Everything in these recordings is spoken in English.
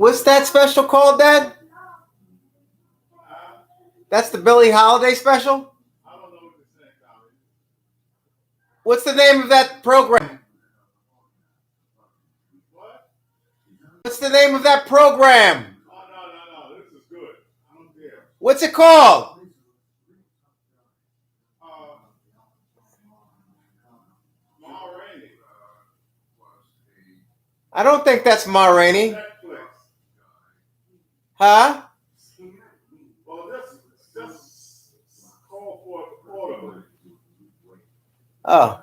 What's that special called, Dad? That's the Billie Holiday special? What's the name of that program? What's the name of that program? What's it called? I don't think that's Ma Rainey. Huh? Oh.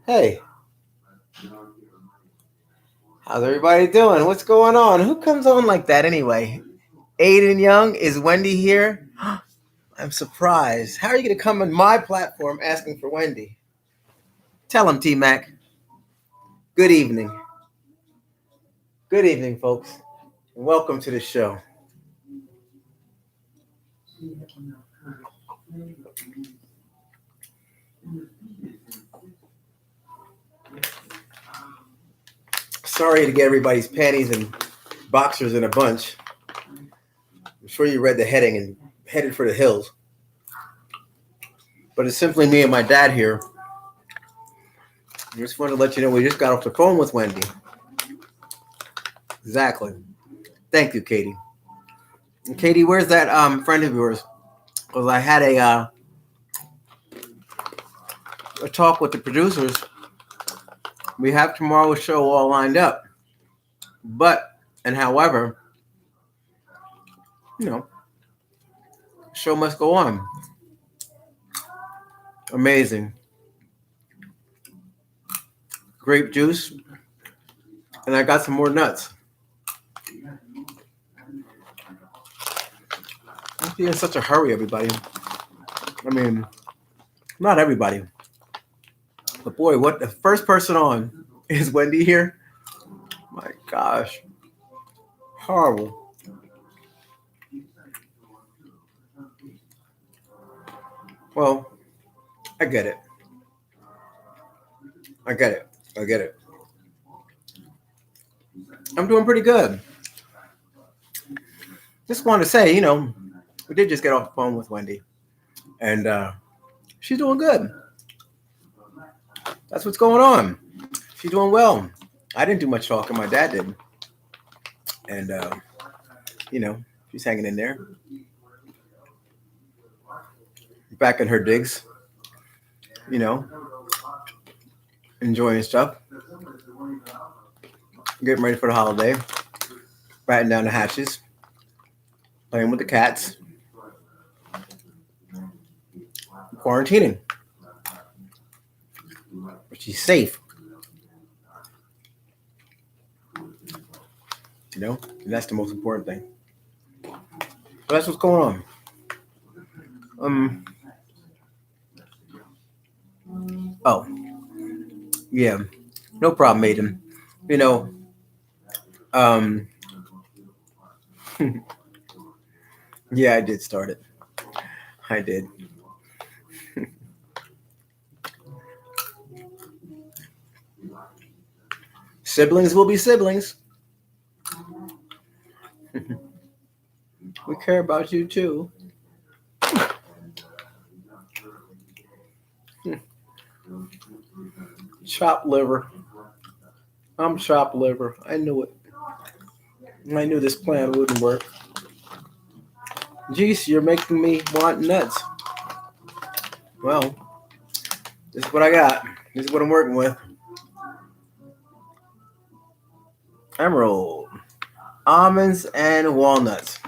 Hey. How's everybody doing? What's going on? Who comes on like that anyway? Aiden Young, is Wendy here? I'm surprised. How are you going to come on my platform asking for Wendy? Tell him, T-Mac. Good evening. Good evening, folks. Welcome to the show. Sorry to get everybody's panties and boxers in a bunch. I'm sure you read the heading and headed for the hills. But it's simply me and my dad here. I just wanted to let you know we just got off the phone with Wendy. Exactly. Thank you, Katie. And Katie, where's that friend of yours? Because I had a talk with the producers. We have tomorrow's show all lined up. However, show must go on. Amazing. Grape juice. And I got some more nuts. Don't be in such a hurry, everybody. I mean, not everybody. But boy, what the first person on is Wendy here. My gosh. Horrible. Well, I get it. I'm doing pretty good. Just want to say, we did just get off the phone with Wendy. And she's doing good. That's what's going on. She's doing well. I didn't do much talking. My dad did. And, she's hanging in there. Back in her digs. Enjoying stuff. Getting ready for the holiday. Batting down the hatches. Playing with the cats. Quarantining. But she's safe. And that's the most important thing. So that's what's going on. Oh. Yeah. No problem, Aiden. Yeah, I did start it. I did. Siblings will be siblings. We care about you too. Chopped liver. I'm chopped liver. I knew it. I knew this plan wouldn't work. Jeez, you're making me want nuts. Well, this is what I got. This is what I'm working with. Emerald. Almonds and walnuts.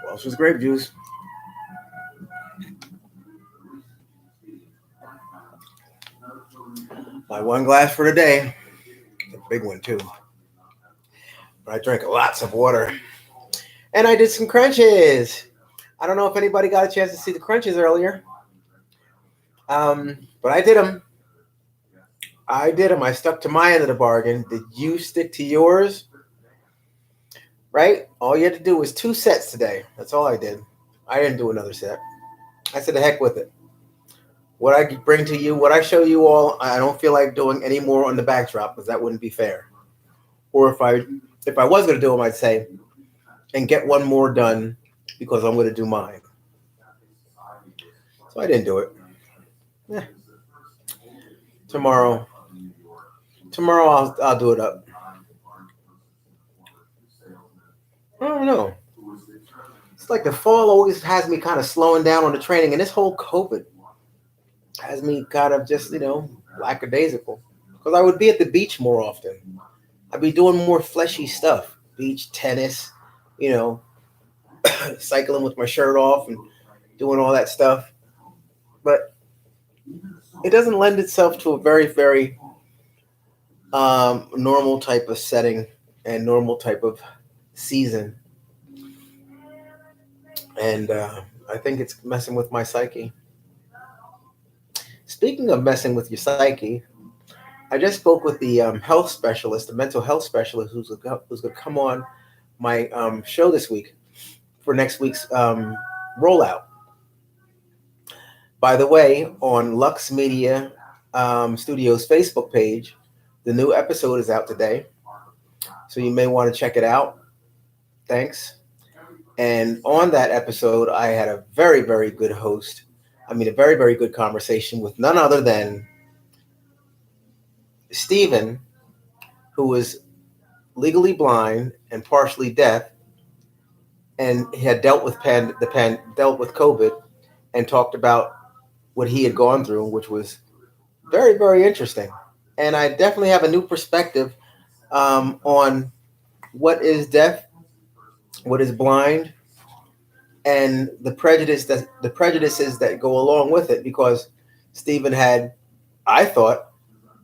Welsh with grape juice. My one glass for today. It's a big one too. But I drank lots of water. And I did some crunches. I don't know if anybody got a chance to see the crunches earlier. But I did them. I stuck to my end of the bargain. Did you stick to yours? Right? All you had to do was 2 sets today. That's all I did. I didn't do another set. I said, the heck with it. what I bring to you, what I show you all, I don't feel like doing any more on the backdrop because that wouldn't be fair. Or if I was going to do them, I'd say, and get one more done because I'm going to do mine. So I didn't do it. Yeah. Tomorrow, I'll do it up. I don't know. It's like the fall always has me kind of slowing down on the training, and this whole COVID has me kind of just lackadaisical. Because I would be at the beach more often. I'd be doing more fleshy stuff, beach tennis, you know, cycling with my shirt off and doing all that stuff. But it doesn't lend itself to a very, very normal type of setting and normal type of season. And I think it's messing with my psyche. Speaking of messing with your psyche, I just spoke with the health specialist, the mental health specialist, who's going to come on my show this week for next week's rollout. By the way, on Lux Media Studios Facebook page, the new episode is out today. So you may want to check it out. Thanks. And on that episode, I had a very, very good host. I mean, a very, very good conversation with none other than Stephen, who was legally blind and partially deaf, and he had dealt with dealt with COVID, and talked about what he had gone through, which was very, very interesting. And I definitely have a new perspective on what is deaf, what is blind, and the prejudices that go along with it. Because Stephen had, I thought,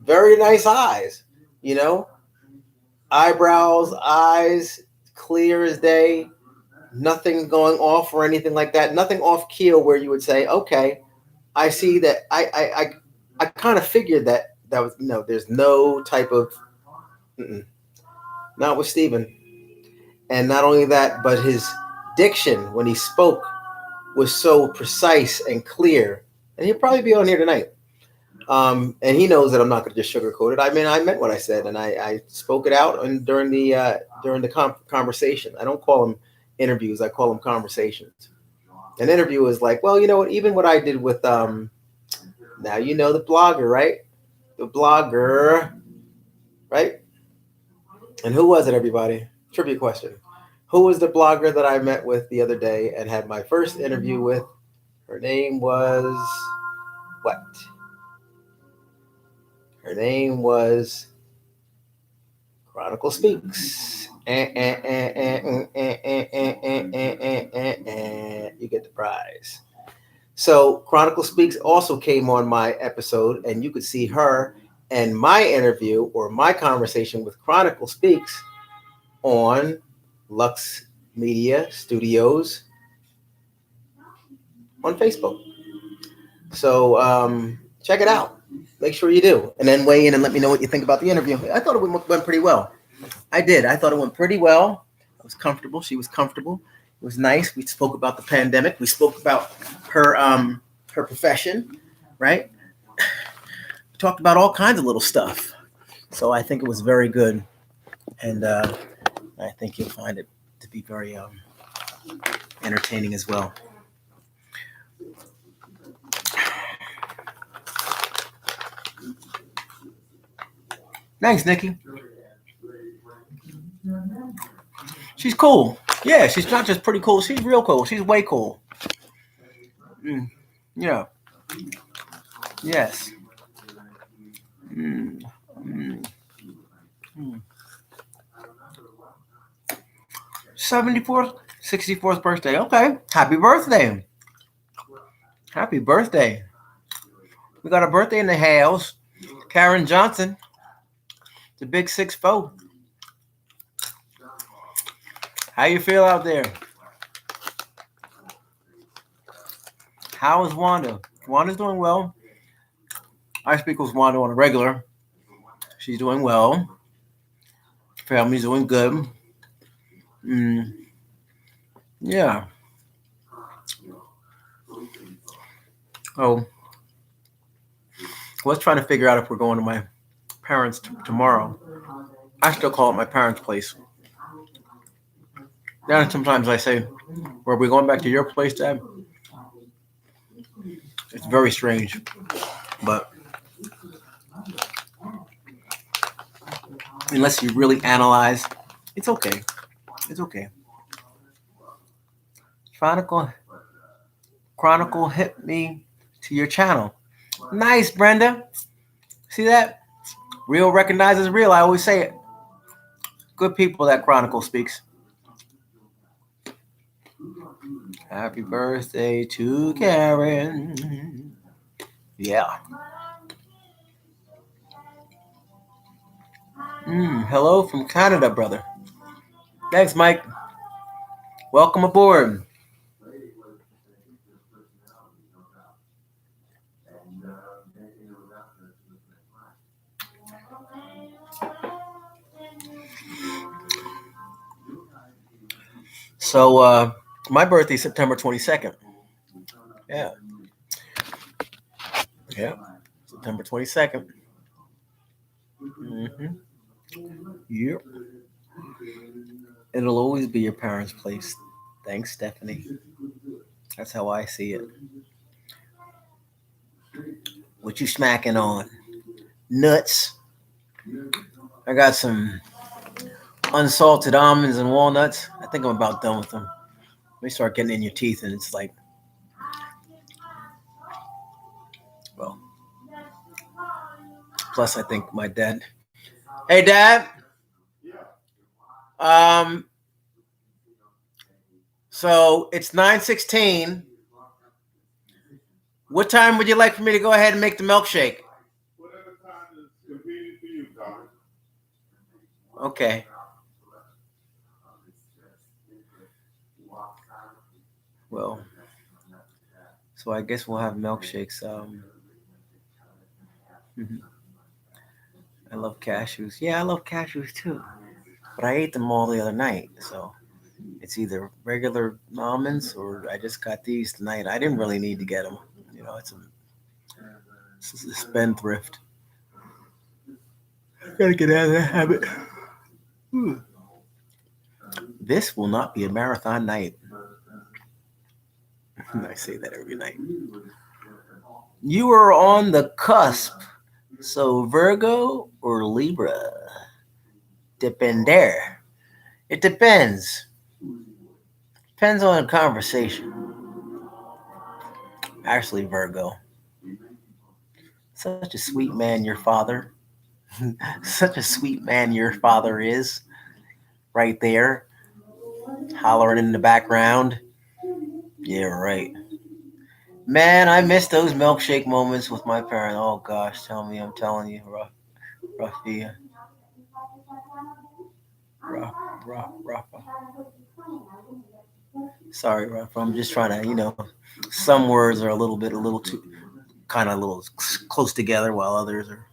very nice eyes, eyebrows, eyes clear as day, nothing going off or anything like that, nothing off keel where you would say, okay, I see that. I kind of figured that was there's no type of not with Stephen. And not only that, but his diction when he spoke was so precise and clear. And he'll probably be on here tonight. And he knows that I'm not going to just sugarcoat it. I mean, I meant what I said, and I spoke it out during the conversation. I don't call them interviews; I call them conversations. An interview is like, well, you know what? Even what I did with now you know the blogger, right? The blogger, right? And who was it, everybody? Trivia question. Who was the blogger that I met with the other day and had my first interview with? Her name was what? Her name was Chronicle Speaks. You get the prize. So Chronicle Speaks also came on my episode, and you could see her and my interview or my conversation with Chronicle Speaks on Lux Media Studios on Facebook. So check it out. Make sure you do. And then weigh in and let me know what you think about the interview. I thought it went pretty well. I did. I thought it went pretty well. I was comfortable. She was comfortable. It was nice. We spoke about the pandemic. We spoke about her profession, right? We talked about all kinds of little stuff. So I think it was very good. And I think you'll find it to be very entertaining as well. Thanks, Nikki. She's cool. Yeah, she's not just pretty cool. She's real cool. She's way cool. Yeah. Yes. 74th, 64th birthday. Okay. Happy birthday. Happy birthday. We got a birthday in the house. Karen Johnson. The big 6'4". How you feel out there? How is Wanda? Wanda's doing well. I speak with Wanda on a regular. She's doing well. Family's doing good. Yeah. Oh. I was trying to figure out if we're going to my parents tomorrow. I still call it my parents' place. Then sometimes I say, "Are we going back to your place, Dad?" It's very strange, but unless you really analyze, it's okay. It's okay. Chronicle, Chronicle hit me to your channel. Nice, Brenda. See that? Real recognizes real. I always say it. Good people that Chronicle speaks. Happy birthday to Karen. Yeah. Hello from Canada, brother. Thanks, Mike. Welcome aboard. So, my birthday is September 22nd. Yeah. Yeah. September 22nd. Mm-hmm. Yep. It'll always be your parents' place. Thanks, Stephanie. That's how I see it. What you smacking on? Nuts. I got some unsalted almonds and walnuts. I think I'm about done with them. They start getting in your teeth, and it's like, well. Plus, I think my dad. Hey, Dad. Um. So it's 9:16. What time would you like for me to go ahead and make the milkshake? Whatever time is convenient for you, Doctor. Okay. Well, so I guess we'll have milkshakes. I love cashews. Yeah, I love cashews too. But I ate them all the other night, so it's either regular almonds or I just got these tonight. I didn't really need to get them. You know, it's a spendthrift. I gotta get out of that habit. This will not be a marathon night. I say that every night. You are on the cusp. So Virgo or Libra? Depender. It depends. Depends on the conversation. Actually, Virgo. Such a sweet man your father. Such a sweet man your father is. Right there. Hollering in the background. Yeah, right. Man, I miss those milkshake moments with my parents. Oh gosh, tell me, I'm telling you, Raffia, Rafa. Sorry, Rafa. I'm just trying to, some words are a little too, kind of a little close together, while others are.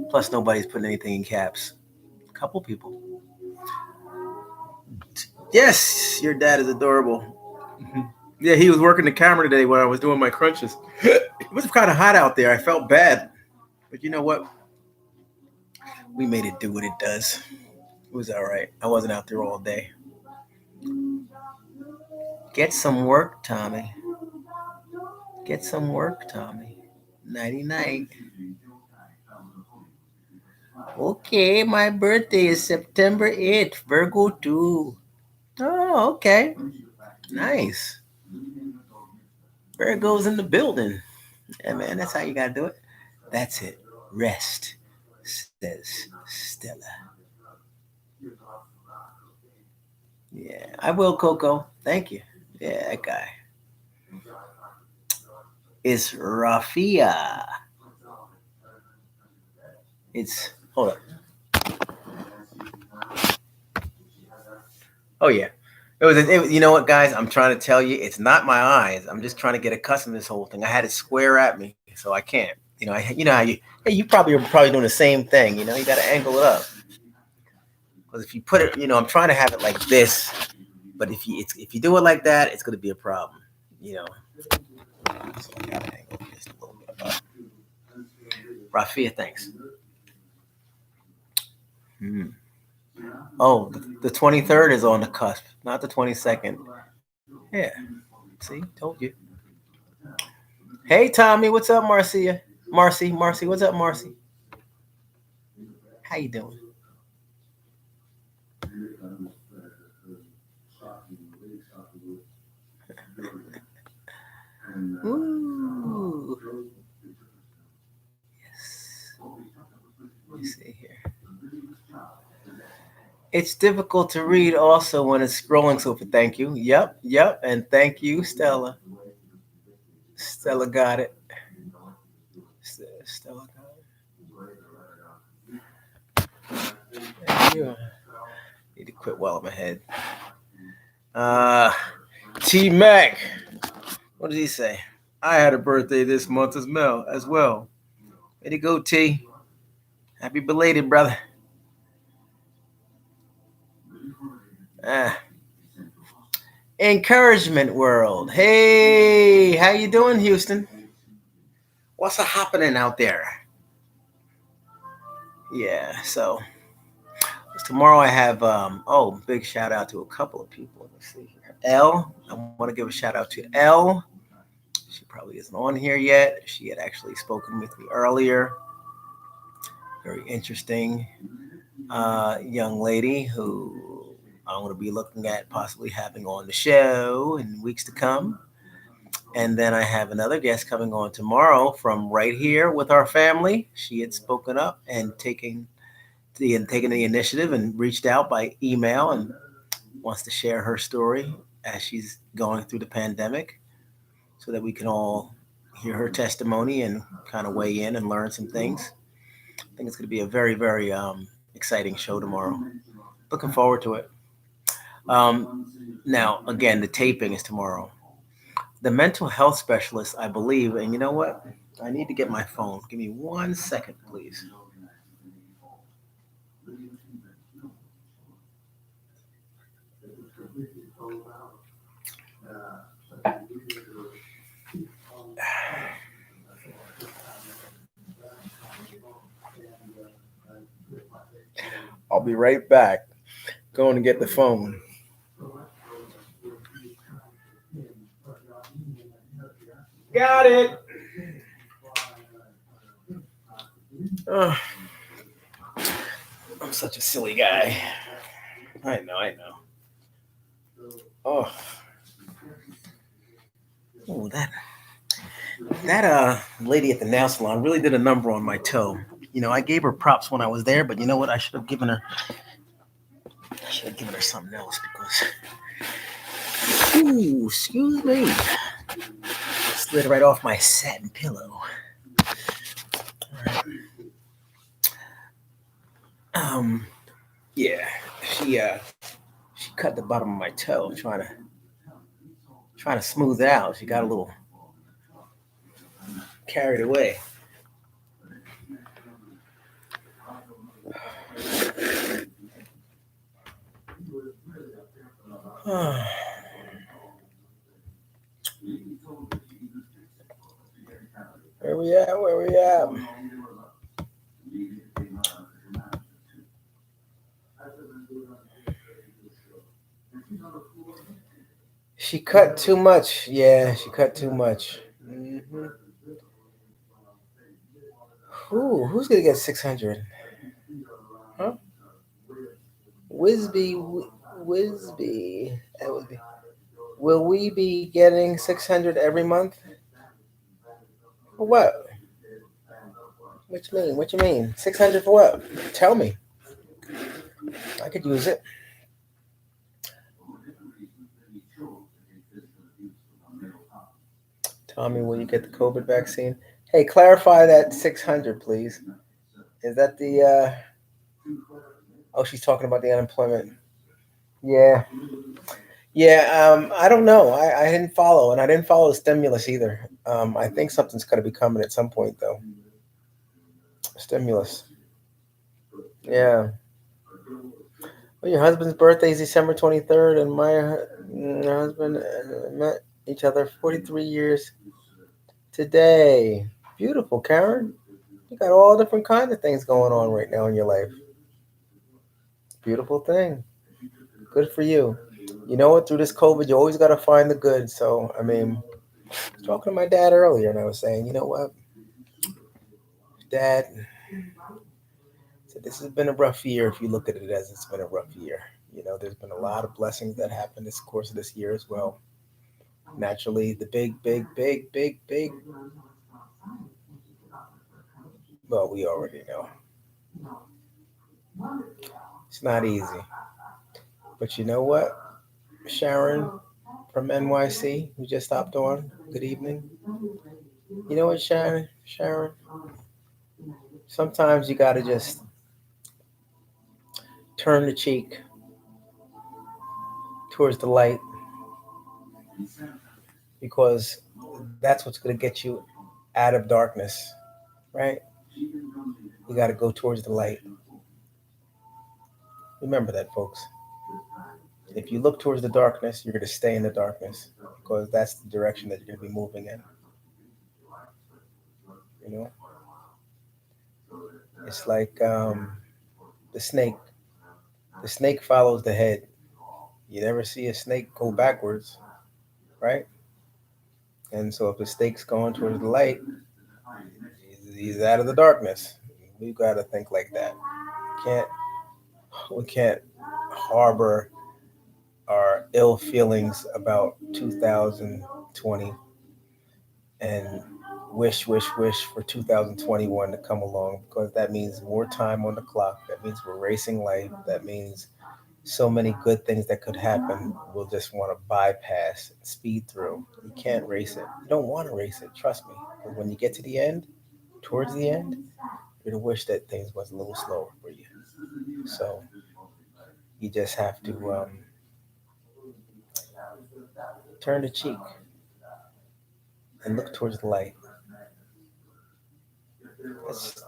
Plus, nobody's putting anything in caps. A couple people. Yes, your dad is adorable. Yeah, he was working the camera today when I was doing my crunches. It was kind of hot out there. I felt bad, but you know what? We made it do what it does. It was all right. I wasn't out there all day. Get some work, Tommy. Get some work, Tommy. Nighty night. Okay, my birthday is September 8th, Virgo 2. Oh, okay. Nice. Virgo's in the building. Yeah, man, that's how you gotta do it. That's it. Rest, says Stella. Yeah, I will, Coco. Thank you. Yeah, that guy. It's Rafia. It's, hold up. Oh, yeah. You know what, guys? I'm trying to tell you, it's not my eyes. I'm just trying to get accustomed to this whole thing. I had it square at me, so I can't. You know how you probably doing the same thing. You got to angle it up. Because if you put it, I'm trying to have it like this, but if you do it like that, it's going to be a problem. So I got to angle it just a little bit up. Rafia, thanks. Oh, the 23rd is on the cusp, not the 22nd. Yeah. See, told you. Hey, Tommy, what's up, Marcia? Marcy, what's up, Marcy? How you doing? Ooh. Yes. Let me see here. It's difficult to read also when it's scrolling super. Thank you. Yep. And thank you, Stella. Stella got it. Stella got it. Thank you. Need to quit while I'm ahead. Uh, T Mac. What did he say? I had a birthday this month as well. Way to go, T. Happy belated, brother. Ah. Encouragement world. Hey, how you doing, Houston? What's a happening out there? Yeah, so tomorrow I have big shout out to a couple of people. Let's see here. I want to give a shout out to Elle. She probably isn't on here yet. She had actually spoken with me earlier. Very interesting young lady who I'm going to be looking at possibly having on the show in weeks to come. And then I have another guest coming on tomorrow from right here with our family. She had spoken up and taken the initiative and reached out by email and wants to share her story as she's going through the pandemic so that we can all hear her testimony and kind of weigh in and learn some things. I think it's going to be a very, very exciting show tomorrow. Looking forward to it. Now, again, the taping is tomorrow. The mental health specialist, I believe, and you know what? I need to get my phone. Give me 1 second, please. I'll be right back. Going to get the phone. Got it. Oh, I'm such a silly guy. I know. Oh, that lady at the nail salon really did a number on my toe. You know, I gave her props when I was there, but you know what? I should have given her something else because. Ooh, excuse me. Slid right off my satin pillow. All right. Yeah, she cut the bottom of my toe trying to smooth it out. She got a little carried away. Where we at? She cut too much. Yeah, she cut too much. Mm-hmm. Who's gonna get 600? Huh? Wisby. That would be. Will we be getting 600 every month? For what? What you mean? 600 for what? Tell me. I could use it. Tommy, will you get the COVID vaccine? Hey, clarify that 600, please. Is that the? Oh, she's talking about the unemployment. Yeah. I don't know. I didn't follow, and I didn't follow the stimulus either. I think something's going to be coming at some point, though. Stimulus. Yeah. Well, your husband's birthday is December 23rd, and my husband met each other 43 years today. Beautiful, Karen. You got all different kinds of things going on right now in your life. Beautiful thing. Good for you. You know what? Through this COVID, you always got to find the good. So, I mean, I was talking to my dad earlier, and I was saying, you know what, Dad, so this has been a rough year. If you look at it as it's been a rough year, there's been a lot of blessings that happened this course of this year as well. Naturally, the big, well, we already know it's not easy. But you know what, Sharon from NYC, who just stopped on. Good evening. You know what, Sharon, sometimes you got to just turn the cheek towards the light because that's what's going to get you out of darkness, right? You got to go towards the light. Remember that, folks. If you look towards the darkness, you're going to stay in the darkness because that's the direction that you're going to be moving in. You know, it's like the snake. The snake follows the head. You never see a snake go backwards, right? And so if the snake's going towards the light, he's out of the darkness. We've got to think like that. Can't we can't harbor our ill feelings about 2020 and wish for 2021 to come along because that means more time on the clock. That means we're racing life. That means so many good things that could happen. We'll just want to bypass, speed through. You can't race it. You don't want to race it. Trust me. Because when you get to the end, towards the end, you're gonna wish that things was a little slower for you. So you just have to turn the cheek and look towards the light.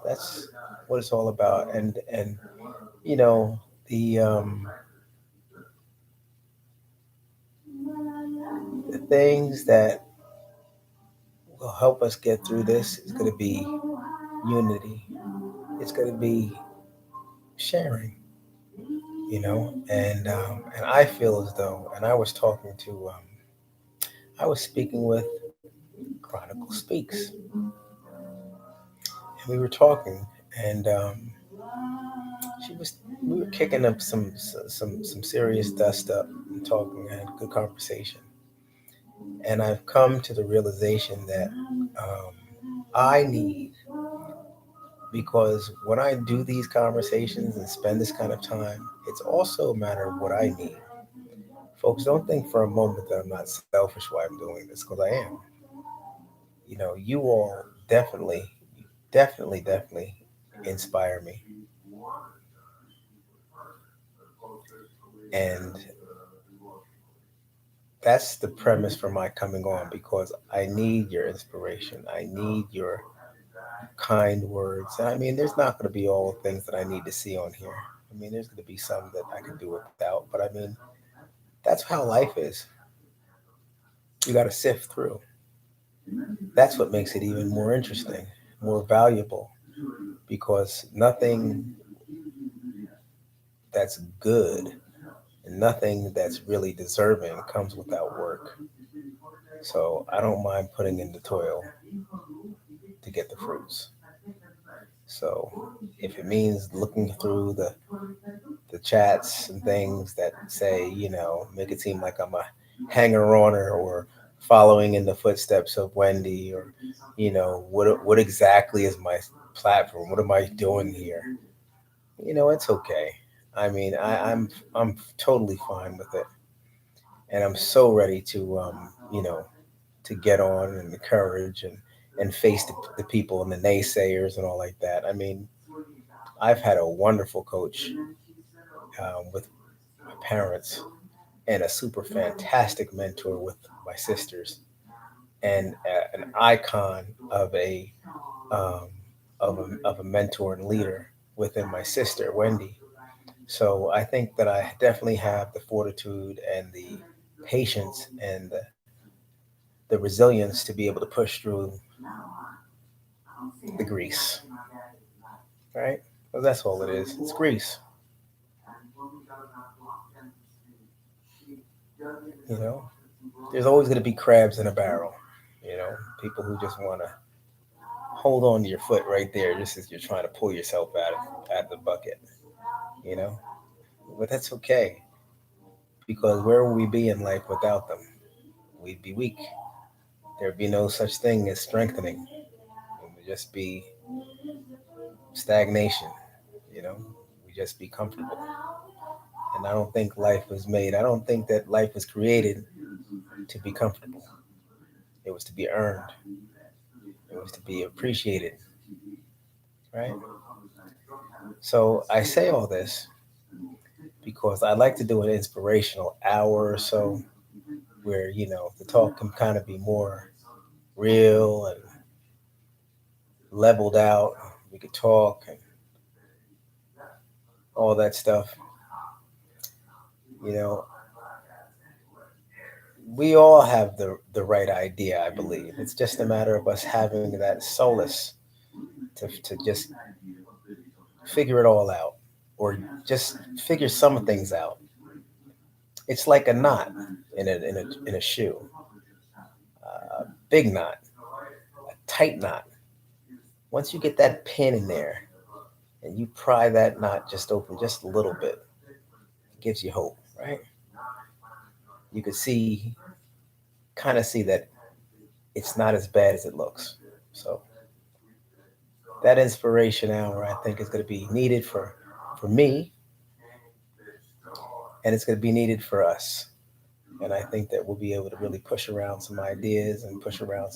That's what it's all about. And you know the things that will help us get through this is going to be unity. It's going to be sharing. And I feel as though, and I was speaking with Chronicle Speaks, and we were talking, and she was we were kicking up some serious dust up and talking, and had a good conversation. And I've come to the realization that I need, because when I do these conversations and spend this kind of time, it's also a matter of what I need. Folks, don't think for a moment that I'm not selfish while I'm doing this, because I am. You all definitely inspire me. And that's the premise for my coming on, because I need your inspiration. I need your kind words. And I mean, there's not going to be all the things that I need to see on here. I mean, there's going to be some that I can do without. But I mean, that's how life is. You got to sift through. That's what makes it even more interesting, more valuable, because nothing that's good and nothing that's really deserving comes without work. So I don't mind putting in the toil to get the fruits. So if it means looking through the chats and things that say, make it seem like I'm a hanger oner or following in the footsteps of Wendy, or, what exactly is my platform? What am I doing here? It's okay. I mean, I'm totally fine with it, and I'm so ready to to get on and encourage and face the people and the naysayers and all like that. I mean, I've had a wonderful coach with my parents, and a super fantastic mentor with my sisters, and an icon of um, of a mentor and leader within my sister Wendy. So I think that I definitely have the fortitude and the patience and the resilience to be able to push through the grease. right? Well, that's all it is. It's grease. You know, there's always going to be crabs in a barrel. You know, people who just want to hold on to your foot right there, just as you're trying to pull yourself out of the bucket. You know, but that's okay because where would we be in life without them? We'd be weak. There'd be no such thing as strengthening. It would just be stagnation. You know, we just be comfortable. And I don't think life was made. I don't think that life was created to be comfortable. It was to be earned. It was to be appreciated, right? So I say all this because I like to do an inspirational hour or so where, the talk can kind of be more real and leveled out. We could talk and all that stuff. You know, we all have the right idea, I believe. It's just a matter of us having that solace to just figure it all out or just figure some things out. It's like a knot in a shoe, a big knot, a tight knot. Once you get that pin in there and you pry that knot just open just a little bit, it gives you hope, right? You could kind of see that it's not as bad as it looks. So that inspiration hour, I think, is going to be needed for me, and it's going to be needed for us. And I think that we'll be able to really push around some ideas and push around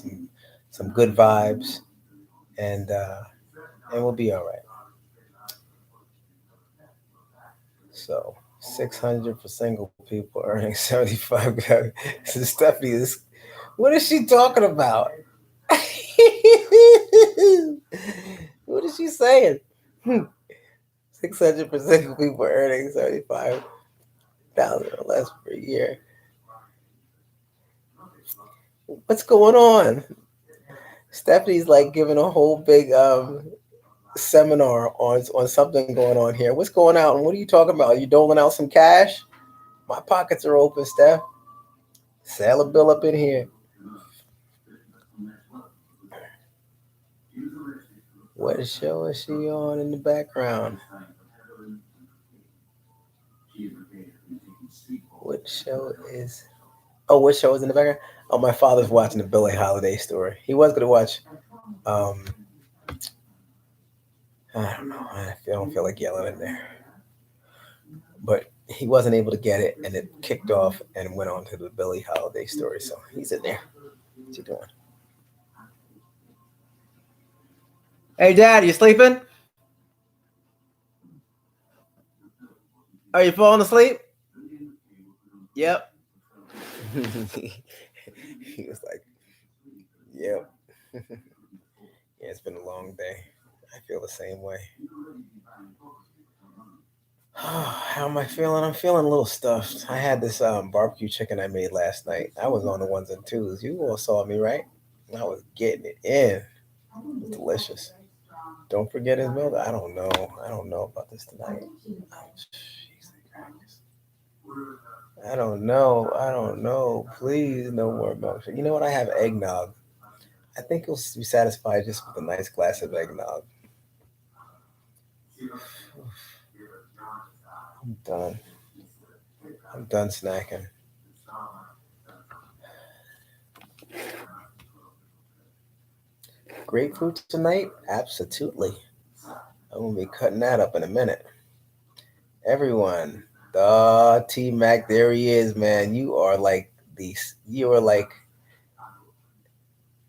some good vibes, and we'll be all right. So 600 for single people earning 75. Stephanie is, what is she talking about? What is she saying? 600 for single people earning 75,000 or less per year. What's going on? Stephanie's like giving a whole big seminar on something going on here. What's going on? What are you talking about? Are you doling out some cash? My pockets are open, Steph. Sail a bill up in here. What show is she on in the background? What show is? Oh, what show is in the background? Oh, my father's watching the Billie Holiday story. He was going to watch. Um, I don't know. I don't feel like yelling in there, but he wasn't able to get it, and it kicked off and went on to the Billie Holiday story. So he's in there. What's he doing? Hey, Dad, you sleeping? Are you falling asleep? Yep. He was like, yep. Yeah, it's been a long day. I feel the same way. How am I feeling? I'm feeling a little stuffed. I had this barbecue chicken I made last night. I was on the ones and twos. You all saw me, right? I was getting it in. It was delicious. Don't forget his milk. I don't know. I don't know about this tonight. Oh, I don't know. I don't know. Please, no more milk. You know what? I have eggnog. I think you'll be satisfied just with a nice glass of eggnog. I'm done. I'm done snacking. Grapefruit tonight? Absolutely. I'm gonna be cutting that up in a minute. Everyone, the T Mac, there he is, man. You are like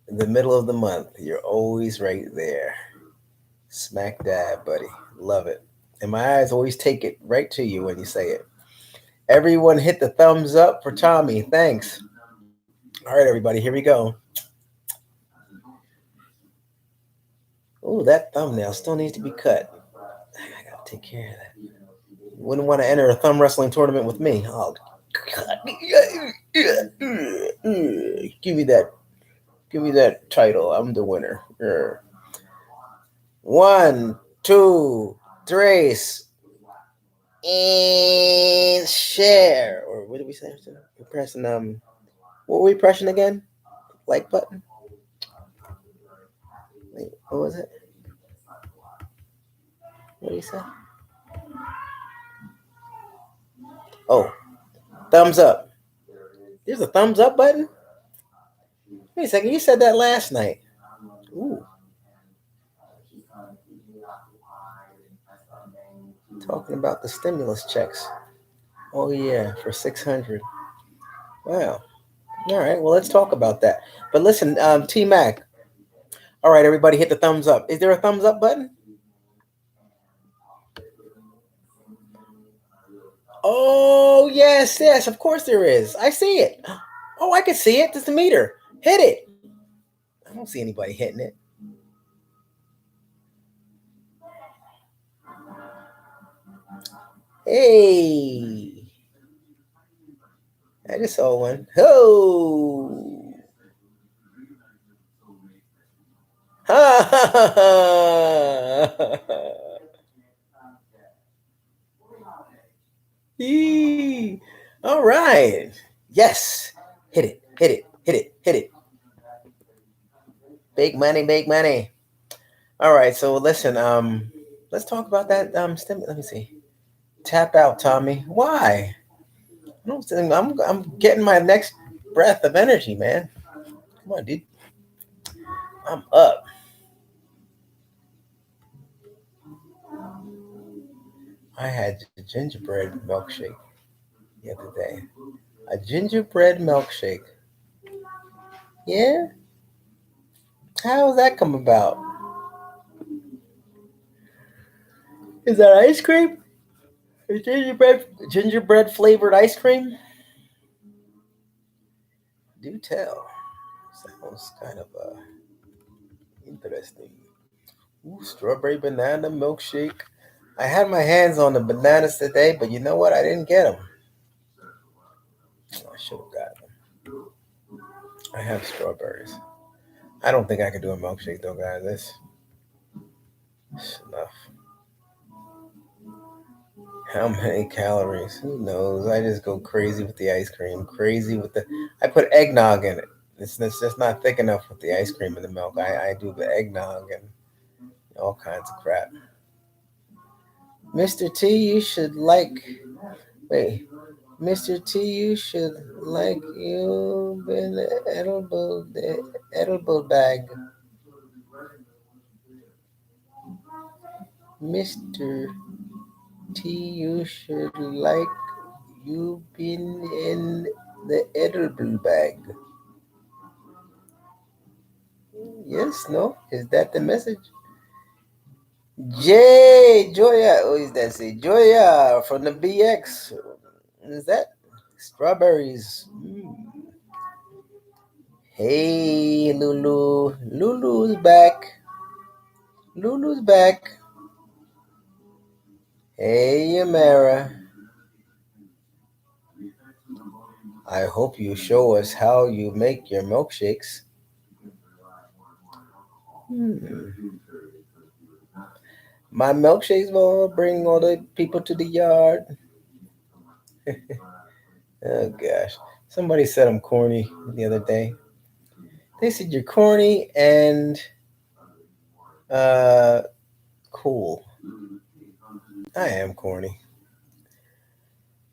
in the middle of the month. You're always right there. Smack dab, buddy. Love it. And my eyes always take it right to you when you say it. Everyone hit the thumbs up for Tommy. Thanks. All right, everybody, here we go. Oh, that thumbnail still needs to be cut. I gotta take care of that. You wouldn't want to enter a thumb wrestling tournament with me. Oh, give me that. Give me that title. I'm the winner. One, two, tres, and share. Or what did we say? We're pressing what were we pressing again? Like button. Wait, what was it? What did you say? Oh, thumbs up. There's a thumbs up button. Wait a second. You said that last night. Ooh, talking about the stimulus checks. Oh yeah, for 600. Wow. All right. Well, let's talk about that. But listen, T Mac. All right, everybody, hit the thumbs up. Is there a thumbs up button? Oh yes, yes. Of course there is. I see it. Oh, I can see it. It's the meter. Hit it. I don't see anybody hitting it. Hey, I just saw one. Oh. Ha ha ha ha. Yee. All right. Yes. Hit it. Hit it. Hit it. Hit it. Big money. Big money. All right. So listen. Let's talk about that. Let me see. Tap out, Tommy. Why? I'm getting my next breath of energy, man. Come on, dude. I'm up. I had a gingerbread milkshake the other day. A gingerbread milkshake. Yeah? How does that come about? Is that ice cream? Is gingerbread flavored ice cream? Do tell. Sounds kind of interesting. Ooh, strawberry banana milkshake. I had my hands on the bananas today, but you know what? I didn't get them. I should have got them. I have strawberries. I don't think I could do a milkshake though, guys. That's enough. How many calories? Who knows? I just go crazy with the ice cream. Crazy with the. I put eggnog in it. It's just not thick enough with the ice cream and the milk. I do the eggnog and all kinds of crap. Mr. T, you should like. Wait, Mr. T, you should like you been edible bag. Mr. T, you should like you been in the edible bag. Yes, no? Is that the message? Joya. Oh, is that say Joya from the BX? Is that strawberries? Hey, Lulu. Lulu's back. Lulu's back. Hey, Amara. I hope you show us how you make your milkshakes. Hmm. My milkshakes will bring all the people to the yard. Oh gosh. Somebody said I'm corny the other day. They said you're corny and uh cool. I am corny.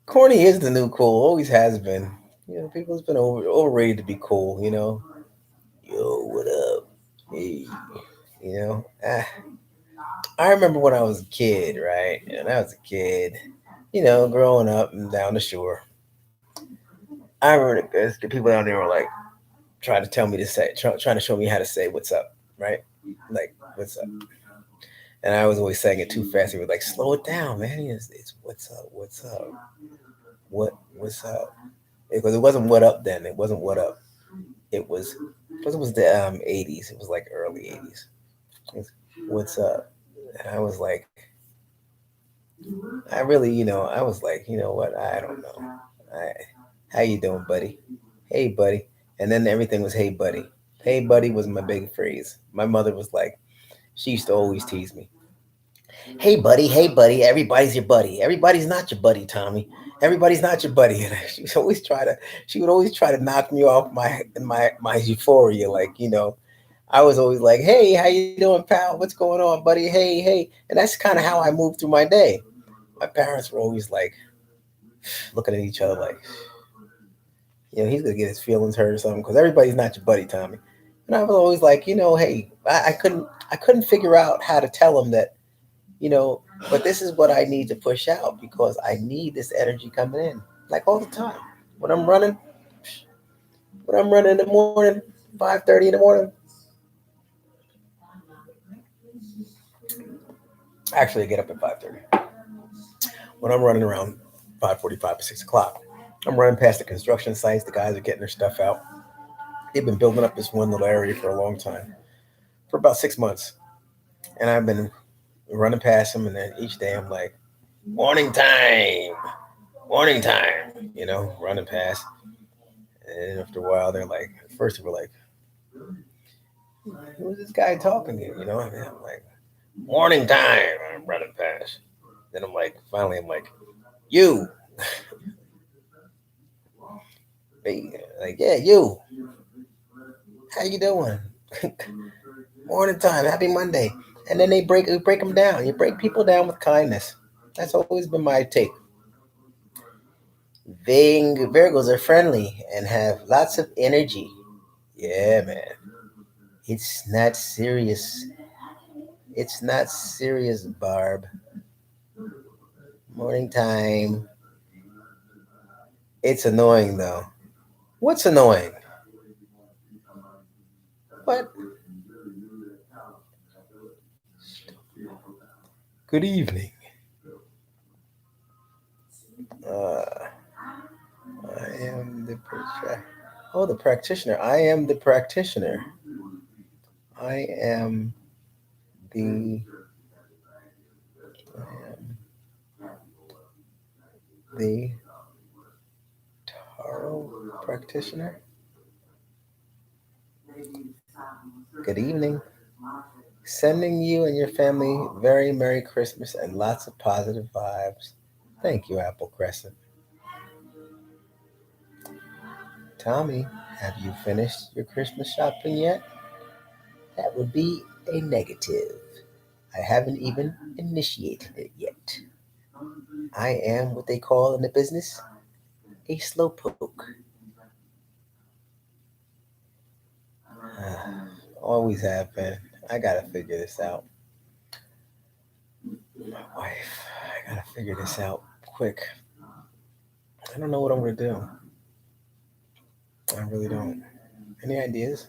Corny is the new cool. Always has been. People's been overrated to be cool. Yo, what up? Hey, you know. I remember when I was a kid, right? And I was a kid, growing up and down the shore. I remember the people down there were like trying to tell me to trying to show me how to say what's up, right? Like what's up, and I was always saying it too fast. They were like, slow it down, man. It's what's up, what's up, because it wasn't what up then. It wasn't what up. It was because it was the 80s. It was like early 80s. What's up? And I was like, I really, I was like, you know what? I don't know. I, how you doing, buddy? Hey, buddy. And then everything was, hey, buddy. Hey, buddy was my big phrase. My mother was like, she used to always tease me. Hey buddy, everybody's your buddy. Everybody's not your buddy, Tommy. Everybody's not your buddy. And she would always try to knock me off my euphoria. Like, I was always like, hey, how you doing, pal? What's going on, buddy? Hey. And that's kind of how I moved through my day. My parents were always like looking at each other like, he's gonna get his feelings hurt or something because everybody's not your buddy, Tommy. And I was always like, hey, I couldn't figure out how to tell him that, you know, but this is what I need to push out because I need this energy coming in like all the time. When I'm running, when I'm running in the morning, 5:30 in the morning. Actually, I get up at 5:30. When I'm running around 5:45 to 6 o'clock, I'm running past the construction sites. The guys are getting their stuff out. They've been building up this one little area for a long time, for about 6 months, and I've been running past them. And then each day I'm like, morning time, morning time. Running past. And after a while, they're like, at first they were like, who's this guy talking to? And I'm like, morning time. I'm running past. Then I'm like, finally, I'm like, you. Like, yeah, you. How you doing? Morning time. Happy Monday. And then they break them down. You break people down with kindness. That's always been my take. Virgos are friendly and have lots of energy. Yeah, man. It's not serious. It's not serious, Barb. Morning time. It's annoying though. What's annoying? What? Good evening. Uh, I am the the practitioner. I am the practitioner. I am the I am the tarot practitioner. Good evening. Sending you and your family very Merry Christmas and lots of positive vibes. Thank you, Apple Crescent. Tommy, have you finished your Christmas shopping yet? That would be a negative. I haven't even initiated it yet. I am what they call in the business a slowpoke. Always have been. I gotta figure this out. My wife, I gotta figure this out quick. I don't know what I'm gonna do. I really don't. Any ideas?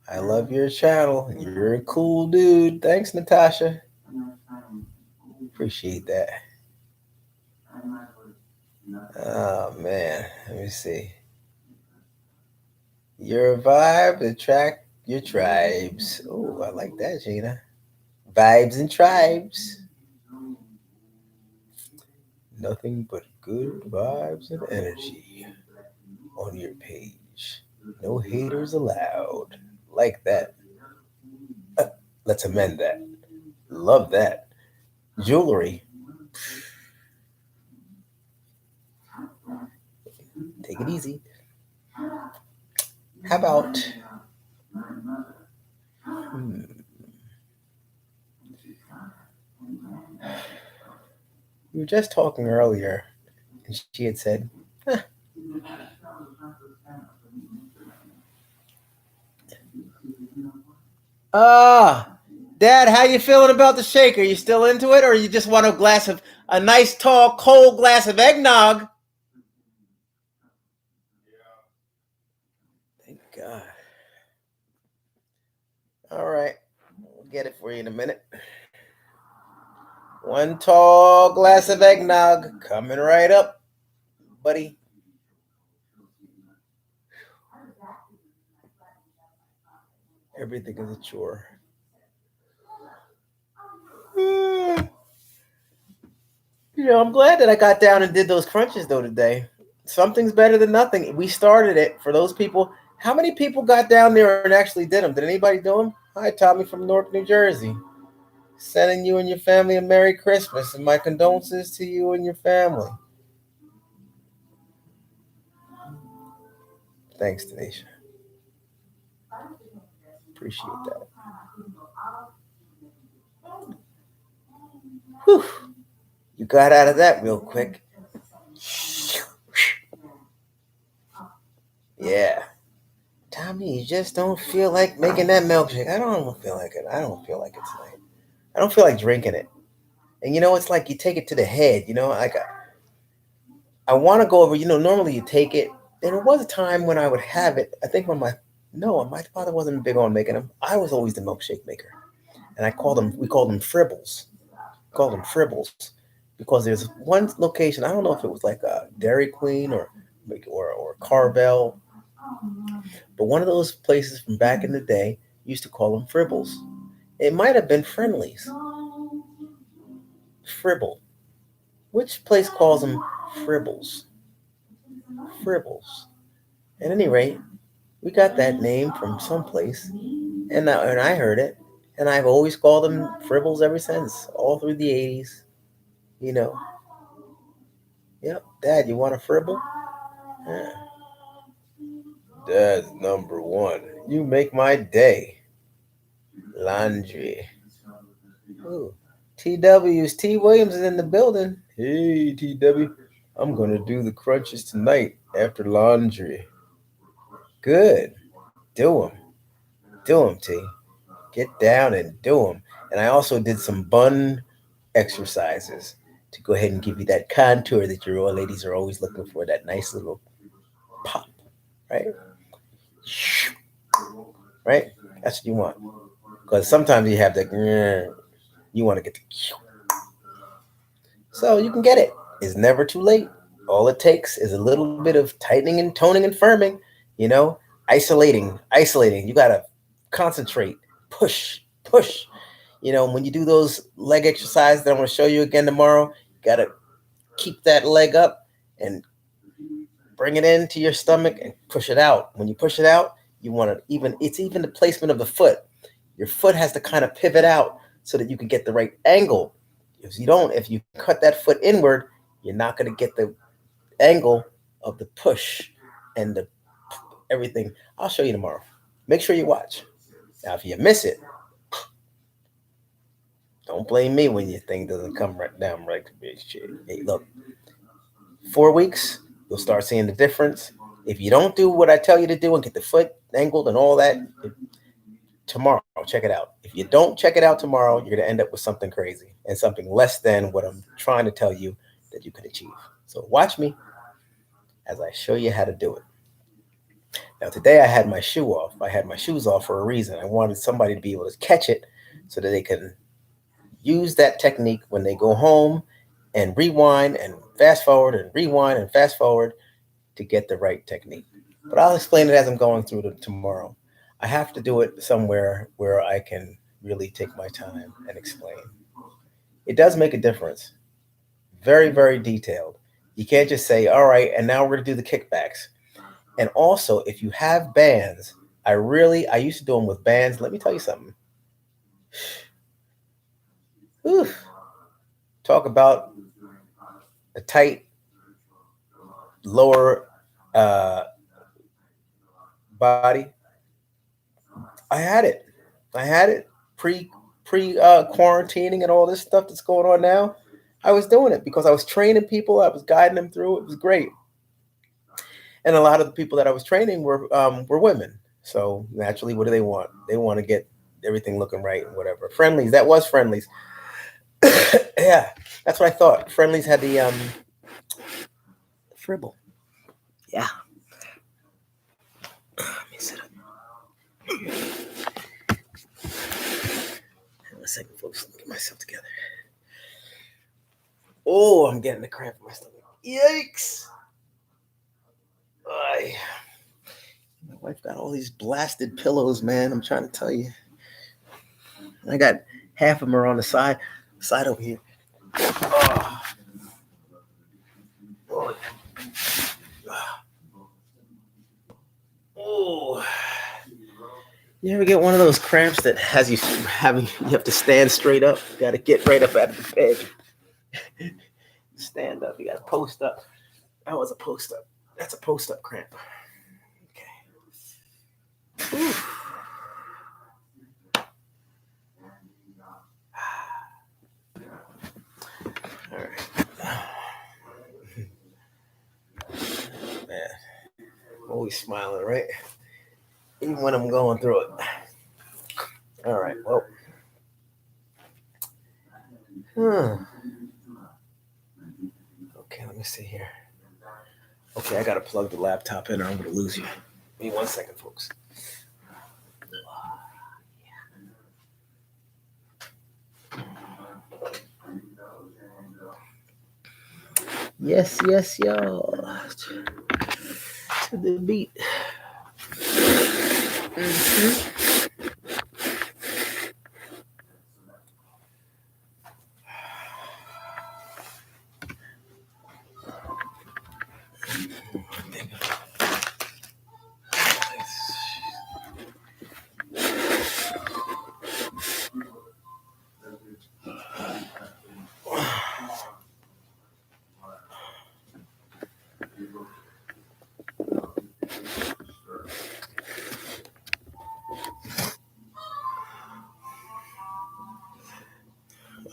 I love your channel. You're a cool dude. Thanks, Natasha. Appreciate that. Oh man, let me see. Your vibe attract your tribes. Oh, I like that, Gina. Vibes and tribes. Nothing but good vibes and energy on your page. No haters allowed. Like that. Uh, let's amend that. Love that. Jewelry. Take it easy. How about we were just talking earlier, and she had said, "Ah, Dad, how you feeling about the shake? Are you still into it, or you just want a nice tall cold glass of eggnog?" Thank God. All right, we'll get it for you in a minute. One tall glass of eggnog coming right up, buddy. Everything is a chore. I'm glad that I got down and did those crunches though today. Something's better than nothing. We started it for those people. How many people got down there and actually did them? Did anybody do them? Hi, Tommy from Newark, New Jersey. Sending you and your family a Merry Christmas and my condolences to you and your family. Thanks, Tanisha. Appreciate that. Whew. You got out of that real quick. Yeah. Tommy, you just don't feel like making that milkshake. I don't feel like it. I don't feel like it tonight. I don't feel like drinking it. And it's like you take it to the head, like I want to go over, normally you take it. And there was a time when I would have it. I think when my father wasn't big on making them. I was always the milkshake maker. And we called them fribbles. Called them fribbles because there's one location. I don't know if it was like a Dairy Queen or Carvel, but one of those places from back in the day used to call them fribbles. It might have been Friendlies. Fribble. Which place calls them fribbles? Fribbles. At any rate, we got that name from someplace, and I heard it, and I've always called them fribbles ever since, all through the 80s. You know, yep. Dad, you want a fribble? Yeah. Dad's number one. You make my day. Laundry. Ooh. TW's T. Williams is in the building. Hey, TW. I'm going to do the crunches tonight after laundry. Good. Do 'em. Do 'em, T. Get down and do 'em. And I also did some bun exercises to go ahead and give you that contour that your old ladies are always looking for, that nice little pop, right? Right? That's what you want. Because sometimes you have the, you want to get the, so you can get it. It's never too late. All it takes is a little bit of tightening and toning and firming, you know, isolating. You got to concentrate, push. When you do those leg exercises that I'm going to show you again tomorrow, you got to keep that leg up and bring it into your stomach and push it out. When you push it out, you want to it's even the placement of the foot. Your foot has to kind of pivot out so that you can get the right angle. If you cut that foot inward, you're not going to get the angle of the push and the everything. I'll show you tomorrow. Make sure you watch. Now, if you miss it, don't blame me when your thing doesn't come right down right. Hey, look, 4 weeks, you'll start seeing the difference. If you don't do what I tell you to do and get the foot angled and all that, tomorrow, check it out. If you don't check it out tomorrow, you're going to end up with something crazy and something less than what I'm trying to tell you that you can achieve. So watch me as I show you how to do it. Now, today I had my shoe off. I had my shoes off for a reason. I wanted somebody to be able to catch it so that they can use that technique when they go home and rewind and fast forward and rewind and fast forward to get the right technique. But I'll explain it as I'm going through it tomorrow. I have to do it somewhere where I can really take my time and explain. It does make a difference. Very, very detailed. You can't just say, all right, and now we're going to do the kickbacks. And also, if you have bands, I used to do them with bands. Let me tell you something. Whew. Talk about a tight lower body. I had it. I had it pre quarantining and all this stuff that's going on now. I was doing it because I was training people. I was guiding them through. It was great. And a lot of the people that I was training were women. So naturally, what do they want? They want to get everything looking right and whatever. Friendlies. That was Friendlies. Yeah, that's what I thought. Friendlies had the fribble. Yeah. Let me sit up. Hang on a second, folks. Let me get myself together. Oh, I'm getting a cramp in my stomach. Yikes! My wife got all these blasted pillows, man. I'm trying to tell you. I got half of them are on the side over here. Oh. Oh. You ever get one of those cramps that has you you have to stand straight up? You got to get right up out of the bed. Stand up. You got to post up. That was a post up. That's a post up cramp. Okay. Oof. All right. Man, I'm always smiling, right? Even when I'm going through it. All right. Well. Okay, let me see here. Okay, I gotta plug the laptop in or I'm gonna lose you. Give me 1 second, folks. Yes, yes, y'all. To the beat. Mm-hmm.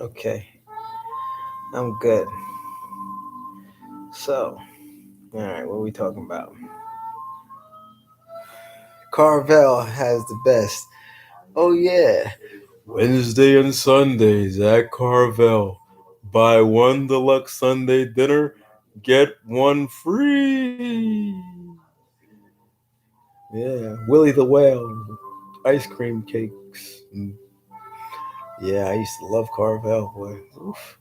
Okay, I'm good. So, all right, what are we talking about? Carvel has the best. Oh yeah, Wednesday and Sundays at Carvel. Buy one deluxe Sunday dinner, get one free. Yeah, Willie the Whale, ice cream cakes. Yeah, I used to love Carvel, boy. Oof.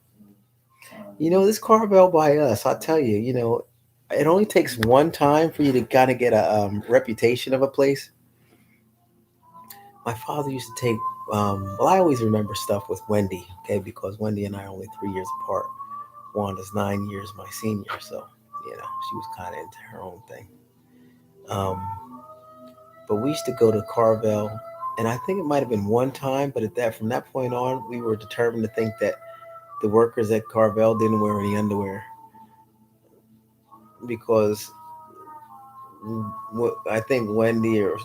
This Carvel by us, I'll tell you, it only takes one time for you to kind of get a reputation of a place. My father used to take, well, I always remember stuff with Wendy, okay, because Wendy and I are only 3 years apart. Wanda's 9 years my senior, so, she was kind of into her own thing. But we used to go to Carvel, and I think it might have been one time, but from that point on, we were determined to think that the workers at Carvel didn't wear any underwear because I think Wendy or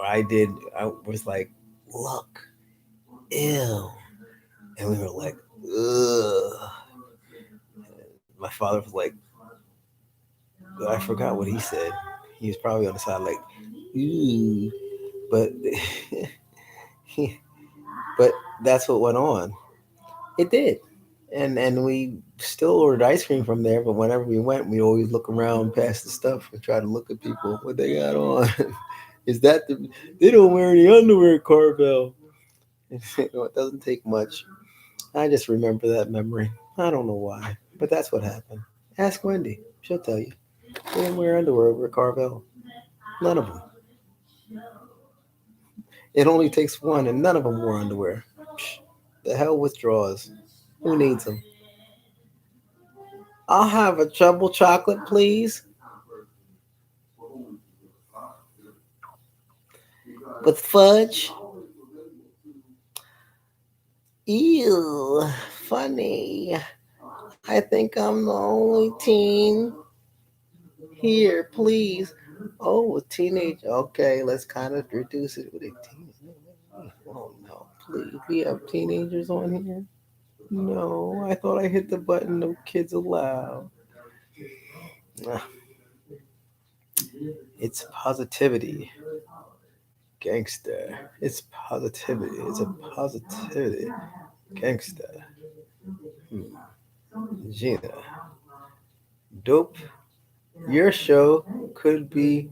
I was like, look, ew. And we were like, ugh. My father was like, I forgot what he said. He was probably on the side like, ew. But, but that's what went on. It did. And we still ordered ice cream from there, but whenever we went, we always look around past the stuff and try to look at people what they got on. Is that they don't wear any underwear at Carvel? It doesn't take much. I just remember that memory. I don't know why, but that's what happened. Ask Wendy; she'll tell you. They didn't wear underwear over at Carvel. None of them. It only takes one, and none of them wore underwear. Psh, the hell with drawers. Who needs them? I'll have a trouble chocolate, please. With fudge? Ew, funny. I think I'm the only teen here, please. Oh, a teenage. Okay, let's kind of reduce it with a teenage. Oh no, please. We have teenagers on here? No, I thought I hit the button. No kids allowed. Ah, it's positivity. Gangster. It's positivity. It's a positivity. Gangster. Gina. Dope. Your show could be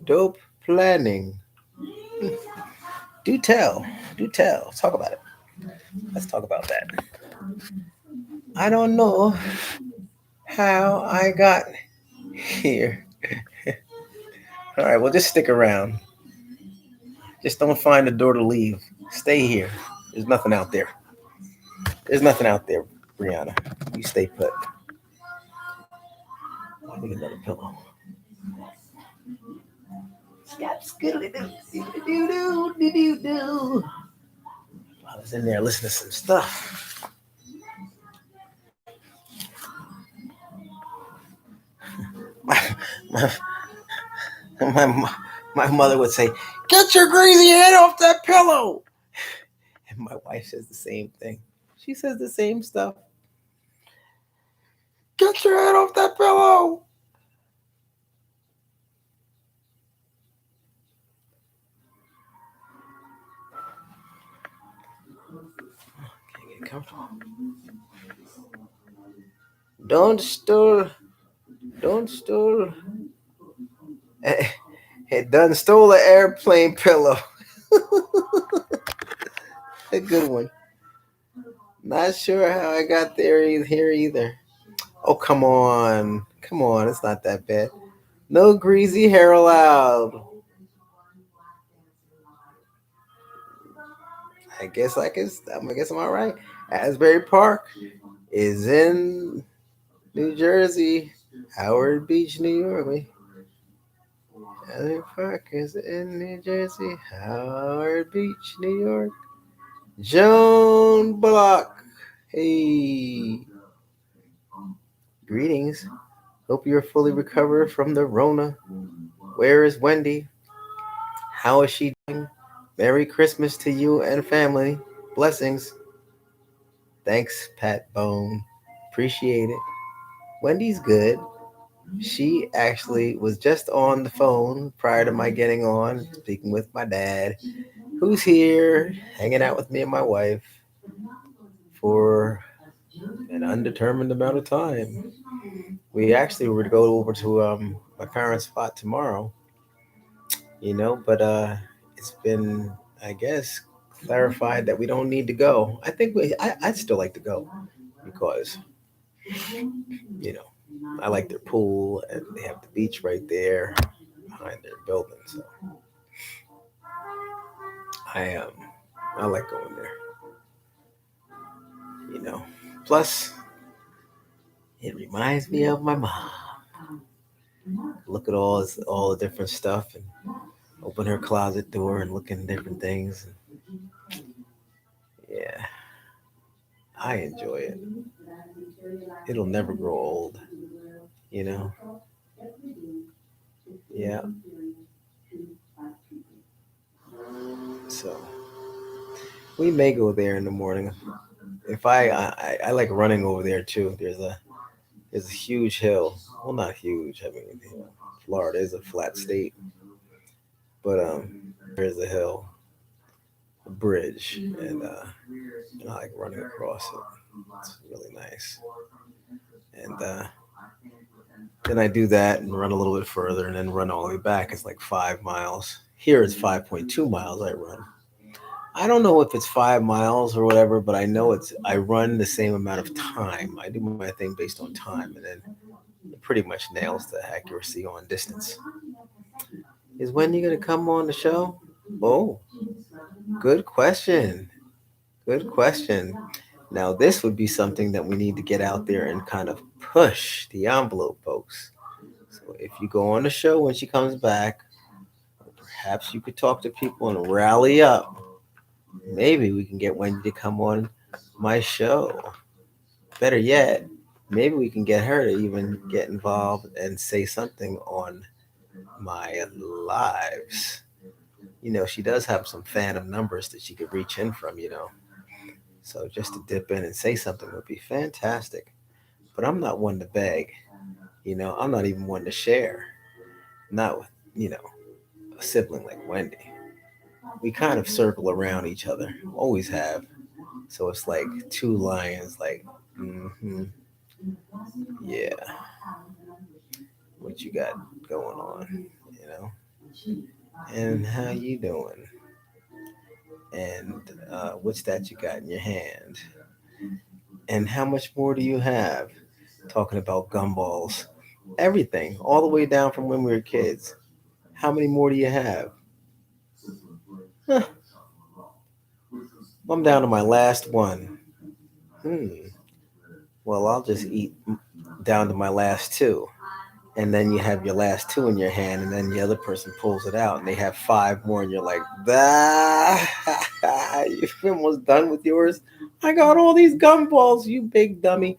dope planning. Do tell. Do tell. Let's talk about it. Let's talk about that. I don't know how I got here. All right, well, just stick around. Just don't find a door to leave. Stay here. There's nothing out there. There's nothing out there, Brianna. You stay put. I need another pillow. Scott skiddly doo doo doo doo doo doo. I was in there listening to some stuff. My my my, my mother would say, "Get your greasy head off that pillow," and my wife says the same thing. She says the same stuff. Get your head off that pillow. Can't get comfortable. Don't stole. Don't stole. It done stole an airplane pillow. A good one. Not sure how I got there here either. Oh, come on. Come on. It's not that bad. No greasy hair allowed. I guess I'm all right. Asbury Park is in New Jersey. Howard Beach, New York. Asbury Park is in New Jersey. Howard Beach, New York. Joan Block. Hey. Greetings. Hope you're fully recovered from the Rona. Where is Wendy? How is she doing? Merry Christmas to you and family. Blessings. Thanks, Pat Bone. Appreciate it. Wendy's good. She actually was just on the phone prior to my getting on, speaking with my dad, who's here hanging out with me and my wife for an undetermined amount of time. We actually were to go over to my parents' spot tomorrow, but it's been, I guess, clarified that we don't need to go. I'd still like to go because, you know, I like their pool and they have the beach right there behind their building. So I I like going there. You know. Plus, it reminds me of my mom. Look at all the different stuff and open her closet door and look in different things. Yeah, I enjoy it. It'll never grow old. You know. Yeah. So we may go there in the morning. If I like running over there too. There's a huge hill. Well, not huge. I mean, Florida is a flat state, but there's a hill, a bridge, and I like running across it. It's really nice. And then I do that and run a little bit further, and then run all the way back. It's like 5 miles. Here it's 5.2 miles. I run. I don't know if it's 5 miles or whatever, but I know I run the same amount of time. I do my thing based on time, and then it pretty much nails the accuracy on distance. Is Wendy gonna come on the show? Oh, good question. Good question. Now this would be something that we need to get out there and kind of push the envelope, folks. So if you go on the show when she comes back, perhaps you could talk to people and rally up. Maybe we can get Wendy to come on my show. Better yet, maybe we can get her to even get involved and say something on my lives. She does have some phantom numbers that she could reach in from. So just to dip in and say something would be fantastic. But I'm not one to beg. I'm not even one to share. Not with, a sibling like Wendy. We kind of circle around each other, always have. So it's like two lions, like, mm-hmm, yeah, what you got going on? And how you doing? And what's that you got in your hand? And how much more do you have? Talking about gumballs, everything, all the way down from when we were kids. How many more do you have? Huh, I'm down to my last one. Hmm. Well, I'll just eat down to my last two. and then you have your last two in your hand, and then the other person pulls it out, and they have five more, and you're like, "Ah, you're almost done with yours. I got all these gumballs, you big dummy."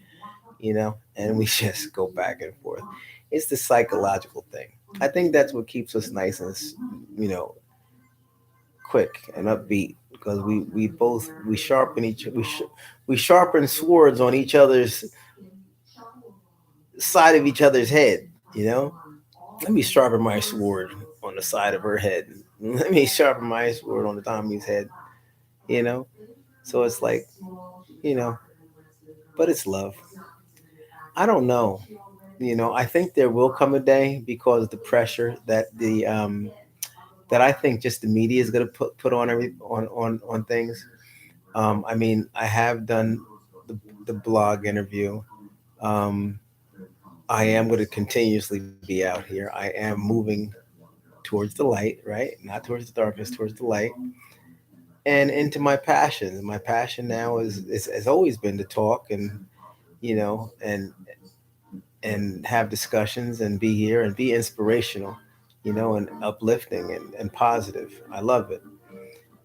And we just go back and forth. It's the psychological thing. I think that's what keeps us nice and you know quick and upbeat, because we sharpen we sharpen swords on each other's side of each other's head. Let me sharpen my sword on the side of her head. Let me sharpen my sword on the Tommy's head. You know, so it's like, you know, but it's love. I don't know. I think there will come a day, because of the pressure that I think just the media is going to put on on things. I mean, I have done the blog interview. Um, I am going to continuously be out here. I am moving towards the light, right? Not towards the darkness, towards the light, and into my passion. My passion now is has always been to talk, and you know, and and have discussions and be here and be inspirational, and uplifting and positive. I love it.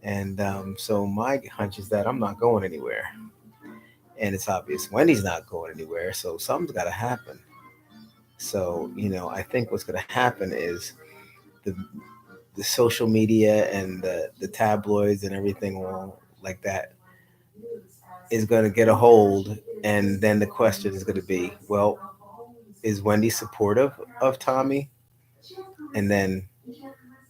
And so my hunch is that I'm not going anywhere. And it's obvious Wendy's not going anywhere. So something's got to happen. So, I think what's going to happen is the, the social media and the tabloids and everything all like that is going to get a hold. And then the question is going to be, well, is Wendy supportive of Tommy? And then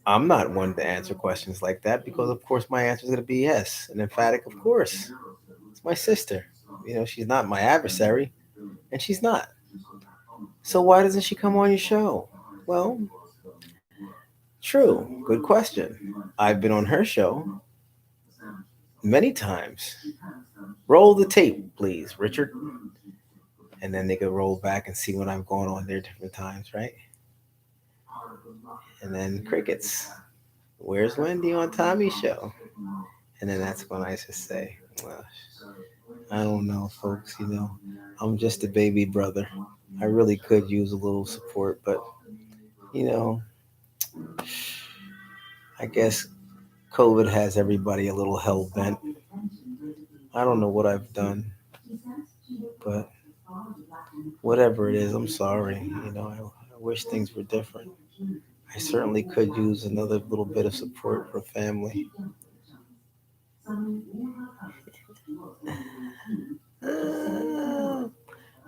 I'm not one to answer questions like that, because, of course, my answer is going to be yes, an emphatic, of course. It's my sister. She's not my adversary, and she's not. So why doesn't she come on your show? Well, true. Good question. I've been on her show many times. Roll the tape, please, Richard. And then they could roll back and see when I'm going on there different times, right? And then crickets. Where's Wendy on Tommy's show? And then that's when I just say, well, I don't know, folks. I'm just a baby brother. I really could use a little support, but you know, I guess COVID has everybody a little hell bent. I don't know what I've done, but whatever it is, I'm sorry. I wish things were different. I certainly could use another little bit of support from family. Uh,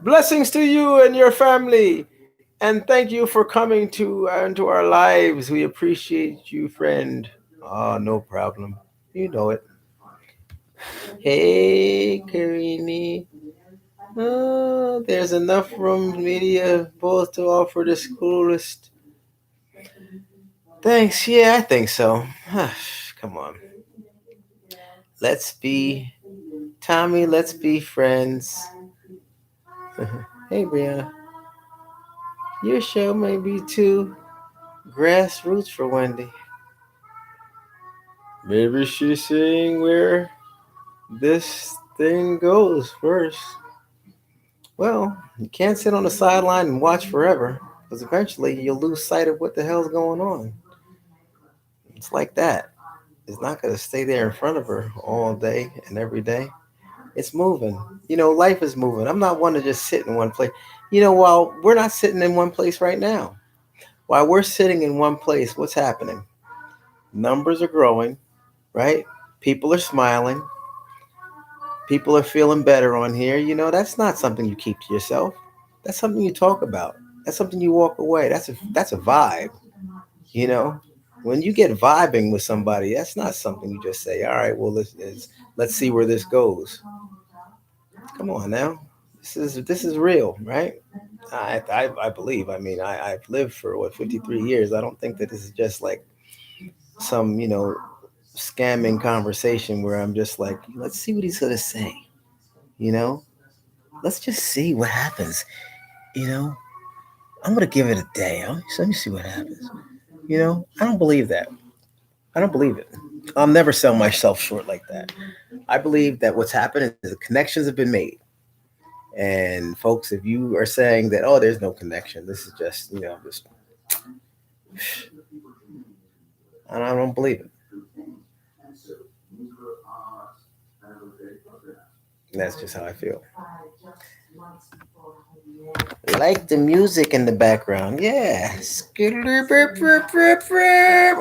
Blessings to you and your family. And thank you for coming into our lives. We appreciate you, friend. Oh, no problem. You know it. Hey, Karini. Oh, there's enough room media both to offer this coolest. Thanks. Yeah, I think so. Come on. Let's be Tommy. Let's be friends. Hey, Brianna. Your show may be too grassroots for Wendy. Maybe she's seeing where this thing goes first. Well, you can't sit on the sideline and watch forever, because eventually you'll lose sight of what the hell's going on. It's like that. It's not going to stay there in front of her all day and every day. It's moving. Life is moving. I'm not one to just sit in one place. While we're not sitting in one place right now, while we're sitting in one place, what's happening? Numbers are growing, right? People are smiling. People are feeling better on here. That's not something you keep to yourself. That's something you talk about. That's something you walk away. That's a vibe. You know, when you get vibing with somebody, that's not something you just say. All right, well let's see where this goes. Come on now, this is real, right? I believe. I mean, I've lived for what 53 years. I don't think that this is just like some scamming conversation where I'm just like, let's see what he's gonna say. You know, let's just see what happens. You know, I'm gonna give it a day. Let me see what happens. I don't believe that. I don't believe it. I'll never sell myself short like that. I believe that what's happened is the connections have been made, And folks, if you are saying that, oh, there's no connection, this is just, just I don't believe it. That's just how I feel. Like the music in the background. Yeah.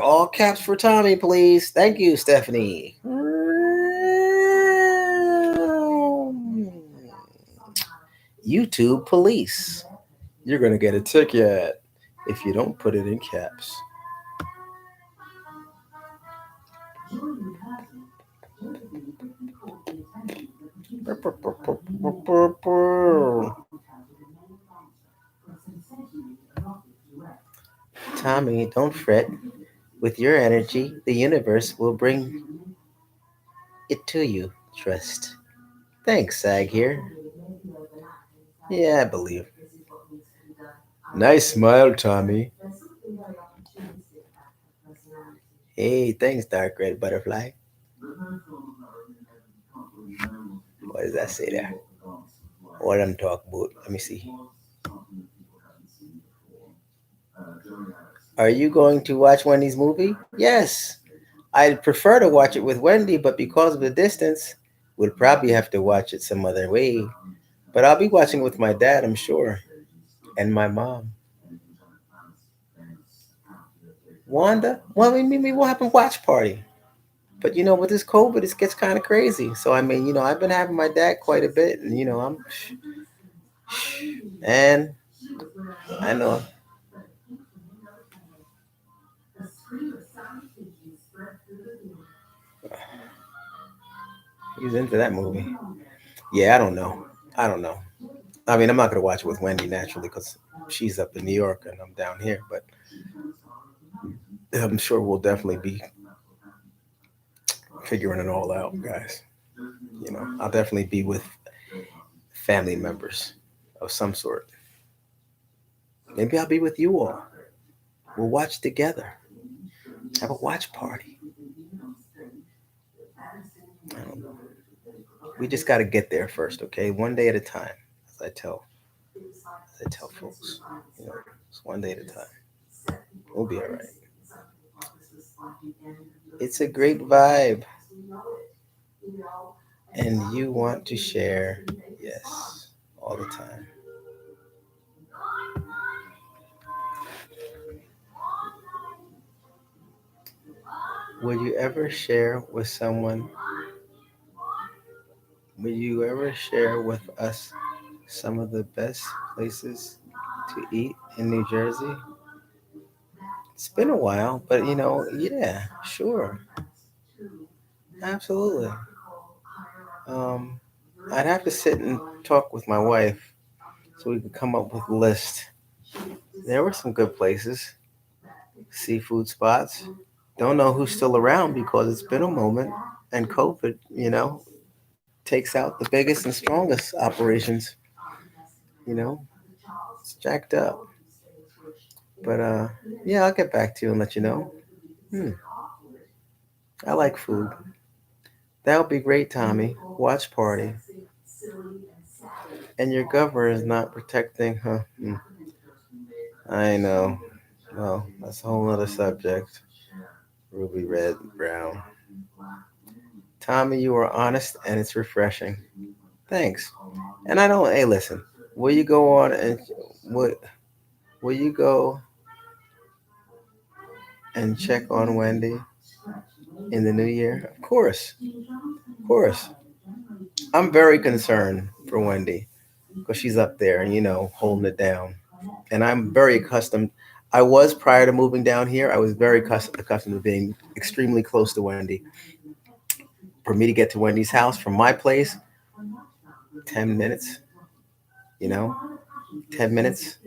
All caps for Tommy, please. Thank you, Stephanie. YouTube police. You're going to get a ticket if you don't put it in caps. Tommy, don't fret. With your energy, the universe will bring it to you. Trust. Thanks, Sag here. Yeah, I believe. Nice smile, Tommy. Hey, thanks, Dark Red Butterfly. What does that say there? What I'm talking about? Let me see. Are you going to watch Wendy's movie? Yes. I'd prefer to watch it with Wendy, but because of the distance, we'll probably have to watch it some other way. But I'll be watching with my dad, I'm sure, and my mom. Wanda? Well, maybe we'll have a watch party. But with this COVID, it gets kind of crazy. So I mean, I've been having my dad quite a bit, and and I know he's into that movie. Yeah, I don't know. I don't know. I mean, I'm not gonna watch it with Wendy naturally because she's up in New York and I'm down here. But I'm sure we'll definitely be figuring it all out, guys. I'll definitely be with family members of some sort. Maybe I'll be with you all. We'll watch together. Have a watch party. I don't know. We just got to get there first, okay? One day at a time, as I tell folks. It's one day at a time. We'll be all right. It's a great vibe, and you want to share, yes, all the time. Would you ever share with someone? Would you ever share with us some of the best places to eat in New Jersey? It's been a while, but yeah, sure, absolutely. Um, I'd have to sit and talk with my wife so we could come up with a list. There were some good places, seafood spots. Don't know who's still around because it's been a moment, and COVID, takes out the biggest and strongest operations. You know, it's jacked up. But yeah, I'll get back to you and let you know. Hmm, I like food. That would be great, Tommy. Watch party. And your governor is not protecting, huh? Hmm. I know. Well, that's a whole other subject. Ruby red, brown. Tommy, you are honest and it's refreshing. Thanks. And I don't. Hey, listen. Will you go on and will, will you go and check on Wendy in the new year? Of course. Of course. I'm very concerned for Wendy because she's up there and holding it down. And I'm very accustomed. I was prior to moving down here. I was very accustomed to being extremely close to Wendy. For me to get to Wendy's house from my place, 10 minutes. You know, 10 minutes,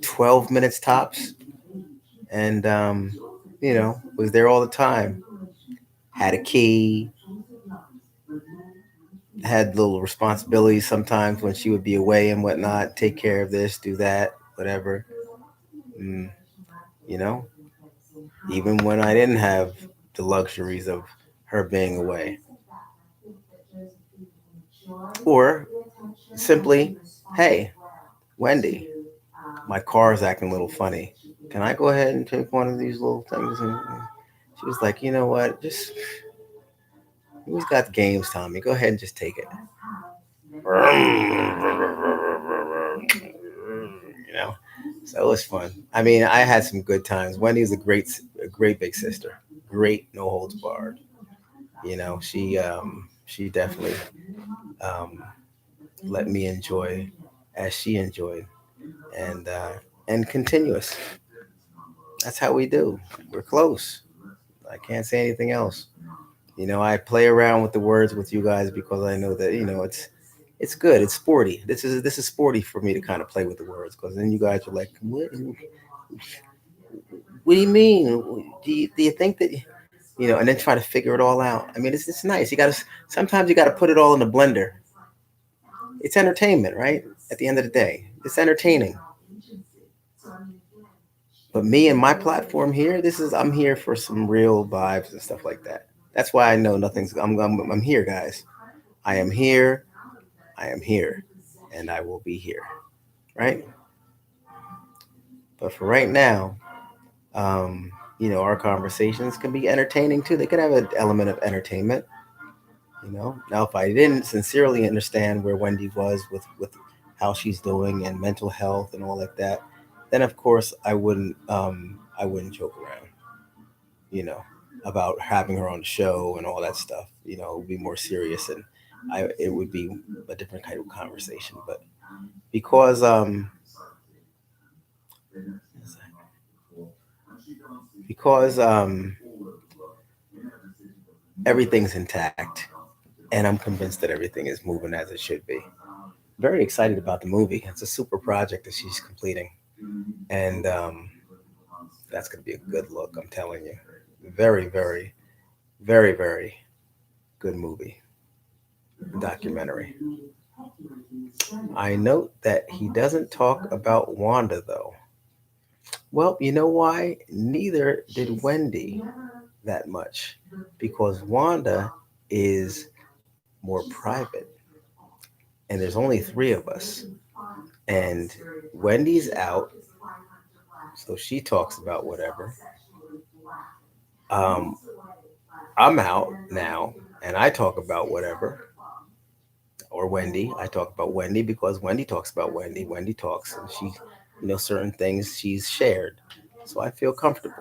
12 minutes tops, and was there all the time. Had a key, had little responsibilities sometimes when she would be away and whatnot. Take care of this, do that, whatever. Mm, you know, even when I didn't have the luxuries of her being away, or simply, hey, Wendy, my car is acting a little funny. Can I go ahead and take one of these little things? And she was like, you know what? Just who's got games, Tommy? Go ahead and just take it. You know, so it was fun. I mean, I had some good times. Wendy's a great big sister. Great, no holds barred. You know, she definitely um, let me enjoy as she enjoyed, and continuous. That's how we do. We're close. I can't say anything else. You know, I play around with the words with you guys because I know that it's good. It's sporty. This is sporty for me to kind of play with the words because then you guys are like, what do you mean? Do you think that and then try to figure it all out. I mean, it's nice. You got to sometimes you got to put it all in the blender. It's entertainment, right? At the end of the day, it's entertaining. But me and my platform here, I'm here for some real vibes and stuff like that. That's why I know nothing's. I'm here, guys. I am here. I am here, and I will be here. Right. But for right now, um, our conversations can be entertaining too. They can have an element of entertainment. Now if I didn't sincerely understand where Wendy was with how she's doing and mental health and all like that, then of course I wouldn't joke around, you know, about having her on the show and all that stuff. It would be more serious, and it would be a different kind of conversation. But because because everything's intact, and I'm convinced that everything is moving as it should be. Very excited about the movie. It's a super project that she's completing, and that's going to be a good look. I'm telling you, very, very, very, very good movie documentary. I note that he doesn't talk about Wanda though. Well, you know why? Neither did Wendy that much, because Wanda is more private, and there's only three of us, and Wendy's out, so she talks about whatever. Um, I'm out now, and I talk about whatever. Or Wendy, I talk about Wendy because Wendy talks about Wendy. Wendy talks, and certain things she's shared. So I feel comfortable,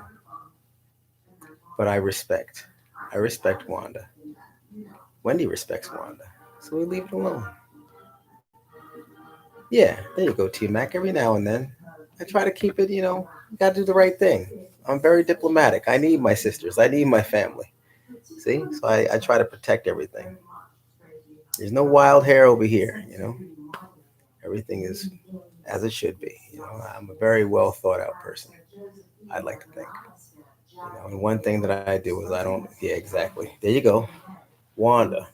but I respect Wanda. Wendy respects Wanda, so we leave it alone. Yeah, there you go, T Mac. Every now and then, I try to keep it. Got to do the right thing. I'm very diplomatic. I need my sisters. I need my family. See, so I try to protect everything. There's no wild hair over here. Everything is as it should be. I'm a very well thought out person. I'd like to think. And one thing that I do is I don't. Yeah, exactly. There you go. Wanda,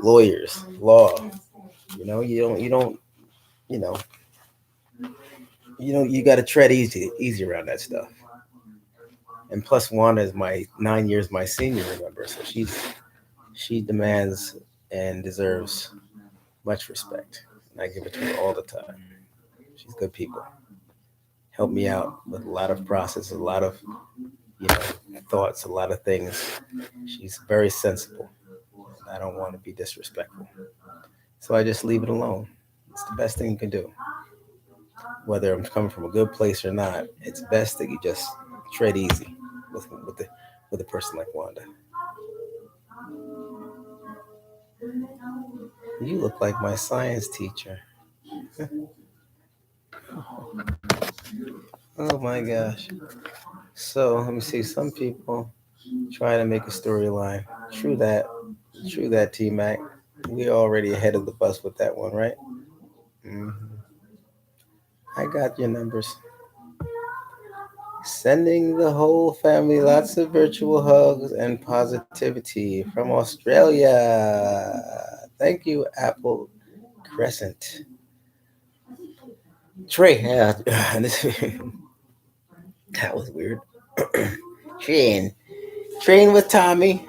lawyers, law. You don't. You know. You got to tread easy around that stuff. And plus, Wanda is my 9 years my senior. Remember, so she demands and deserves much respect, and I give it to her all the time. She's good people. Help me out with a lot of process, a lot of thoughts, a lot of things. She's very sensible. I don't want to be disrespectful, so I just leave it alone. It's the best thing you can do. Whether I'm coming from a good place or not, it's best that you just tread easy with a person like Wanda. You look like my science teacher. Oh my gosh. So let me see. Some people try to make a storyline. True that. True that, T Mac. We're already ahead of the bus with that one, right? hmm I got your numbers. Sending the whole family lots of virtual hugs and positivity from Australia. Thank you, Apple Crescent. Trey, yeah, that was weird. Train. Train with Tommy.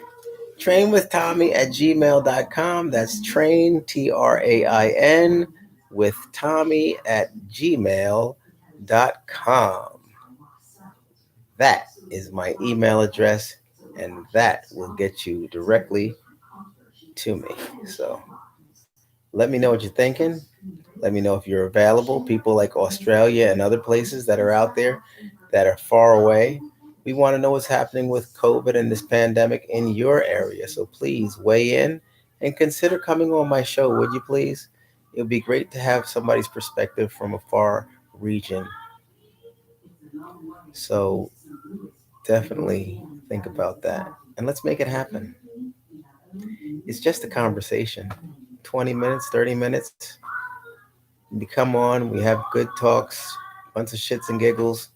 trainwithtommy@gmail.com. That's train, TRAIN, with Tommy@gmail.com. That is my email address, and that will get you directly to me. So let me know what you're thinking. Let me know if you're available. People like Australia and other places that are out there that are far away. We want to know what's happening with COVID and this pandemic in your area. So please weigh in and consider coming on my show, would you please? It would be great to have somebody's perspective from a far region. So definitely think about that. And let's make it happen. It's just a conversation. 20 minutes, 30 minutes. We come on, we have good talks, bunch of shits and giggles,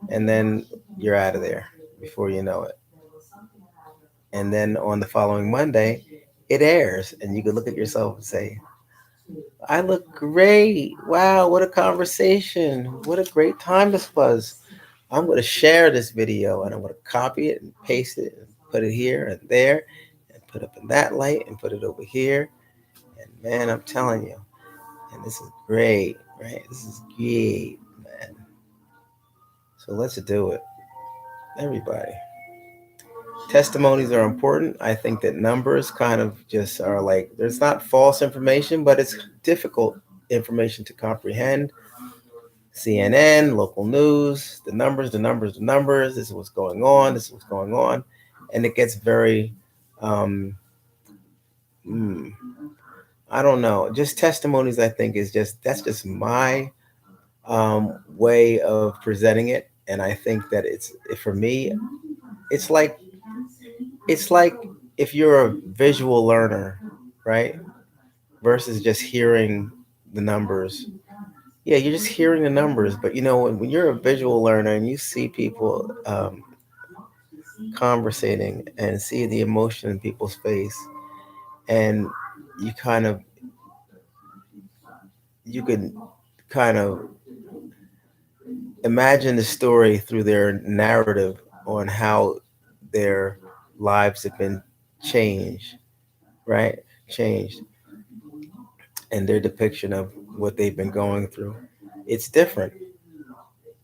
and then you're out of there before you know it. And then on the following Monday, it airs, and you can look at yourself and say, I look great. Wow, what a conversation. What a great time this was. I'm going to share this video and I'm going to copy it and paste it and put it here and there and put up in that light and put it over here. And man, I'm telling you, and this is great, right? This is great, man. So let's do it, everybody. Testimonies are important. I think that numbers kind of just are like, there's not false information, but it's difficult information to comprehend. CNN, local news, the numbers, the numbers, the numbers. This is what's going on. This is what's going on. And it gets very, um, mm, I don't know. Just testimonies, I think, is that's just my way of presenting it. And I think that for me, it's like it's like if you're a visual learner, right, versus just hearing the numbers. Yeah, you're just hearing the numbers, but when you're a visual learner and you see people conversating and see the emotion in people's face, and you kind of you can kind of imagine the story through their narrative on how their lives have been changed, right? Changed, and their depiction of what they've been going through. It's different.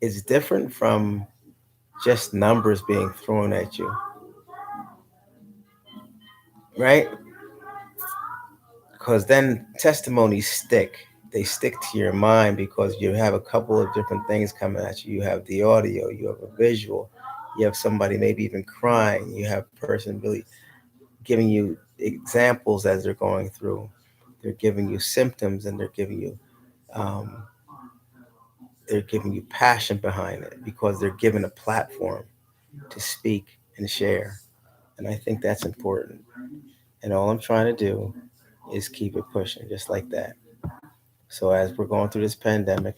It's different from just numbers being thrown at you, right? Because then testimonies stick. They stick to your mind because you have a couple of different things coming at you. You have the audio, you have a visual, you have somebody maybe even crying, you have a person really giving you examples as they're going through. They're giving you symptoms and um, they're giving you passion behind it because they're given a platform to speak and share. And I think that's important. And all I'm trying to do is keep it pushing, just like that. So as we're going through this pandemic,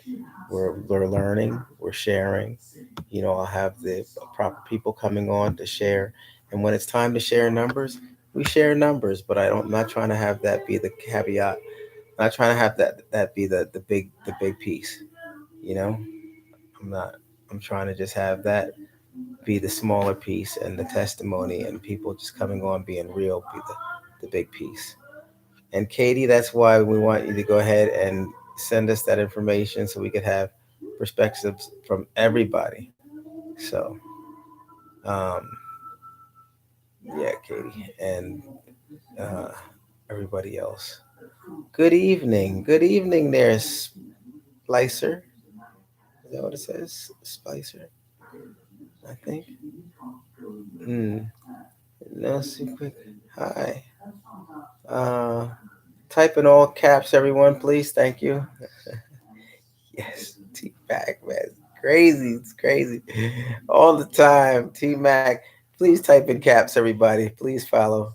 we're learning, we're sharing. I'll have the proper people coming on to share. And when it's time to share numbers, we share numbers. But I'm not trying to have that be the caveat. I'm not trying to have that be the big piece. You know, I'm not. I'm trying to just have that be the smaller piece, and the testimony and people just coming on being real be the big piece. And Katie, that's why we want you to go ahead and send us that information so we could have perspectives from everybody. So, um, yeah, Katie, and uh, everybody else. Good evening. Good evening there, Splicer. Is that what it says? Splicer, I think. Mm. No, quick. Hi. Uh, Type in all caps, everyone, please. Thank you. Yes, T Mac, man. It's crazy. It's crazy. All the time. T Mac. Please type in caps, everybody. Please follow.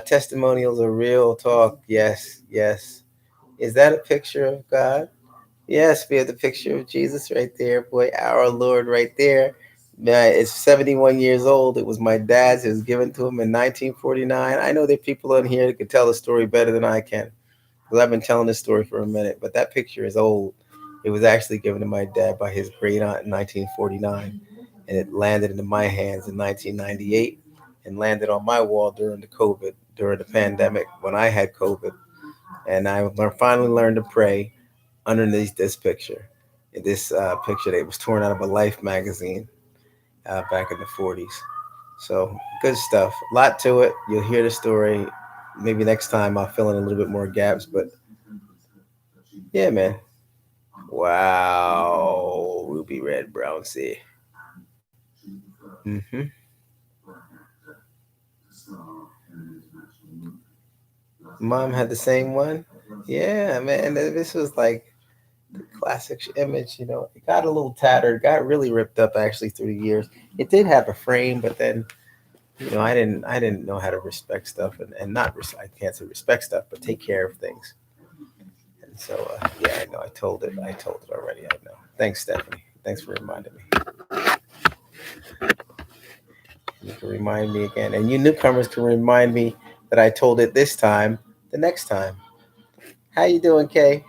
Testimonials are real talk. Yes, yes. Is that a picture of God? Yes, we have the picture of Jesus right there, boy. Our Lord right there. Man, it's 71 years old. It was my dad's. It was given to him in 1949. I know there are people in here that can tell the story better than I can, because I've been telling this story for a minute, but that picture is old. It was actually given to my dad by his great aunt in 1949, and it landed into my hands in 1998. and landed on my wall during the pandemic when I had COVID. And finally learned to pray underneath this picture. This picture that was torn out of a Life magazine back in the 40s. So good stuff. A lot to it. You'll hear the story. Maybe next time I'll fill in a little bit more gaps. But yeah, man. Wow. Ruby red, brown sea. Mm-hmm. Mom had the same one. Yeah, man. This was like the classic image. It got a little tattered, got really ripped up actually through the years. It did have a frame, but then I didn't know how to respect stuff and not I can't say respect stuff, but take care of things. And so yeah, I know I told it already. I know. Thanks, Stephanie. Thanks for reminding me. You can remind me again, and you newcomers can remind me that I told it this time, the next time. How you doing, Kay?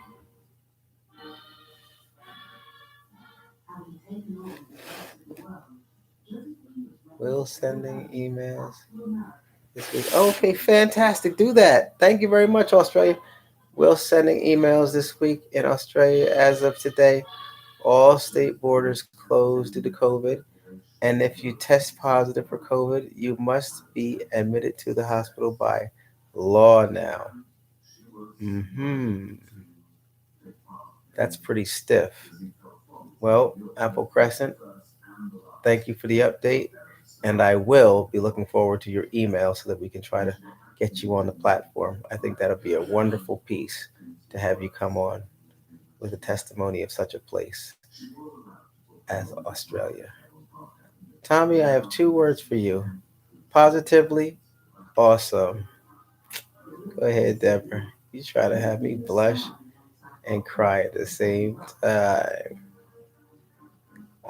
Will sending emails this week. Okay, fantastic. Do that. Thank you very much, Australia. Will sending emails this week in Australia as of today. All state borders closed due to COVID. And if you test positive for COVID, you must be admitted to the hospital by law now. Hmm. That's pretty stiff. Well, Apple Crescent, thank you for the update. And I will be looking forward to your email so that we can try to get you on the platform. I think that'll be a wonderful piece to have you come on with a testimony of such a place as Australia. Tommy, I have two words for you: positively awesome. Go ahead, Deborah. You try to have me blush and cry at the same time.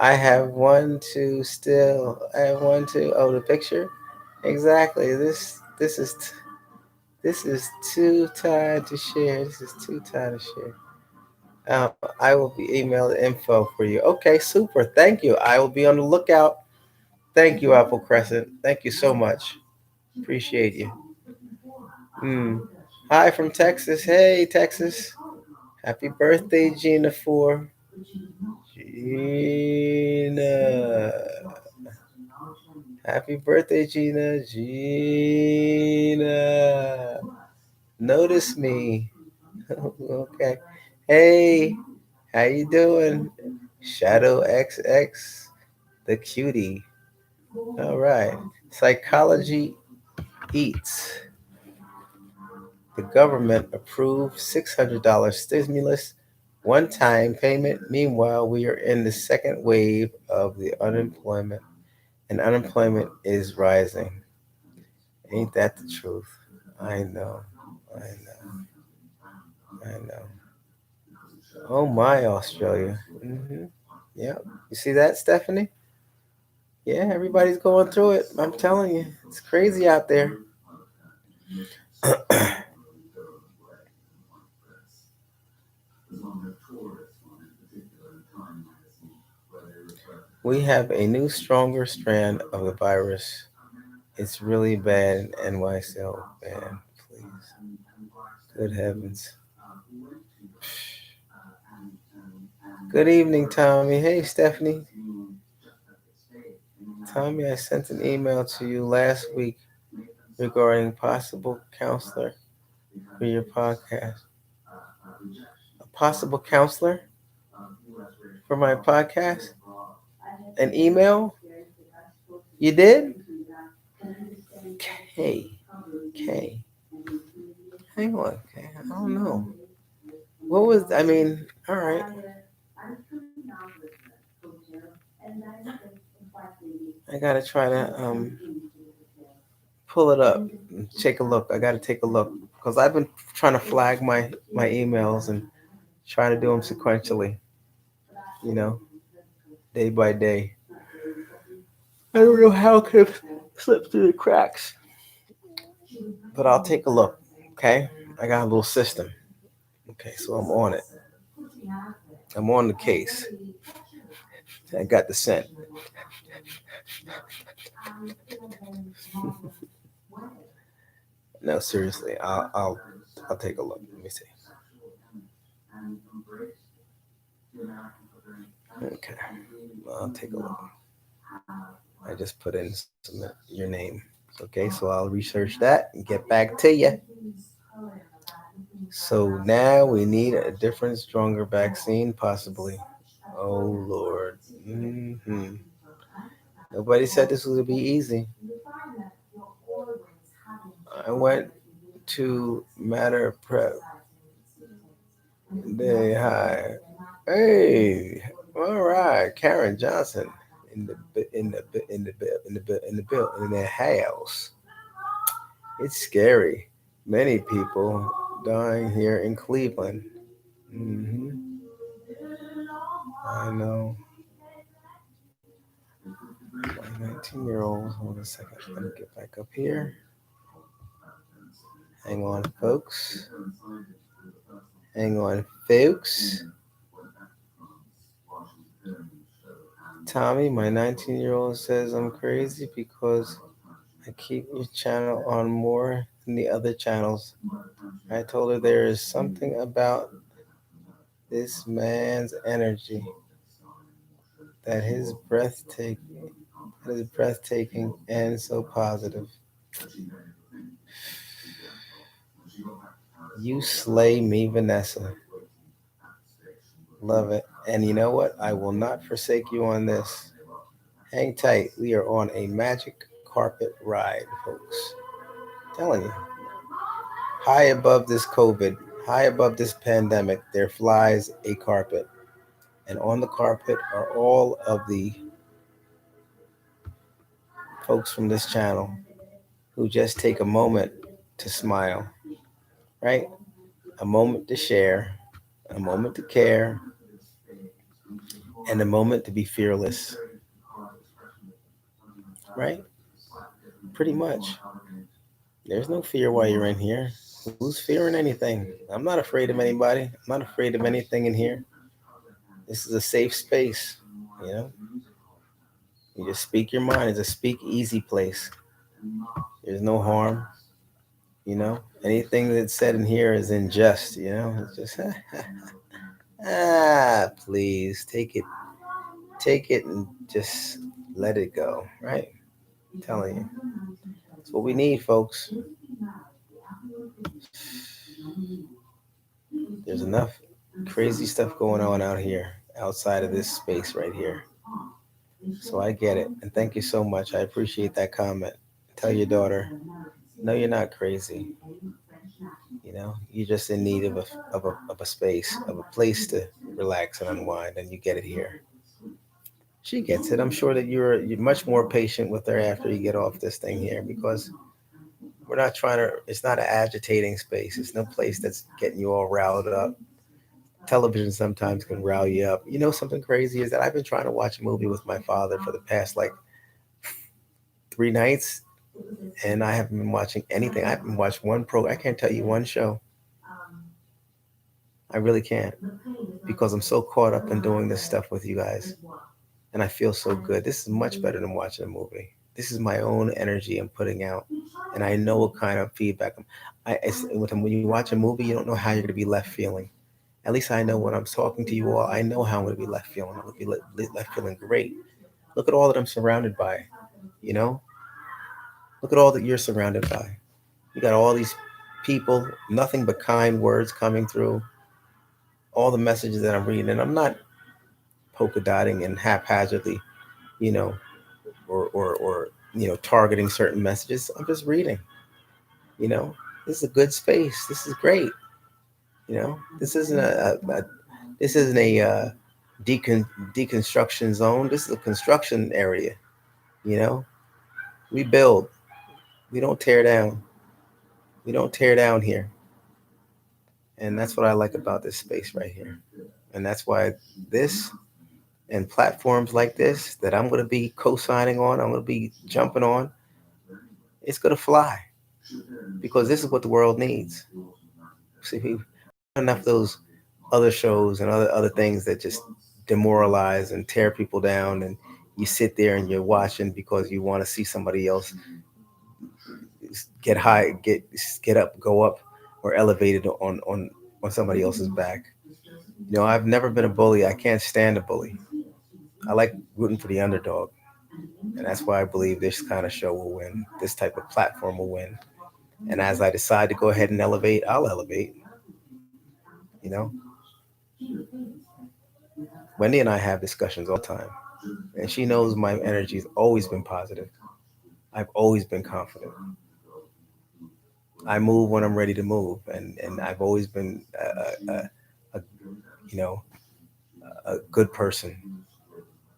I have one, two still. I have one, two. Oh, the picture? Exactly. This is too tired to share. This is too tired to share. I will be emailing info for you. Okay, super. Thank you. I will be on the lookout. Thank you, Apple Crescent. Thank you so much. Appreciate you. Mm. Hi from Texas. Hey, Texas. Happy birthday, Gina. Gina. Happy birthday, Gina. Gina. Notice me. Okay. Hey, how you doing? Shadow XX, the cutie. All right. Psychology Eats. The government approved $600 stimulus one-time payment. Meanwhile, we are in the second wave of the unemployment, and unemployment is rising. Ain't that the truth? I know. I know. I know. Oh my, Australia. Yeah. You see that, Stephanie? Yeah, everybody's going through it. I'm telling you, it's crazy out there. We have a new, stronger strand of the virus. It's really bad in NYCL, man. Please. Good heavens. Good evening, Tommy. Hey, Stephanie. Tommy, I sent an email to you last week regarding possible counselor for your podcast. A possible counselor for my podcast? An email? You did? K. K. Hang on. K. I don't know. What was, I mean, all right. I gotta try to pull it up and take a look. I gotta take a look because I've been trying to flag my emails and trying to do them sequentially, you know, day by day. I don't know how it could have slipped through the cracks, but I'll take a look. Okay, I got a little system. Okay, so I'm on it. I'm on the case. I got the scent. No, seriously, I'll take a look. Let me see. Okay, I'll take a look. I just put in your name. Okay, so I'll research that and get back to you. So now we need a different, stronger vaccine, possibly. Oh Lord. Hmm. Nobody said this was gonna be easy. I went to Matter Prep. Day hi. Hey, all right, Karen Johnson in the house. It's scary. Many people dying here in Cleveland. Hmm. I know. My 19-year-old. Hold on a second. Let me get back up here. Hang on, folks. Hang on, folks. Tommy, my 19-year-old says I'm crazy because I keep your channel on more than the other channels. I told her there is something about this man's energy that his breathtaking and so positive. You slay me, Vanessa. Love it. And you know what? I will not forsake you on this. Hang tight. We are on a magic carpet ride, folks. Telling you. High above this COVID, high above this pandemic, there flies a carpet. And on the carpet are all of the folks from this channel who just take a moment to smile, right? A moment to share, a moment to care, and a moment to be fearless, right? Pretty much. There's no fear while you're in here. Who's fearing anything? I'm not afraid of anybody. I'm not afraid of anything in here. This is a safe space, you know? You just speak your mind. It's a speak easy place. There's no harm, you know? Anything that's said in here is in jest, you know? It's just, please take it and just let it go, right? I'm telling you. That's what we need, folks. There's enough crazy stuff going on out here, outside of this space right here. So I get it. And thank you so much. I appreciate that comment. Tell your daughter, no, you're not crazy. You know, you're just in need of a space, of a place to relax and unwind, and you get it here. She gets it. I'm sure that you're much more patient with her after you get off this thing here, because we're not trying to. It's not an agitating space. It's no place that's getting you all riled up. Television sometimes can rile you up. You know, something crazy is that I've been trying to watch a movie with my father for the past like 3 nights, and I haven't been watching anything. I haven't watched one I can't tell you one show. I really can't, because I'm so caught up in doing this stuff with you guys, and I feel so good. This is much better than watching a movie. This is my own energy I'm putting out, and I know what kind of feedback when you watch a movie, you don't know how you're going to be left feeling. At least I know when I'm talking to you all, I know how I'm going to be left feeling. I'm going to be left feeling great. Look at all that I'm surrounded by. You know, look at all that you're surrounded by. You got all these people, nothing but kind words coming through, all the messages that I'm reading, and I'm not polka dotting and haphazardly, you know, or targeting certain messages. I'm just reading. You know, this is a good space. This is great. You know, this isn't a deconstruction zone. This is a construction area. You know, we build. We don't tear down. We don't tear down here, and that's what I like about this space right here. And that's why this and platforms like this that I'm going to be co-signing on, I'm going to be jumping on, it's going to fly, because this is what the world needs. See, we enough of those other shows and other things that just demoralize and tear people down, and you sit there and you're watching because you want to see somebody else get high, get up, go up, or elevated on somebody else's back. I've never been a bully. I can't stand a bully. I like rooting for the underdog, and that's why I believe this kind of show will win. This type of platform will win. And as I decide to go ahead and elevate, I'll elevate. You know, Wendy and I have discussions all the time, and she knows my energy has always been positive. I've always been confident. I move when I'm ready to move, and I've always been a you know a good person,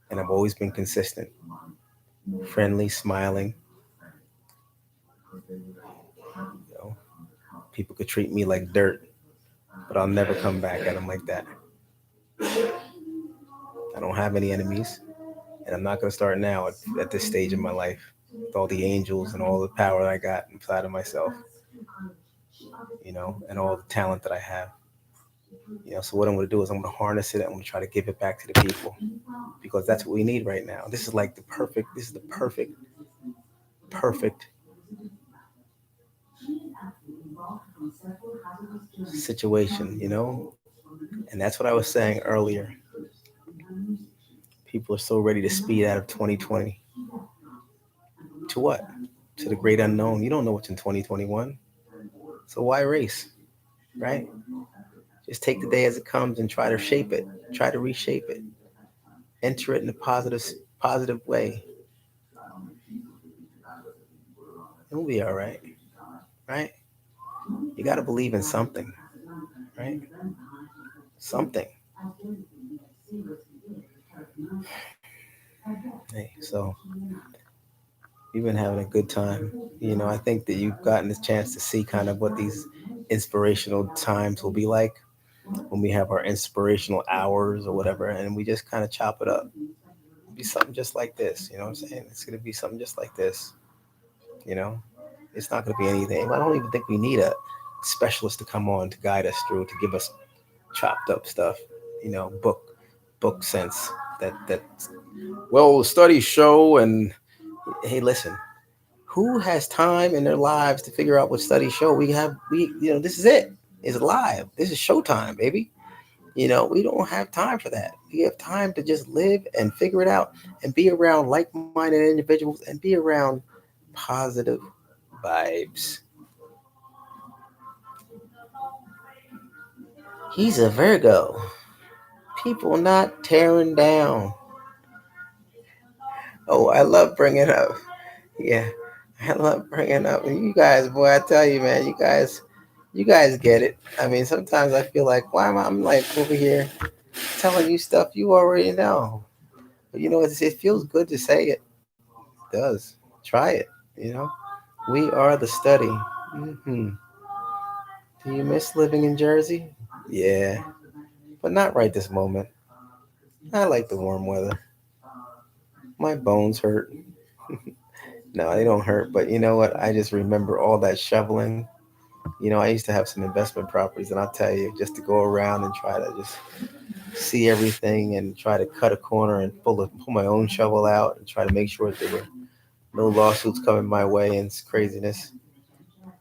and I've always been consistent, friendly, smiling. You know, people could treat me like dirt, but I'll never come back at them like that. I don't have any enemies, and I'm not going to start now at this stage of my life with all the angels and all the power I got inside of myself, and all the talent that I have. So what I'm going to do is I'm going to harness it. I'm going to try to give it back to the people because that's what we need right now. This is like this is the perfect situation, and that's what I was saying earlier. People are so ready to speed out of 2020 to what? To the great unknown. You don't know what's in 2021. So why race, right? Just take the day as it comes and try to shape it, try to reshape it, enter it in a positive way. It will be all right, right? You got to believe in something, right? Something. Hey, so we've been having a good time. I think that you've gotten the chance to see kind of what these inspirational times will be like when we have our inspirational hours or whatever, and we just kind of chop it up. It'll be something just like this. You know what I'm saying? It's going to be something just like this. You know, it's not going to be anything. I don't even think we need a specialist to come on to guide us through to give us chopped up stuff. Book sense that well studies show. And hey, listen, who has time in their lives to figure out what studies show? We this is it. It's live. This is showtime, baby. We don't have time for that. We have time to just live and figure it out and be around like-minded individuals and be around positive vibes. He's a Virgo. People not tearing down. Oh, I love bringing up. Yeah, I love bringing up. You guys, boy, I tell you, man, you guys get it. I mean, sometimes I feel like, why am I'm like over here telling you stuff you already know? But it feels good to say it. It does. Try it. You know, we are the study. hmm Do you miss living in Jersey? Yeah, but not right this moment. I like the warm weather. My bones hurt. No, they don't hurt, but you know what? I just remember all that shoveling. I used to have some investment properties, and I'll tell you, just to go around and try to just see everything and try to cut a corner and pull my own shovel out and try to make sure that there were no lawsuits coming my way and craziness.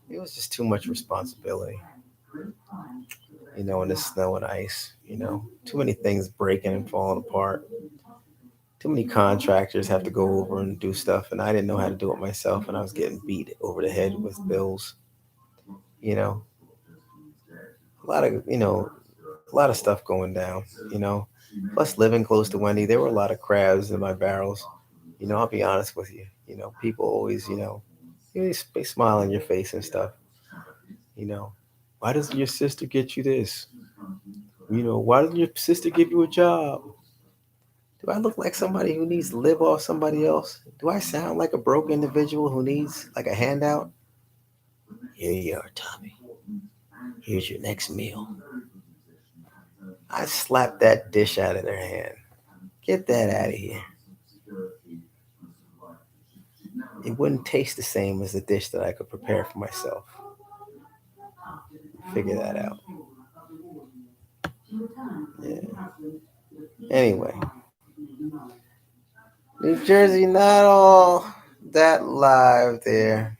It was just too much responsibility, in the snow and ice, too many things breaking and falling apart. Too many contractors have to go over and do stuff, and I didn't know how to do it myself, and I was getting beat over the head with bills. You know, a lot of a lot of stuff going down. You know, plus living close to Wendy, there were a lot of crabs in my barrels. I'll be honest with you. People always they smile in your face and stuff. You know, why doesn't your sister get you this? Why doesn't your sister give you a job? Do I look like somebody who needs to live off somebody else? Do I sound like a broke individual who needs like a handout? Here you are, Tommy. Here's your next meal. I slapped that dish out of their hand. Get that out of here. It wouldn't taste the same as the dish that I could prepare for myself. Figure that out. Yeah. Anyway, New Jersey, not all that live there.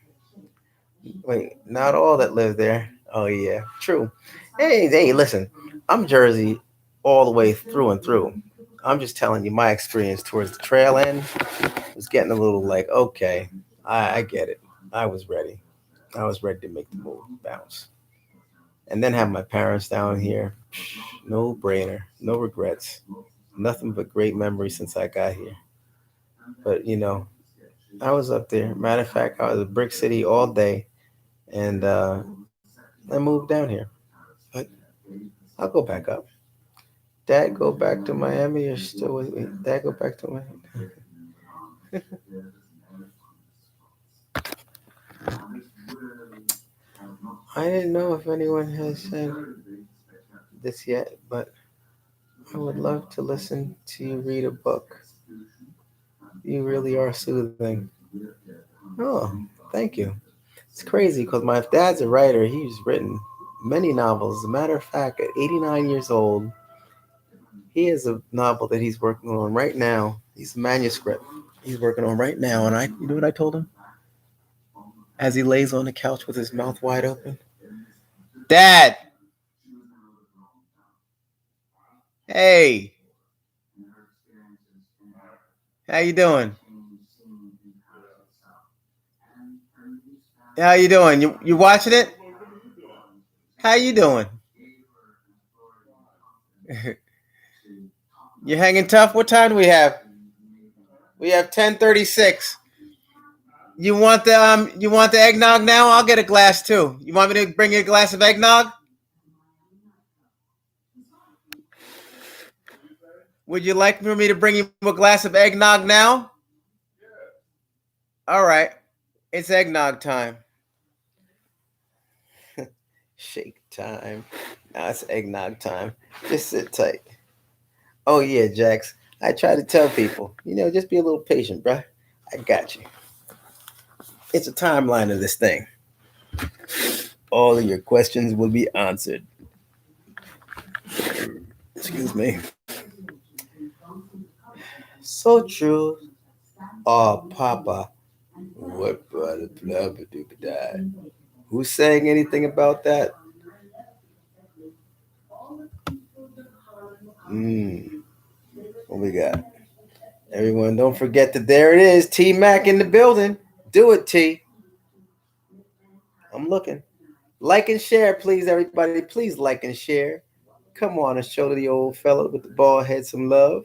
Wait, not all that live there. Oh yeah, true. Hey, listen, I'm Jersey all the way through and through. I'm just telling you my experience towards the trail end was getting a little like, okay, I get it. I was ready. I was ready to make the move, bounce, and then have my parents down here. No brainer, no regrets, nothing but great memories since I got here. But I was up there. Matter of fact, I was in Brick City all day, and I moved down here. But I'll go back up. Dad, go back to Miami. You're still with me. Dad, go back to Miami. I didn't know if anyone has said this yet, but I would love to listen to you read a book. You really are soothing. Oh, thank you. It's crazy because my dad's a writer. He's written many novels. As a matter of fact, at 89 years old, he has a novel that he's working on right now. He's a manuscript he's working on right now. And you know what I told him? As he lays on the couch with his mouth wide open, Dad, hey, how you doing? How you doing? You watching it? How you doing? You hanging tough? What time do we have? We have 10:36. You want the eggnog now? I'll get a glass too. You want me to bring you a glass of eggnog? Would you like for me to bring you a glass of eggnog now? All right. It's eggnog time. Shake time. Now it's eggnog time. Just sit tight. Oh yeah, Jax. I try to tell people, just be a little patient, bruh. I got you. It's a timeline of this thing. All of your questions will be answered. Excuse me. So true. Oh, Papa. What brother? Who's saying anything about that? What we got? Everyone, don't forget that there it is. T Mac in the building. Do it, T. I'm looking. Like and share, please, everybody. Please like and share. Come on and show the old fella with the bald head some love.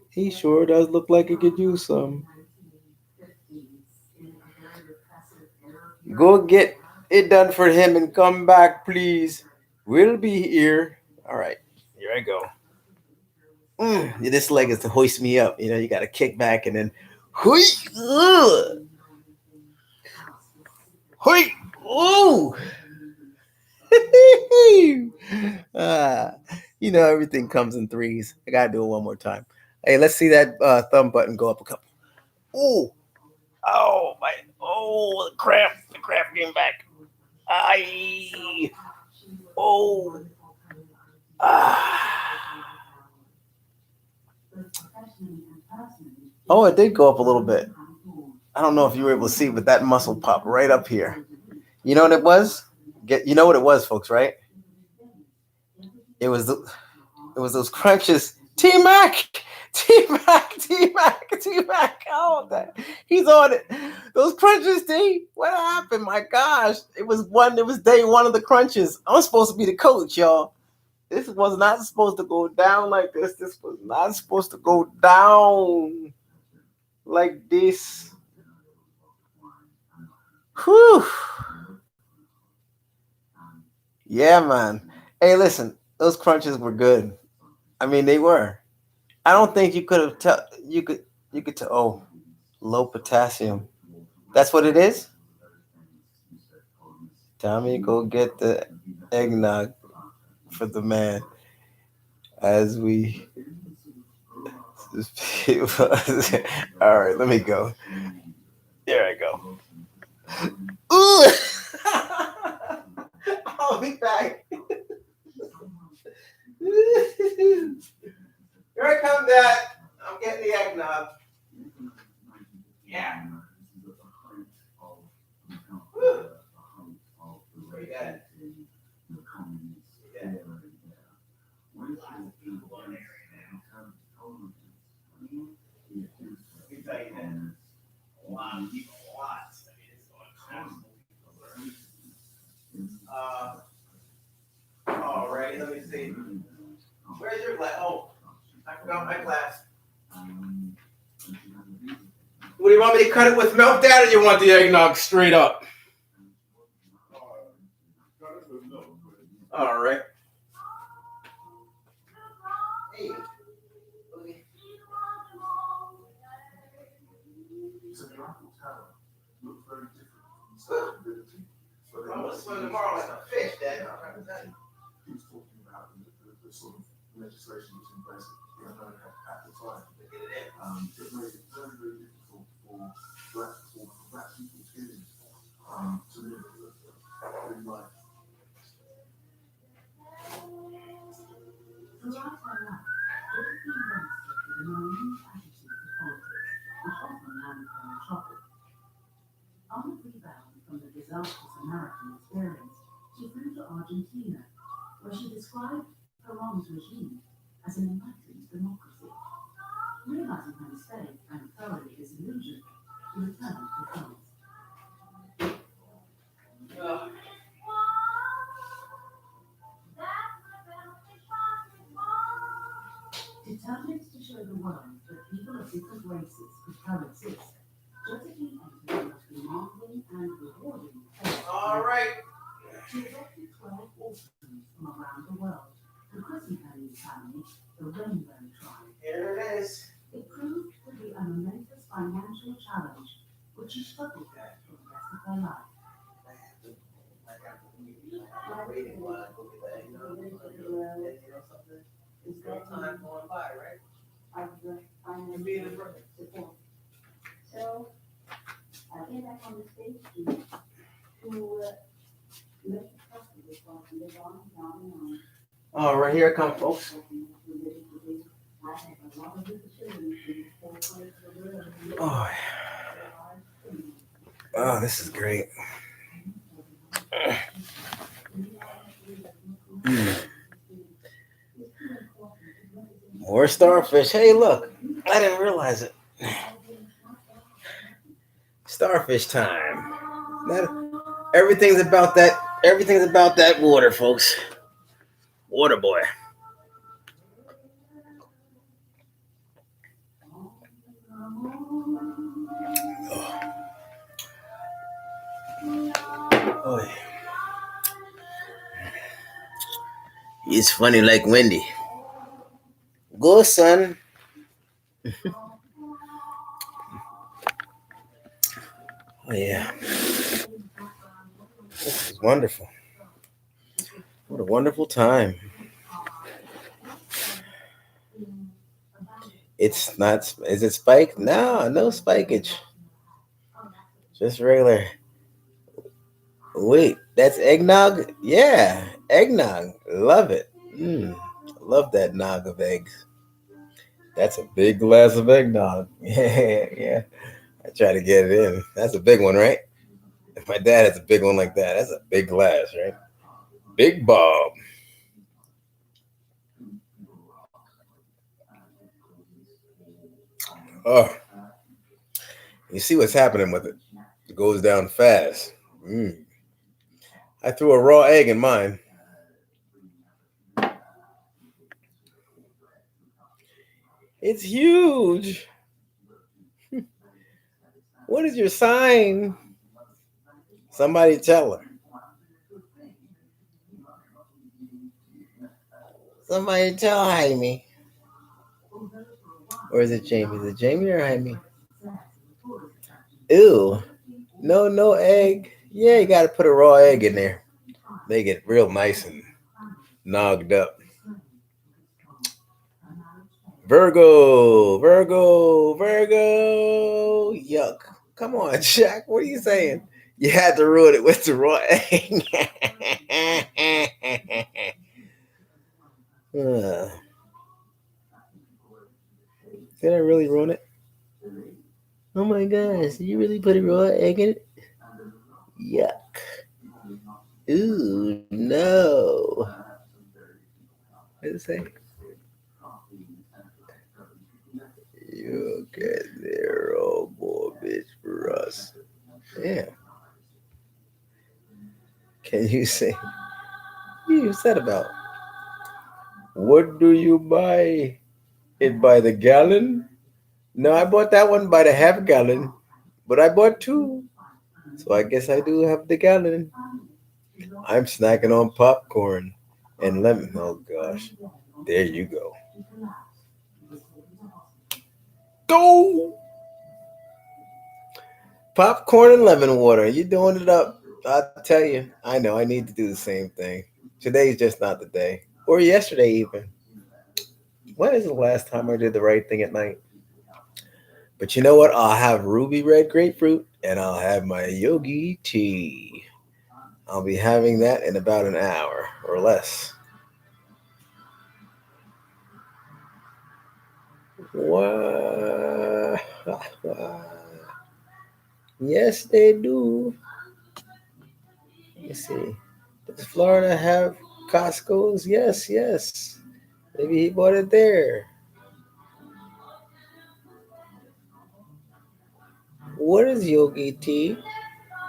He sure does look like he could use some. Go get it done for him and come back, please. We'll be here. All right, here I go. This leg is to hoist me up. You got to kick back and then, hui, hui, ooh. uh, everything comes in threes. I gotta do it one more time. Hey, let's see that thumb button go up a couple. Ooh, oh my, oh the cramp came back. I, oh, ah. Oh, it did go up a little bit. I don't know if you were able to see, but that muscle popped right up here. You know what it was? You know what it was, folks, right? It was those crunches. T Mac, T Mac, T Mac, T Mac. Oh, he's on it. Those crunches, T. What happened? My gosh, it was day one of the crunches. I'm supposed to be the coach, y'all. This was not supposed to go down like this. This was not supposed to go down like this. Whew. Yeah, man. Hey, listen, those crunches were good. I mean, they were. I don't think you could have you could tell. Oh, low potassium. That's what it is. Tommy, go get the eggnog for the man as we. All right, let me go. There I go. Ooh. I'll be back. I'm that. I'm getting the eggnog. Yeah. Woo. Where you at? Yeah. Let me tell you that. A lot of people, lots. I mean, it's going alrighty, let me see. Where's your glass? Oh, I forgot my glass. What do you want me to cut it with milk, Dad, or you want the eggnog straight up? All right. Hey. I'm gonna swim tomorrow like a fish, Dad. He's talking about the sort of legislation that's in place in America at the time. It made it very, very difficult for black people to live a free life. Throughout her life, Dorothy wrestled with a naive attitude to politics, which often landed her in trouble. On the rebound from the disastrous American experience, she flew to Argentina, where she described Perón's regime as an enlightened democracy. Realizing her mistake and thoroughly disillusioned, she returned to France. Determined to show the world that people of different races could coexist, Josephine entered the most demanding and rewarding phase. All right. She adopted 12 orphans from around the world to christen her new family the Rainbow Tribe. Here it is. It proved to be a momentous financial challenge, which she struggled with for the rest of her life. Waiting while I go get that, something. It's no time going by, right? I'm being a brother. So, I came back on the stage to make it possible for the on. All right, here it comes, folks. Oh, this is great. More starfish. Hey, look. I didn't realize it. Starfish time. Everything's about that water, folks. Water boy. Oh. He's funny like Wendy. Go, son. Oh, yeah. This is wonderful. What a wonderful time. It's not, is it spiked? No spikage. Just regular. Wait, that's eggnog? Yeah, eggnog. Love it. Love that nog of eggs. That's a big glass of eggnog. Yeah. I try to get it in. That's a big one, right? If my dad has a big one like that, that's a big glass, right? Big Bob. Oh, you see what's happening with it. It goes down fast. I threw a raw egg in mine. It's huge. What is your sign? Somebody tell her. Somebody tell Jaime. Or is it Jamie? Is it Jamie or Jaime? Ew. No egg. Yeah, you got to put a raw egg in there. Make it real nice and nogged up. Virgo. Yuck. Come on, Jack. What are you saying? You had to ruin it with the raw egg. Did I really ruin it? Oh my gosh, did you really put a raw egg in it? Yuck. Ooh, no. What did it say? You get there, oh boy, bitch, for us. Yeah. Can you say? What's that about? What do you buy? It by the gallon? No, I bought that one by the half gallon, but I bought two. So I guess I do have the gallon. I'm snacking on popcorn and lemon. Oh gosh. There you go. Go! Popcorn and lemon water. You doing it up. I'll tell you. I know I need to do the same thing. Today's just not the day. Or yesterday even. When is the last time I did the right thing at night? But you know what? I'll have ruby red grapefruit and I'll have my yogi tea. I'll be having that in about an hour or less. What? Yes, they do. Let me see. Does Florida have Costco's? Yes, yes. Maybe he bought it there. What is yogi tea?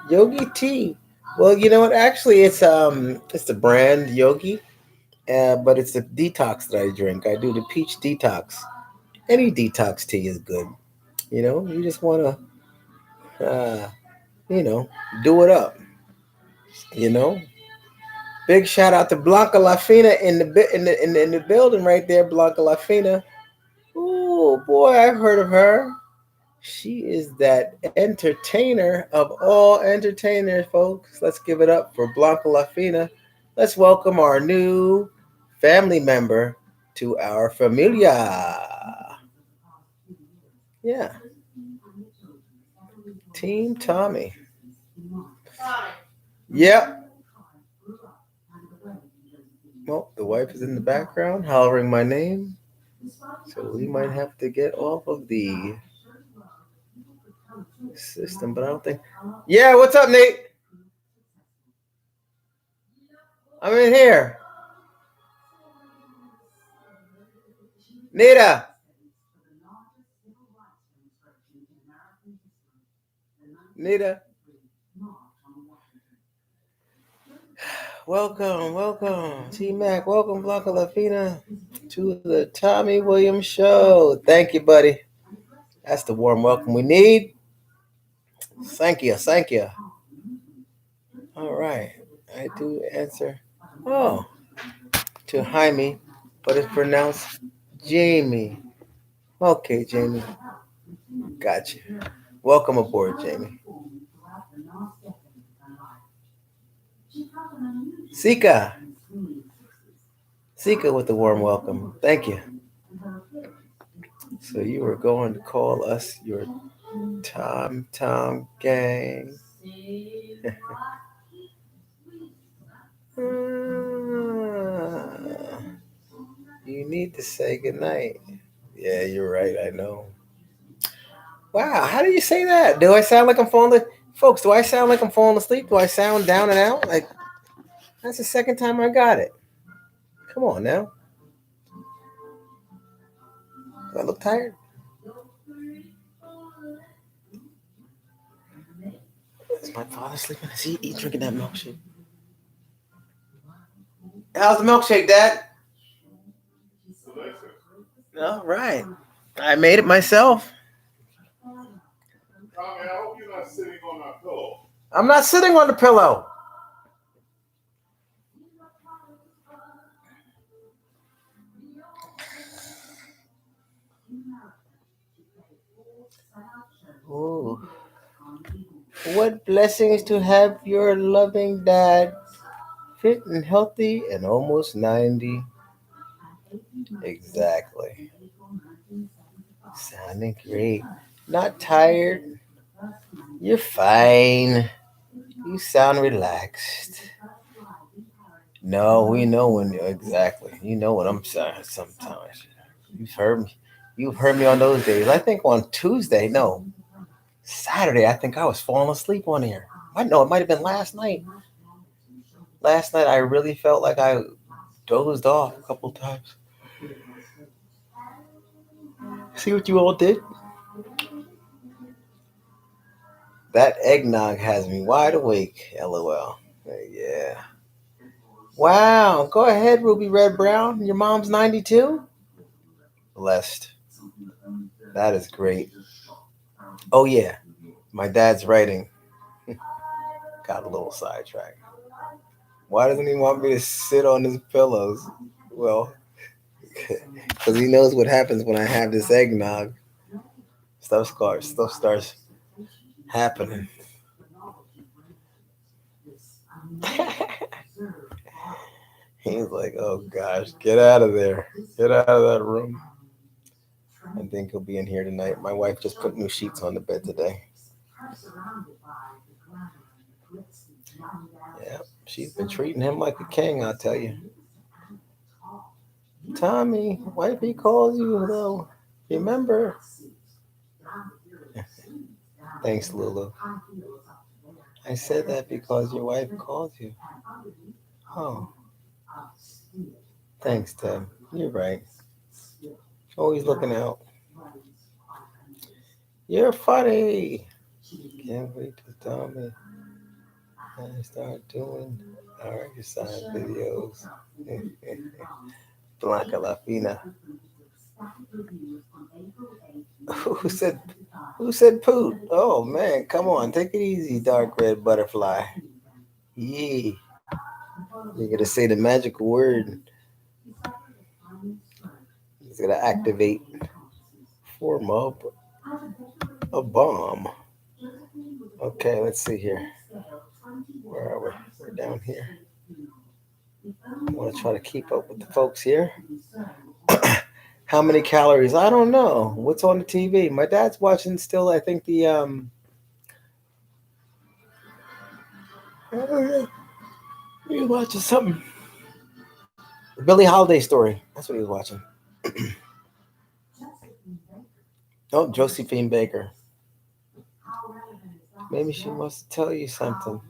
Yogi tea. Well, you know what? Actually, it's the brand Yogi, but it's the detox that I drink. I do the peach detox. Any detox tea is good. You just want to, you know, do it up. You know, big shout out to Blanca Lafina in the building right there. Blanca Lafina. Oh boy, I've heard of her. She is that entertainer of all entertainers, folks. Let's give it up for Blanca Lafina. Let's welcome our new family member to our familia. Yeah, Team Tommy. Yep. Well, the wife is in the background hollering my name, so we might have to get off of the system, but I don't think. Yeah, what's up, Nate? I'm in here. Nita. Nita. Welcome, welcome, T Mac. Welcome, Blanca Lafina, to the Tommy Williams Show. Thank you, buddy. That's the warm welcome we need. Thank you, thank you. All right, I do answer. Oh, to Jaime, but it's pronounced Jamie. Okay, Jamie. Gotcha. Welcome aboard, Jamie. Sika. Sika with the warm welcome. Thank you. So you were going to call us your Tom gang. Ah, you need to say goodnight. Yeah, you're right. I know. Wow, how do you say that? Do I sound like I'm falling? Folks, do I sound like I'm falling asleep? Do I sound down and out? Like that's the second time I got it. Come on now. Do I look tired? Is my father sleeping? Is he drinking that milkshake? How's the milkshake, Dad? All right. I made it myself. Tommy, I hope you're not sitting on that pillow. I'm not sitting on the pillow. Ooh. What blessings to have your loving dad, fit and healthy and almost 90. Exactly. Sounding great. Not tired. You're fine. You sound relaxed. No, we know when exactly. You know when I'm sorry sometimes. You've heard me. You've heard me on those days. I think on Tuesday, no, Saturday, I think I was falling asleep on here. I know it might have been last night. Last night, I really felt like I dozed off a couple times. See what you all did? That eggnog has me wide awake. LOL. Yeah. Wow. Go ahead, Ruby Red Brown. Your mom's 92? Blessed. That is great. Oh, yeah. My dad's writing. Got a little sidetracked. Why doesn't he want me to sit on his pillows? Well, because he knows what happens when I have this eggnog. Stuff starts happening. He's like, oh gosh, get out of there. Get out of that room. I think he'll be in here tonight. My wife just put new sheets on the bed today. Yeah, she's been treating him like a king, I'll tell you. Tommy, wifey calls you though. Remember? Thanks, Lulu. I said that because your wife called you. Oh, thanks, Tim. You're right. Always looking out. You're funny. Can't wait to tell me. I start doing our exercise videos. Blanca La Fina. Who said poot? Oh man, come on, take it easy, dark red butterfly. Yee. You're gonna say the magical word. He's gonna activate, form up a bomb. Okay, let's see here. Where are we? We're down here. I want to try to keep up with the folks here. How many calories? I don't know. What's on the TV? My dad's watching still. I think he's watching something. Billie Holiday story. That's what he was watching. Oh, Josephine Baker. Maybe she wants to tell you something.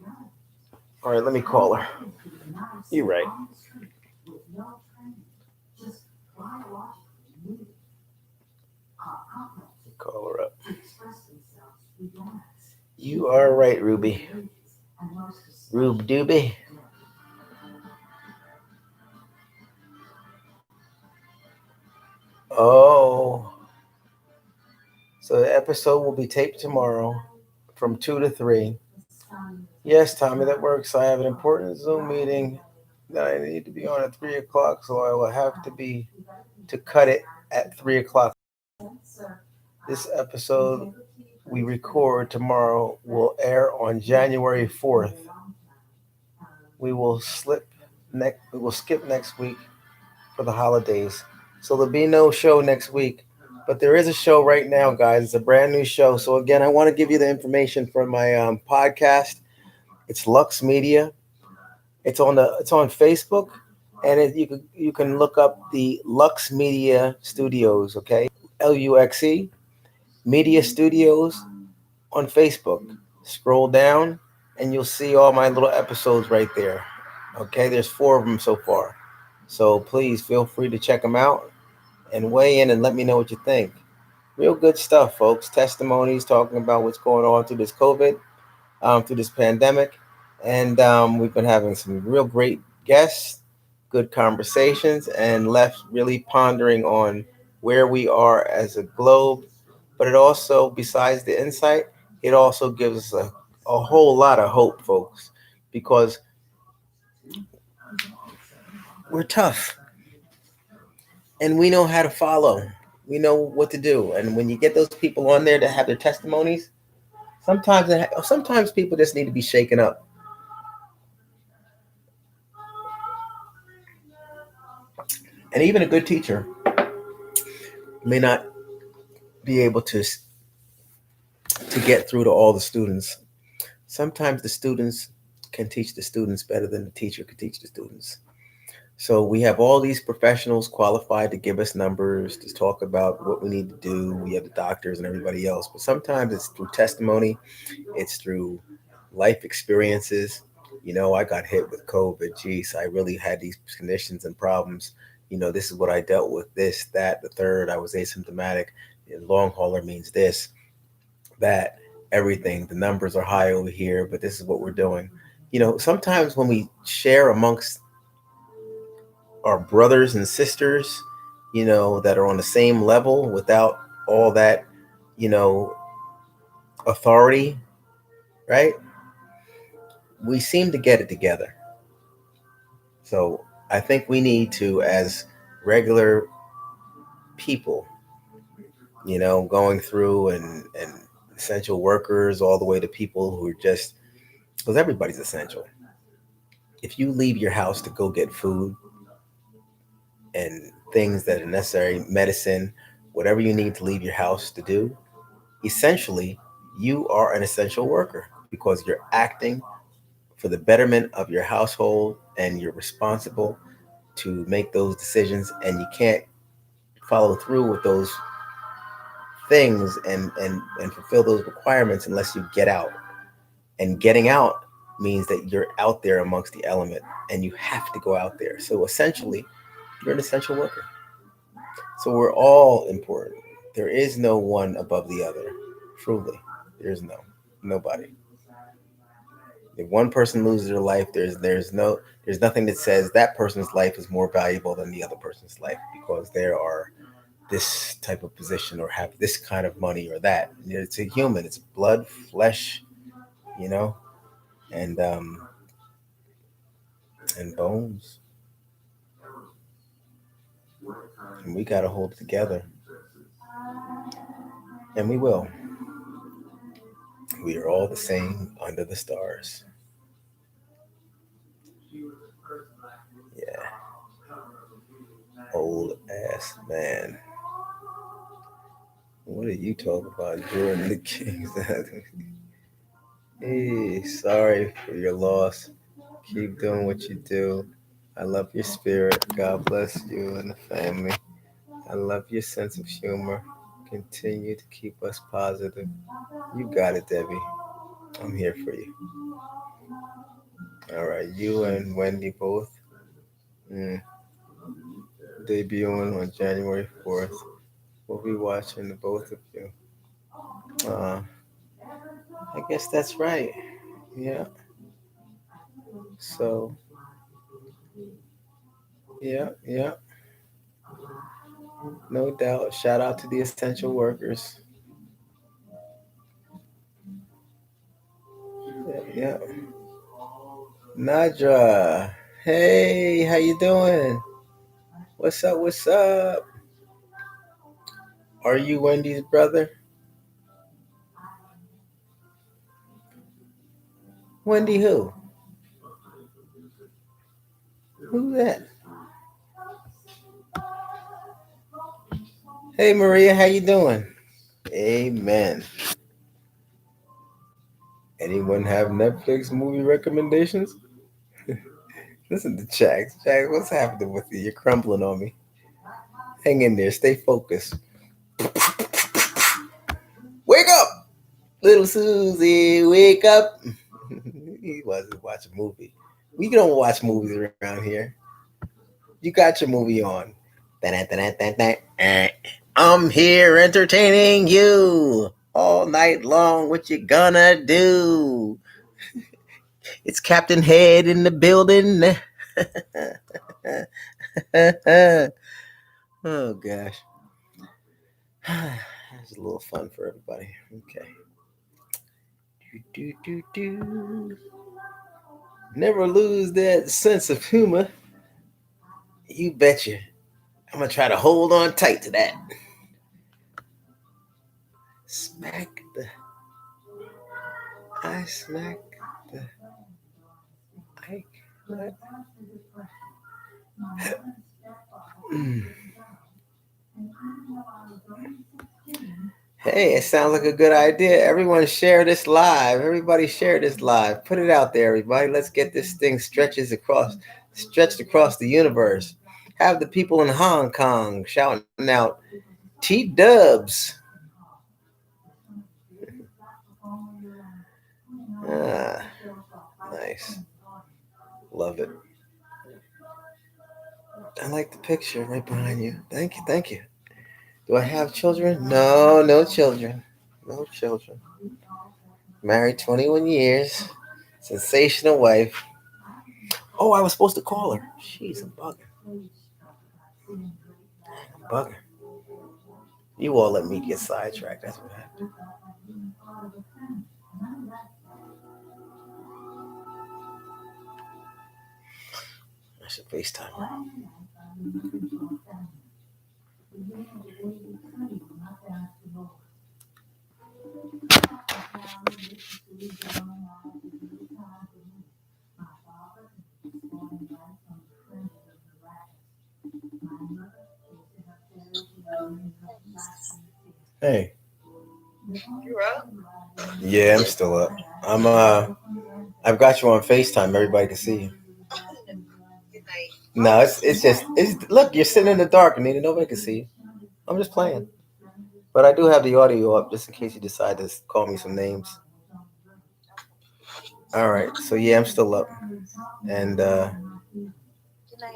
All right, let me call her. You're right. Call her up. You are right, Ruby. Rube Doobie. Oh. So the episode will be taped tomorrow from 2 to 3. Yes, Tommy, that works. I have an important Zoom meeting that I need to be on at 3 o'clock, so I will have to cut it at 3 o'clock. This episode we record tomorrow will air on January 4th. We will skip next week for the holidays. So there'll be no show next week. But there is a show right now, guys. It's a brand new show. So again, I want to give you the information for my podcast. It's Lux Media. It's on Facebook, and you can look up the Lux Media Studios. Okay, LUXE Media Studios on Facebook. Scroll down, and you'll see all my little episodes right there. Okay, there's 4 of them so far. So please feel free to check them out and weigh in and let me know what you think. Real good stuff, folks. Testimonies talking about what's going on through this COVID, through this pandemic. And we've been having some real great guests, good conversations, and left really pondering on where we are as a globe. But it also, besides the insight, it also gives us a whole lot of hope, folks, because we're tough and we know how to follow. We know what to do. And when you get those people on there that have their testimonies, sometimes people just need to be shaken up. And even a good teacher may not be able to get through to all the students. Sometimes the students can teach the students better than the teacher could teach the students. So we have all these professionals qualified to give us numbers, to talk about what we need to do. We have the doctors and everybody else, but sometimes it's through testimony, it's through life experiences. I got hit with COVID. Geez, I really had these conditions and problems. This is what I dealt with, this, that, the third. I was asymptomatic. Long hauler means this, that, everything. The numbers are high over here, but this is what we're doing. Sometimes when we share amongst our brothers and sisters, that are on the same level without all that, you know, authority, right? We seem to get it together. So I think we need to, as regular people, going through and essential workers all the way to people who are just, because everybody's essential. If you leave your house to go get food and things that are necessary, medicine, whatever you need to leave your house to do, essentially, you are an essential worker because you're acting for the betterment of your household and you're responsible to make those decisions, and you can't follow through with those things and fulfill those requirements unless you get out. And getting out means that you're out there amongst the element and you have to go out there. So essentially, you're an essential worker. So we're all important. There is no one above the other. Truly, there's nobody. If one person loses their life, there's nothing that says that person's life is more valuable than the other person's life because there are this type of position or have this kind of money or that. It's a human. It's blood, flesh, you know, and um, and bones, and we got to hold it together, and we will. We are all the same under the stars. Yeah, old ass man. What are you talking about, Jordan the Kings? Hey, sorry for your loss. Keep doing what you do. I love your spirit. God bless you and the family. I love your sense of humor. Continue to keep us positive. You got it, Debbie. I'm here for you. All right, you and Wendy both mm, debuting on January 4th. We'll be watching the both of you. I guess that's right. Yeah. So, yeah, yeah, no doubt. Shout out to the essential workers. Yeah, yeah. Nadra, hey, how you doing? What's up? What's up? Are you Wendy's brother? Wendy who? Who's that? Hey Maria, how you doing? Amen. Anyone have Netflix movie recommendations? Listen to Jax. Jax, what's happening with you? You're crumbling on me. Hang in there. Stay focused. Wake up! Little Susie, wake up. He wasn't watching a movie. We don't watch movies around here. You got your movie on. I'm here entertaining you all night long. What you gonna do? It's Captain Head in the building. Oh gosh. That's a little fun for everybody. Okay. Do, do, do, do. Never lose that sense of humor. You betcha. I'm gonna try to hold on tight to that. Smack the. I smack the. I. Mm. Hey, it sounds like a good idea. Everyone share this live. Everybody share this live. Put it out there, everybody. Let's get this thing stretches across stretched across the universe. Have the people in Hong Kong shouting out, T Dubs. Ah, nice. Love it. I like the picture right behind you. Thank you, thank you. Do I have children? No, no children. No children. Married 21 years. Sensational wife. Oh, I was supposed to call her. Jeez, I'm bugging. I'm bugging. You all let me get sidetracked. That's what happened. I should FaceTime her. Hey. You're up? Yeah, I'm still up. I've got you on FaceTime. Everybody can see you. Good night. No, it's just it's look. You're sitting in the dark, Anita. Nobody can see you. I'm just playing, but I do have the audio up just in case you decide to call me some names. All right. So yeah, I'm still up, and Good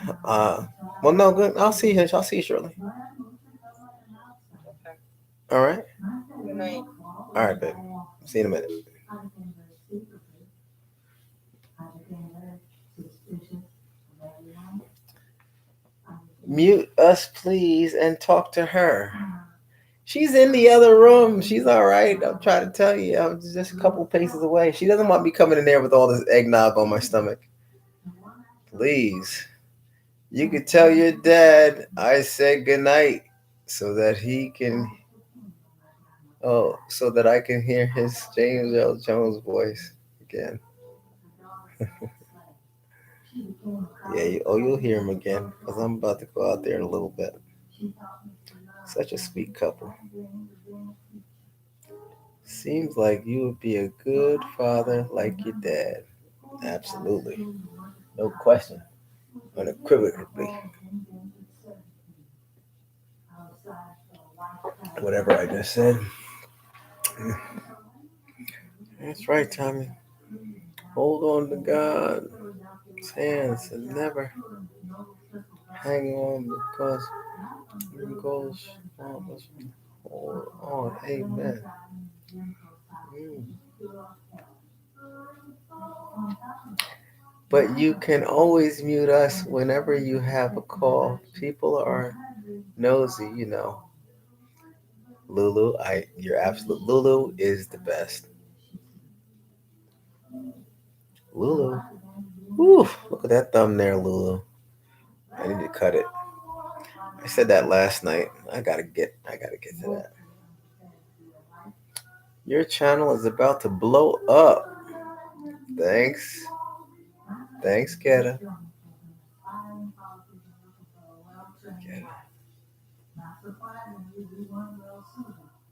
night. uh, well, no, good. I'll see you. I'll see you shortly. Okay. All right. Good night. All right, babe. See you in a minute. Mute us, please, and talk to her. She's in the other room. She's all right. I'm trying to tell you. I'm just a couple paces away. She doesn't want me coming in there with all this eggnog on my stomach. Please. You could tell your dad I said goodnight so that he can, so that I can hear his James L. Jones voice again. Yeah, you'll hear him again because I'm about to go out there in a little bit. Such a sweet couple. Seems like you would be a good father like your dad. Absolutely. No question. Unequivocally. Whatever I just said. That's right, Tommy. Hold on to God's hands and never hang on because your goals hold on. Amen. Mm. But you can always mute us whenever you have a call. People are nosy, you know. Lulu, you're absolute. Lulu is the best. Lulu, woo, look at that thumb there, Lulu. I need to cut it. I said that last night. I gotta get to that. Your channel is about to blow up. Thanks. Thanks, Keta.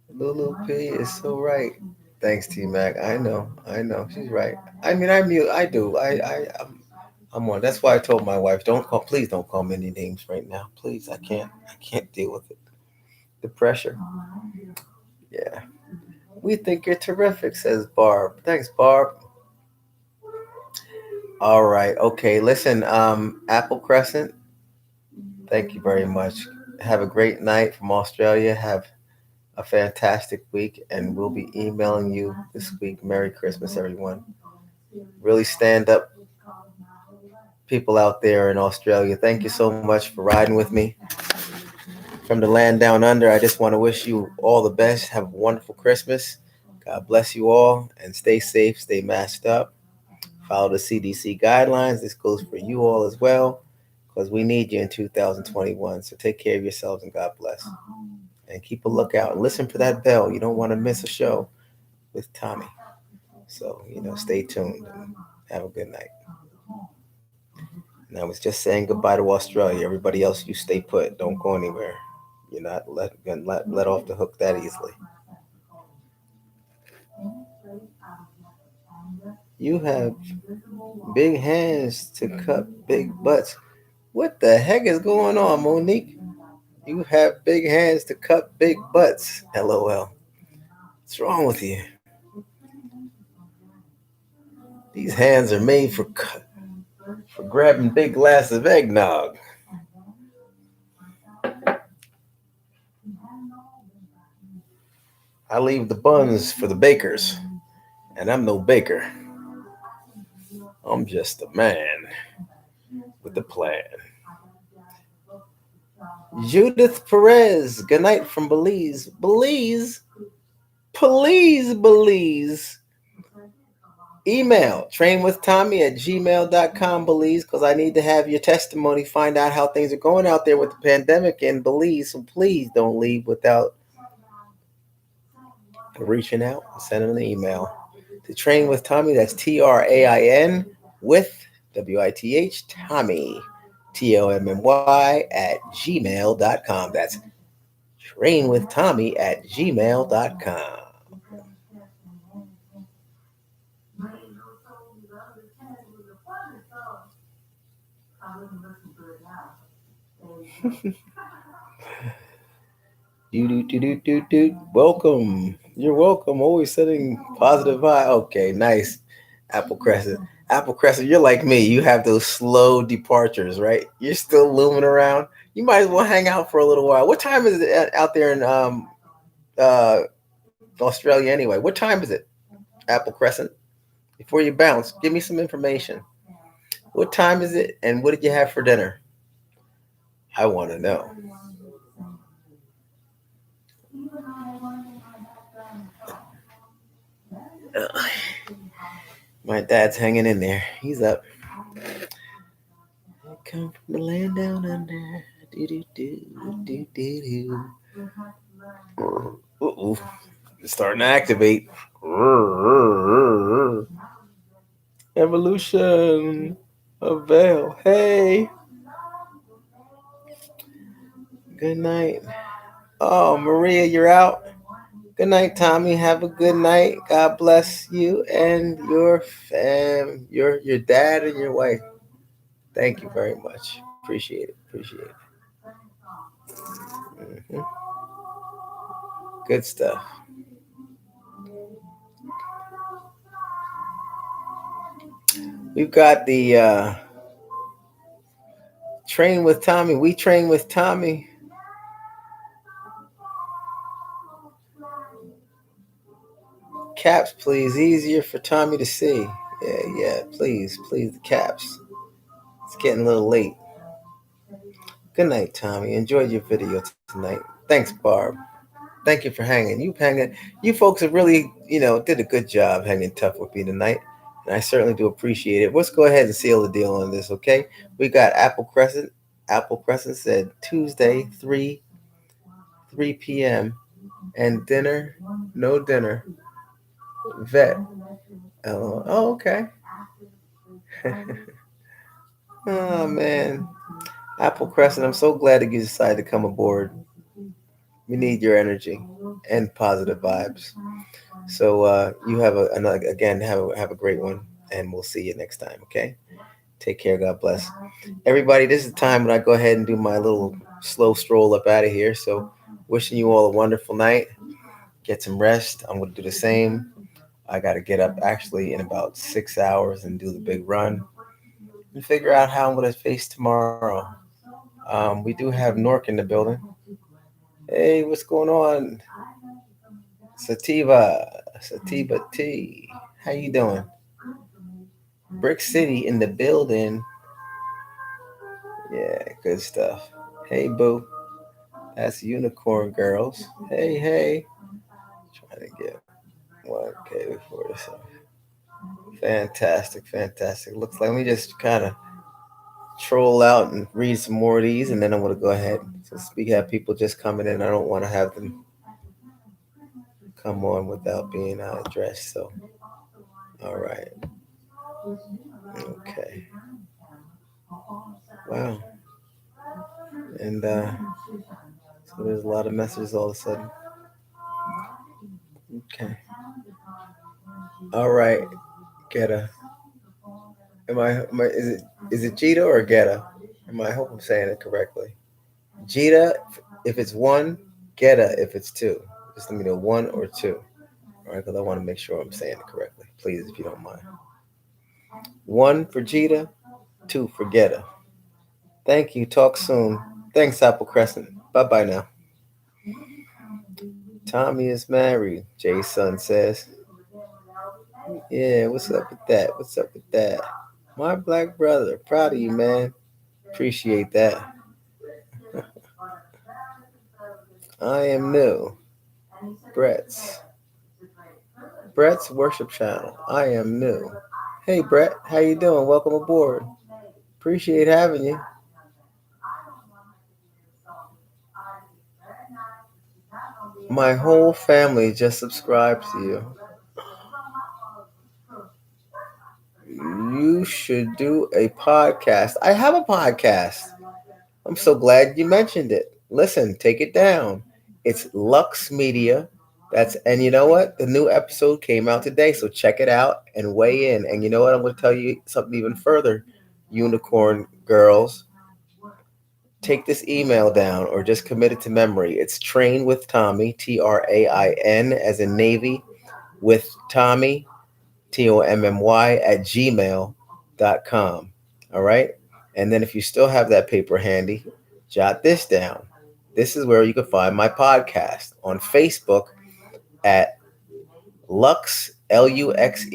Lulu P is so right. Thanks, T Mac. I know. I know. She's right. I mean, I mute. I do. I'm on. That's why I told my wife, don't call. Please don't call me any names right now. Please, I can't. I can't deal with it. The pressure. Yeah. We think you're terrific, says Barb. Thanks, Barb. All right. Okay. Listen, Apple Crescent, thank you very much. Have a great night from Australia. Have a fantastic week, and we'll be emailing you this week. Merry Christmas, everyone. Really stand up, people out there in Australia. Thank you so much for riding with me from the land down under. I just want to wish you all the best. Have a wonderful Christmas. God bless you all, and stay safe, stay masked up. Follow the CDC guidelines. This goes for you all as well because we need you in 2021. So take care of yourselves and God bless. And keep a lookout and listen for that bell. You don't want to miss a show with Tommy. So, stay tuned and have a good night. And I was just saying goodbye to Australia. Everybody else, you stay put. Don't go anywhere. You're not let off the hook that easily. You have big hands to cup big butts. What the heck is going on, Monique? You have big hands to cup big butts. LOL. What's wrong with you? These hands are made for grabbing big glass of eggnog. I leave the buns for the bakers, and I'm no baker. I'm just a man with a plan. Judith Perez, good night from Belize. Belize? Please, Belize. Email trainwithtommy@gmail.com, Belize, because I need to have your testimony, find out how things are going out there with the pandemic in Belize. So please don't leave without reaching out and sending an email to Train with Tommy. That's TRAIN with WITH Tommy, TOMMY @gmail.com. That's trainwithtommy@gmail.com. Do. Welcome. You're welcome. Always sending positive vibe. Okay, nice. Apple Crescent. Apple Crescent, you're like me. You have those slow departures, right? You're still looming around. You might as well hang out for a little while. What time is it out there in uh, Australia anyway? What time is it? Apple Crescent. Before you bounce, give me some information. What time is it, and what did you have for dinner? I want to know. My dad's hanging in there. He's up. I come from the land down under. Do do do do do do. Uh-oh. It's starting to activate. Evolution of Veil. Hey, good night. Oh, Maria, you're out. Good night, Tommy. Have a good night. God bless you and your your dad and your wife. Thank you very much. Appreciate it. Appreciate it. Hmm. Good stuff. We've got the train with Tommy. We train with Tommy. Caps, please. Easier for Tommy to see. Yeah. Please, please, the caps. It's getting a little late. Good night, Tommy. Enjoyed your video tonight. Thanks, Barb. Thank you for hanging. You folks have really, did a good job hanging tough with me tonight. And I certainly do appreciate it. Let's go ahead and seal the deal on this, okay? We got Apple Crescent. Apple Crescent said Tuesday, 3 p.m. And dinner, no dinner. Vet. Oh, okay. Oh, man. Apple Crescent, I'm so glad that you decided to come aboard. We need your energy and positive vibes. So you have again have a great one, and we'll see you next time. Okay, take care. God bless everybody. This is the time when I go ahead and do my little slow stroll up out of here. So wishing you all a wonderful night. Get some rest. I'm gonna do the same. I got to get up actually in about 6 hours and do the big run and figure out how I'm gonna face tomorrow. We do have Nork in the building. Hey, what's going on? Sativa T. How you doing? Brick City in the building. Yeah, good stuff. Hey, boo. That's Unicorn Girls. Hey. Trying to get 1K before this. Fantastic. Looks like we just kind of troll out and read some more of these, and then I'm going to go ahead. Since we have people just coming in, I don't want to have them come on without being addressed. So, all right. Okay. Wow. And so there's a lot of messages all of a sudden. Okay. All right. Geta. Is it Jita or Geta? I hope I'm saying it correctly. Jita if it's one, Geta if it's two. Just let me know one or two. All right, because I want to make sure I'm saying it correctly. Please, if you don't mind. One for Jita, two for Geta. Thank you. Talk soon. Thanks, Apple Crescent. Bye bye now. Tommy is married, Jay's son says. Yeah, what's up with that? What's up with that? My black brother. Proud of you, man. Appreciate that. I am new. Brett's. Brett's worship channel. I am new. Hey Brett, how you doing? Welcome aboard. Appreciate having you. My whole family just subscribed to you. You should do a podcast. I have a podcast. I'm so glad you mentioned it. Listen, take it down. It's Lux Media. And you know what? The new episode came out today, so check it out and weigh in. And you know what? I'm going to tell you something even further, unicorn girls. Take this email down or just commit it to memory. It's Train with Tommy, TRAIN, as in Navy, with Tommy, TOMMY, at gmail.com. All right. And then if you still have that paper handy, jot this down. This is where you can find my podcast on Facebook at Lux, Luxe,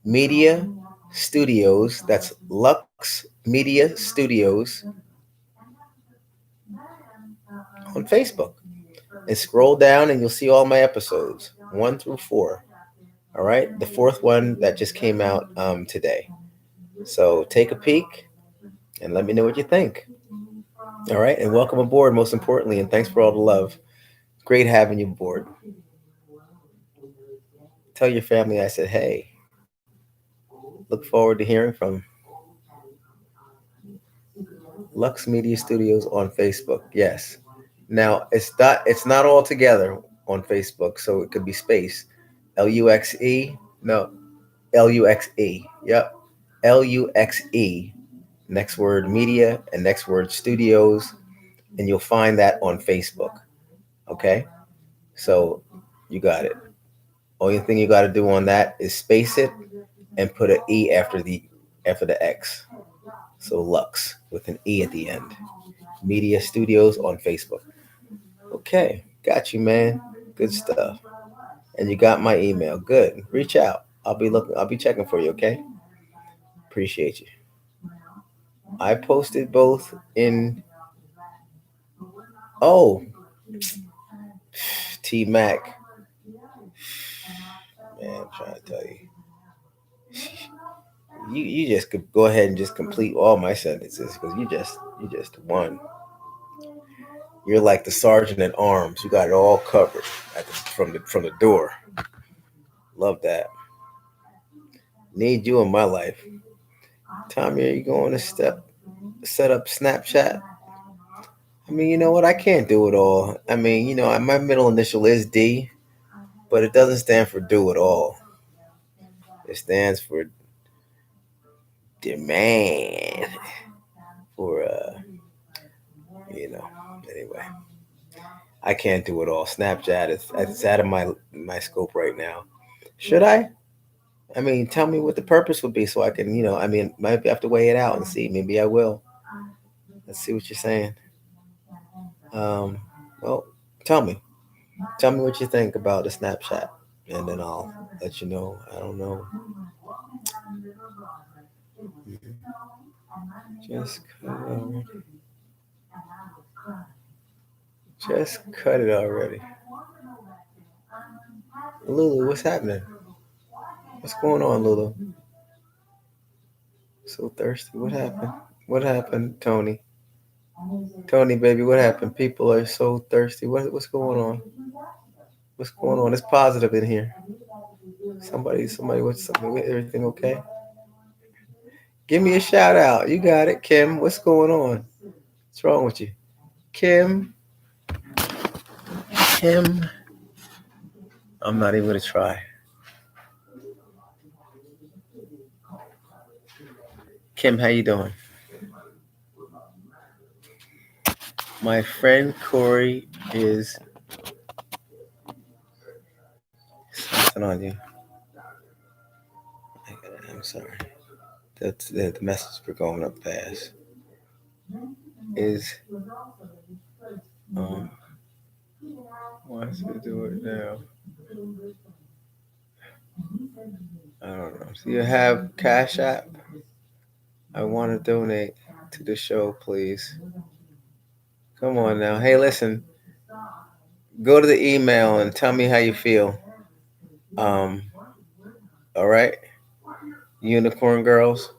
Media Studios. That's Lux Media Studios on Facebook. And scroll down and you'll see all my episodes, 1 through 4. All right. The fourth one that just came out today. So take a peek and let me know what you think. All right. And welcome aboard, most importantly. And thanks for all the love. Great having you aboard. Tell your family I said, hey, look forward to hearing from Lux Media Studios on Facebook. Yes. Now it's not all together on Facebook, so it could be space. Luxe. No. Luxe. Yep. Luxe. Next word media and next word studios. And you'll find that on Facebook. Okay? So you got it. Only thing you got to do on that is space it and put an E after the X. So Lux with an E at the end. Media Studios on Facebook. Okay, got you, man. Good stuff. And you got my email. Good. Reach out. I'll be checking for you. Okay. Appreciate you. I posted both in. Oh, T Mac. Man, I'm trying to tell you. You just could go ahead and just complete all my sentences because you just won. You're like the sergeant at arms. You got it all covered from the door. Love that. Need you in my life. Tommy, are you going to set up Snapchat? I mean, you know what? I can't do it all. I mean, my middle initial is D, but it doesn't stand for do it all. It stands for demand. For anyway, I can't do it all. Snapchat is it's out of my scope right now. Should I? I mean, tell me what the purpose would be so I can, might have to weigh it out and see. Maybe I will. Let's see what you're saying. Um, well, tell me. Tell me what you think about the Snapchat, and then I'll let you know. I don't know. Just cut it already. Just cut it already. Lulu, what's happening? What's going on, Lulu? So thirsty. What happened? What happened, Tony? Tony, baby, what happened? People are so thirsty. What's going on? What's going on? It's positive in here. Somebody, what's something? Everything okay? Give me a shout out. You got it, Kim. What's going on? What's wrong with you? Kim. Kim. I'm not even going to try. Kim, how you doing? My friend Corey is something on you. I'm sorry. The message for going up fast is um wants to do it now. I don't know. So you have Cash App? I want to donate to the show, please. Come on now. Hey, listen. Go to the email and tell me how you feel. Um, all right, Unicorn Girls.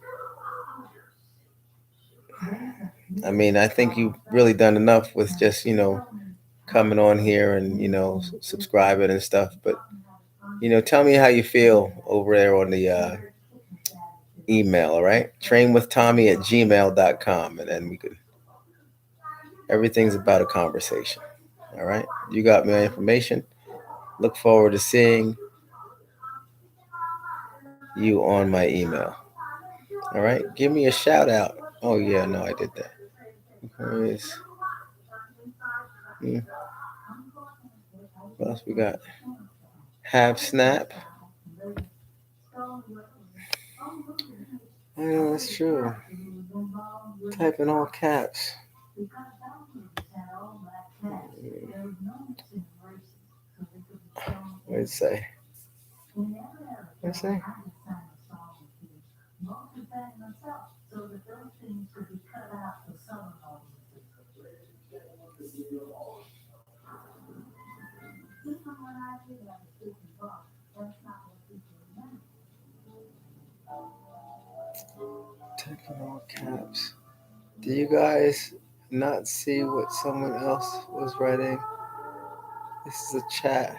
I mean, I think you've really done enough with just coming on here and subscribing and stuff. But tell me how you feel over there on the email. All right, trainwithtommy@gmail.com, and then we could. Everything's about a conversation. All right, you got my information. Look forward to seeing you on my email. All right, give me a shout out. Oh yeah, no, I did that. Where is? Hmm, what else we got? Have Snap. Yeah, that's true. Type in all caps. What did it say? What did it say? Type in all caps. Do you guys not see what someone else was writing? This is a chat.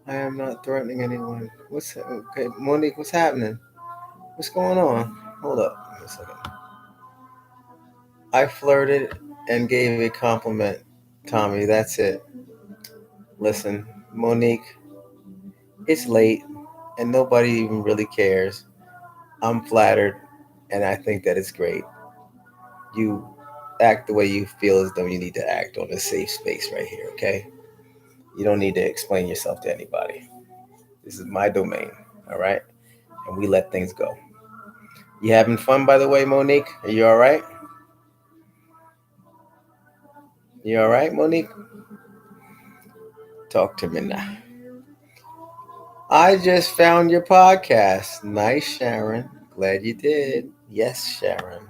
I am not threatening anyone. What's okay, Monique? What's happening? What's going on? Hold up a second. I flirted and gave a compliment, Tommy. That's it. Listen, Monique, it's late and nobody even really cares. I'm flattered and I think that it's great. You act the way you feel as though you need to act on a safe space right here, okay? You don't need to explain yourself to anybody. This is my domain, all right? And we let things go. You having fun, by the way, Monique? Are you all right? You all right, Monique? Talk to me now. I just found your podcast. Nice, Sharon. Glad you did. Yes, Sharon.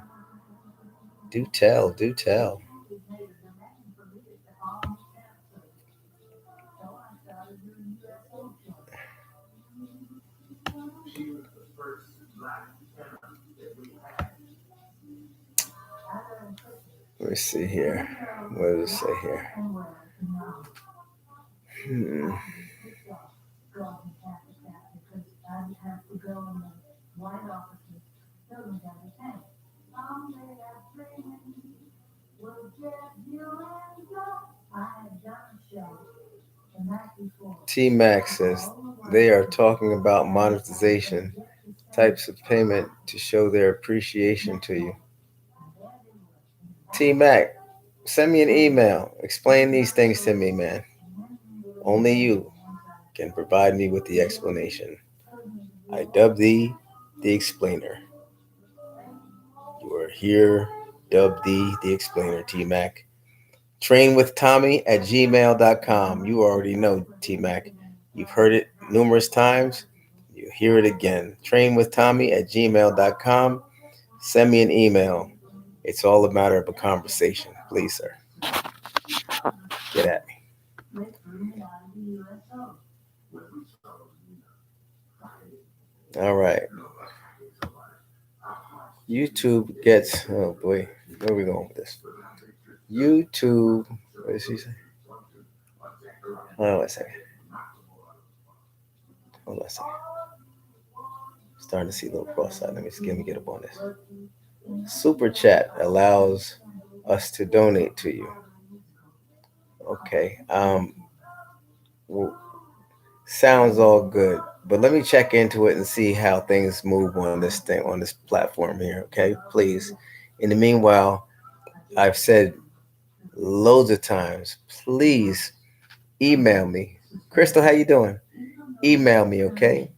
Do tell, do tell. Let me see here. What does it say here? Hmm. T Max says they are talking about monetization types of payment to show their appreciation to you. T Mac, send me an email. Explain these things to me, man. Only you can provide me with the explanation. I dub thee the explainer. You are here, dub thee the explainer, T Mac. Trainwithtommy@gmail.com. You already know, T Mac. You've heard it numerous times. You hear it again. Trainwithtommy@gmail.com. Send me an email. It's all a matter of a conversation. Please, sir. Get at me. All right. YouTube gets, oh boy, where are we going with this? YouTube, what did she say? Hold on a second. Hold on a second. Starting to see a little cross-eyed. Let me get up on this. Super chat allows us to donate to you. Okay. Well, sounds all good. but let me check into it and see how things move on this thing on this platform here. Okay, please. In the meanwhile, I've said loads of times, please email me. Crystal, how you doing? Email me, okay?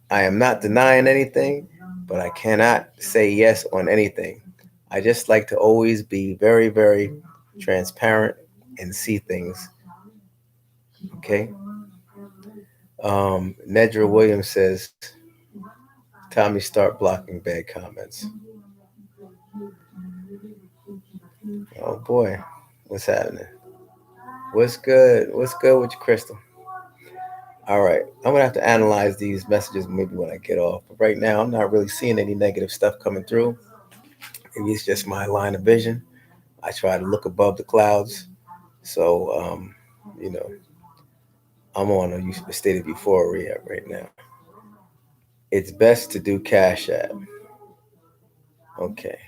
I am not denying anything, but I cannot say yes on anything. I just like to always be very, very transparent and see things. Okay. Nedra Williams says, Tommy, start blocking bad comments. Oh boy, what's happening? What's good? What's good with you, Crystal? All right, I'm gonna have to analyze these messages maybe when I get off. But right now, I'm not really seeing any negative stuff coming through. Maybe it's just my line of vision. I try to look above the clouds. So, you know, I'm on a state of euphoria right now. It's best to do Cash App. Okay,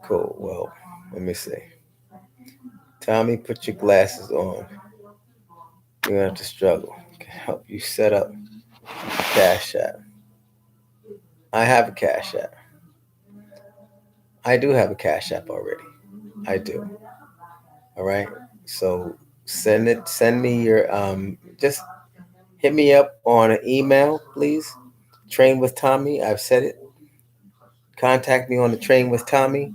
cool. Well, let me see. Tommy, put your glasses on. You don't have to struggle. I can help you set up Cash App. I have a Cash App. I do have a Cash App already. I do. All right. So send me your just hit me up on an email, please. Train with Tommy. I've said it. Contact me on the Train with Tommy.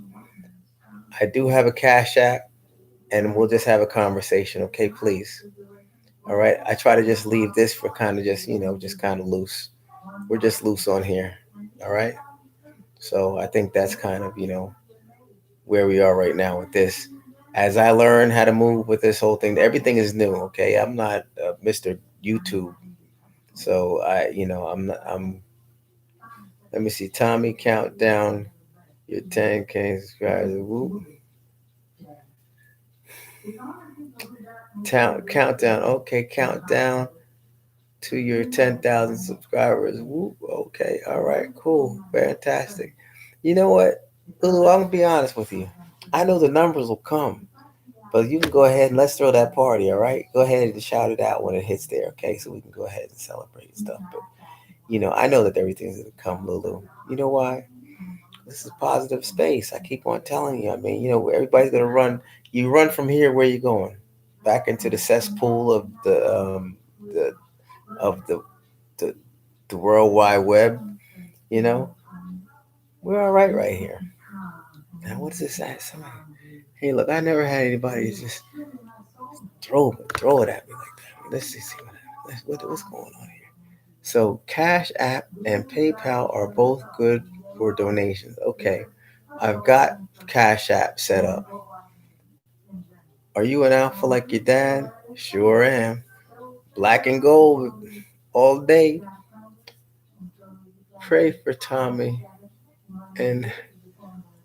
I do have a Cash App and we'll just have a conversation, okay, please. All right. I try to just leave this for kind of just, just kind of loose. We're just loose on here. All right. So I think that's kind of, where we are right now with this. As I learn how to move with this whole thing, everything is new. Okay, I'm not Mr. YouTube, so I'm not. Let me see. Tommy, count down your 10K subscribers. Whoop. Countdown. Okay, countdown to your 10,000 subscribers. Whoop. Okay, all right, cool, fantastic. You know what, Lulu? I'm gonna be honest with you. I know the numbers will come. But you can go ahead and let's throw that party, all right? Go ahead and shout it out when it hits there, okay? So we can go ahead and celebrate and stuff. But I know that everything's gonna come, Lulu. You know why? This is positive space. I keep on telling you. I mean, everybody's gonna run. You run from here. Where you going? Back into the cesspool of the of the the World Wide Web. You know, we're all right here. Now, what's this? Somebody, hey, look, I never had anybody just throw it at me like that. Let's see what's going on here. So Cash App and PayPal are both good for donations. Okay, I've got Cash App set up. Are you an alpha like your dad? Sure am. Black and gold all day. Pray for Tommy, and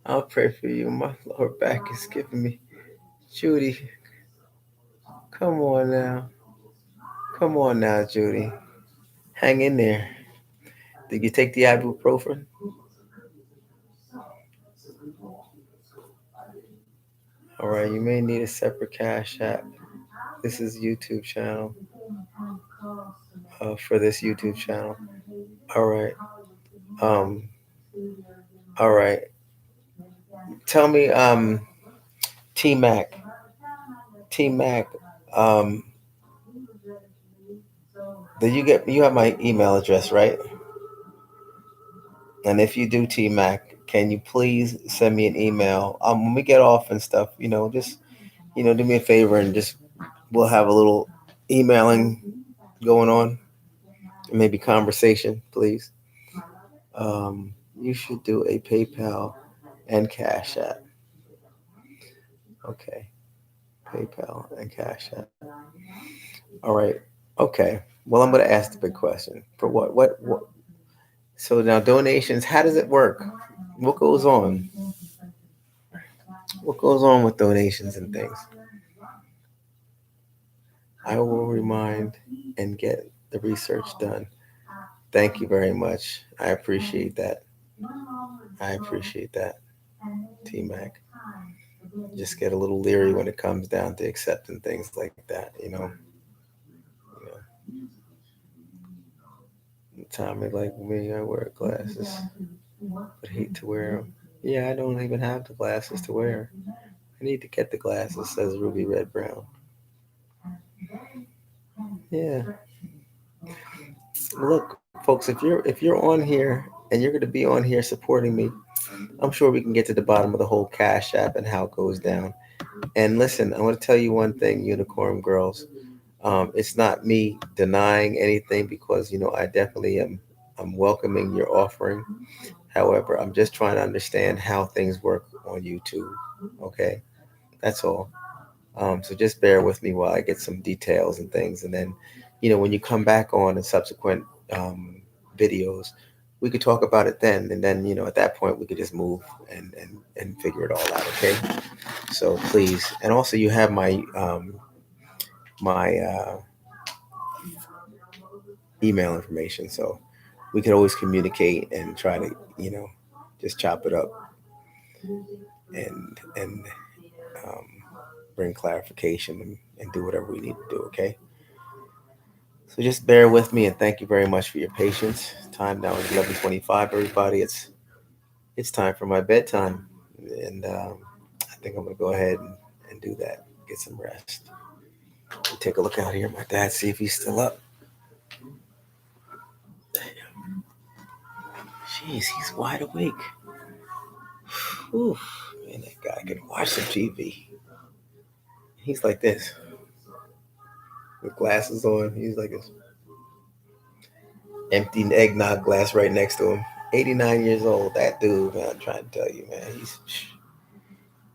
I'll pray for you. My lower back is giving me. Judy, come on now. Come on now, Judy. Hang in there. Did you take the ibuprofen? All right, you may need a separate Cash App. This is YouTube channel for this YouTube channel. All right. Um. All right. Tell me, T Mac. T Mac. Um. Did you have my email address right? And if you do, T Mac, can you please send me an email? When we get off and stuff, just do me a favor and just we'll have a little emailing going on, maybe conversation, please. You should do a PayPal and Cash App. Okay, PayPal and Cash App. All right. Okay. Well, I'm going to ask the big question. For what? What? So now donations. How does it work? What goes on? What goes on with donations and things? I will remind and get the research done. Thank you very much. I appreciate that. I appreciate that, T Mac. Just get a little leery when it comes down to accepting things like that. Tommy, like me, I wear glasses, but hate to wear them. Yeah, I don't even have the glasses to wear. I need to get the glasses, says Ruby Red Brown. Yeah. Look, folks, if you're on here and you're gonna be on here supporting me, I'm sure we can get to the bottom of the whole Cash App and how it goes down. And listen, I want to tell you one thing, Unicorn Girls. It's not me denying anything because I definitely am. I'm welcoming your offering. However, I'm just trying to understand how things work on YouTube. Okay, that's all. So just bear with me while I get some details and things, and then, when you come back on in subsequent videos, we could talk about it then, and then at that point we could just move and figure it all out. Okay. So please, and also you have my email information, so we could always communicate and try to just chop it up and um, bring clarification and do whatever we need to do. Okay. So just bear with me and thank you very much for your patience. Time now is 11:25. Everybody, it's time for my bedtime, and I think I'm gonna go ahead and do that. Get some rest. Take a look out here, my dad. See if he's still up. Jeez, he's wide awake. Whew. Man, that guy can watch some TV. He's like this with glasses on. He's like this empty eggnog glass right next to him. 89 years old. That dude, man. I'm trying to tell you, man.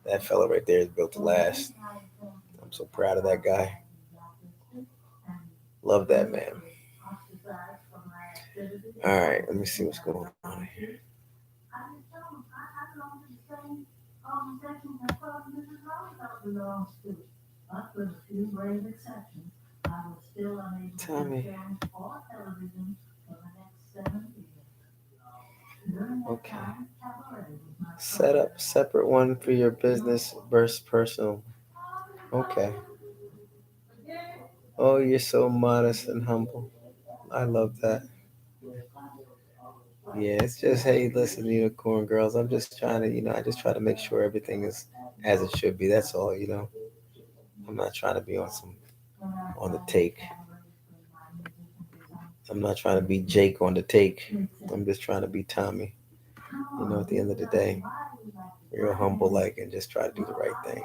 That fella right there is built to last. I'm so proud of that guy. Love that man. All right, let me see what's going on here. Tell me. Okay. Set up separate one for your business versus personal. Okay. Oh, you're so modest and humble. I love that. Yeah, it's just, hey, listen, unicorn girls. I'm just trying to, I just try to make sure everything is as it should be. That's all. I'm not trying to be on the take. I'm not trying to be Jake on the take. I'm just trying to be Tommy. At the end of the day, real humble, like, and just try to do the right thing.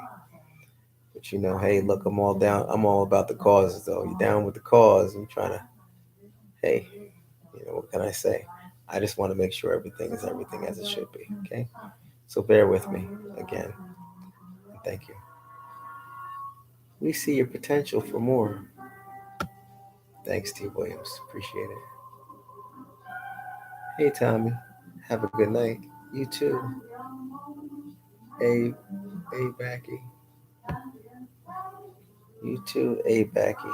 But hey, look, I'm all down. I'm all about the causes, though. You down with the cause? I'm trying to. Hey, what can I say? I just want to make sure everything is everything as it should be. Okay, so bear with me again. Thank you. We see your potential for more. Thanks, T. Williams. Appreciate it. Hey, Tommy. Have a good night. You too. A Backy. You too, A Backy.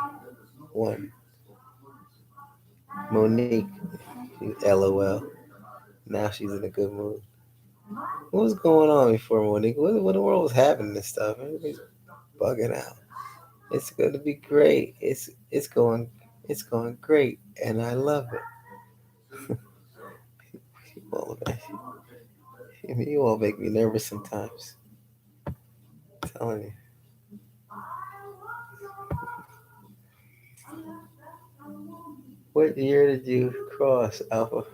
One. Monique. LOL. Now she's in a good mood. What was going on before, Monique? What in the world was happening and stuff? Everybody's bugging out. It's going to be great. It's going great, and I love it. You all make me nervous sometimes. I'm telling you. What year did you cross, Alpha?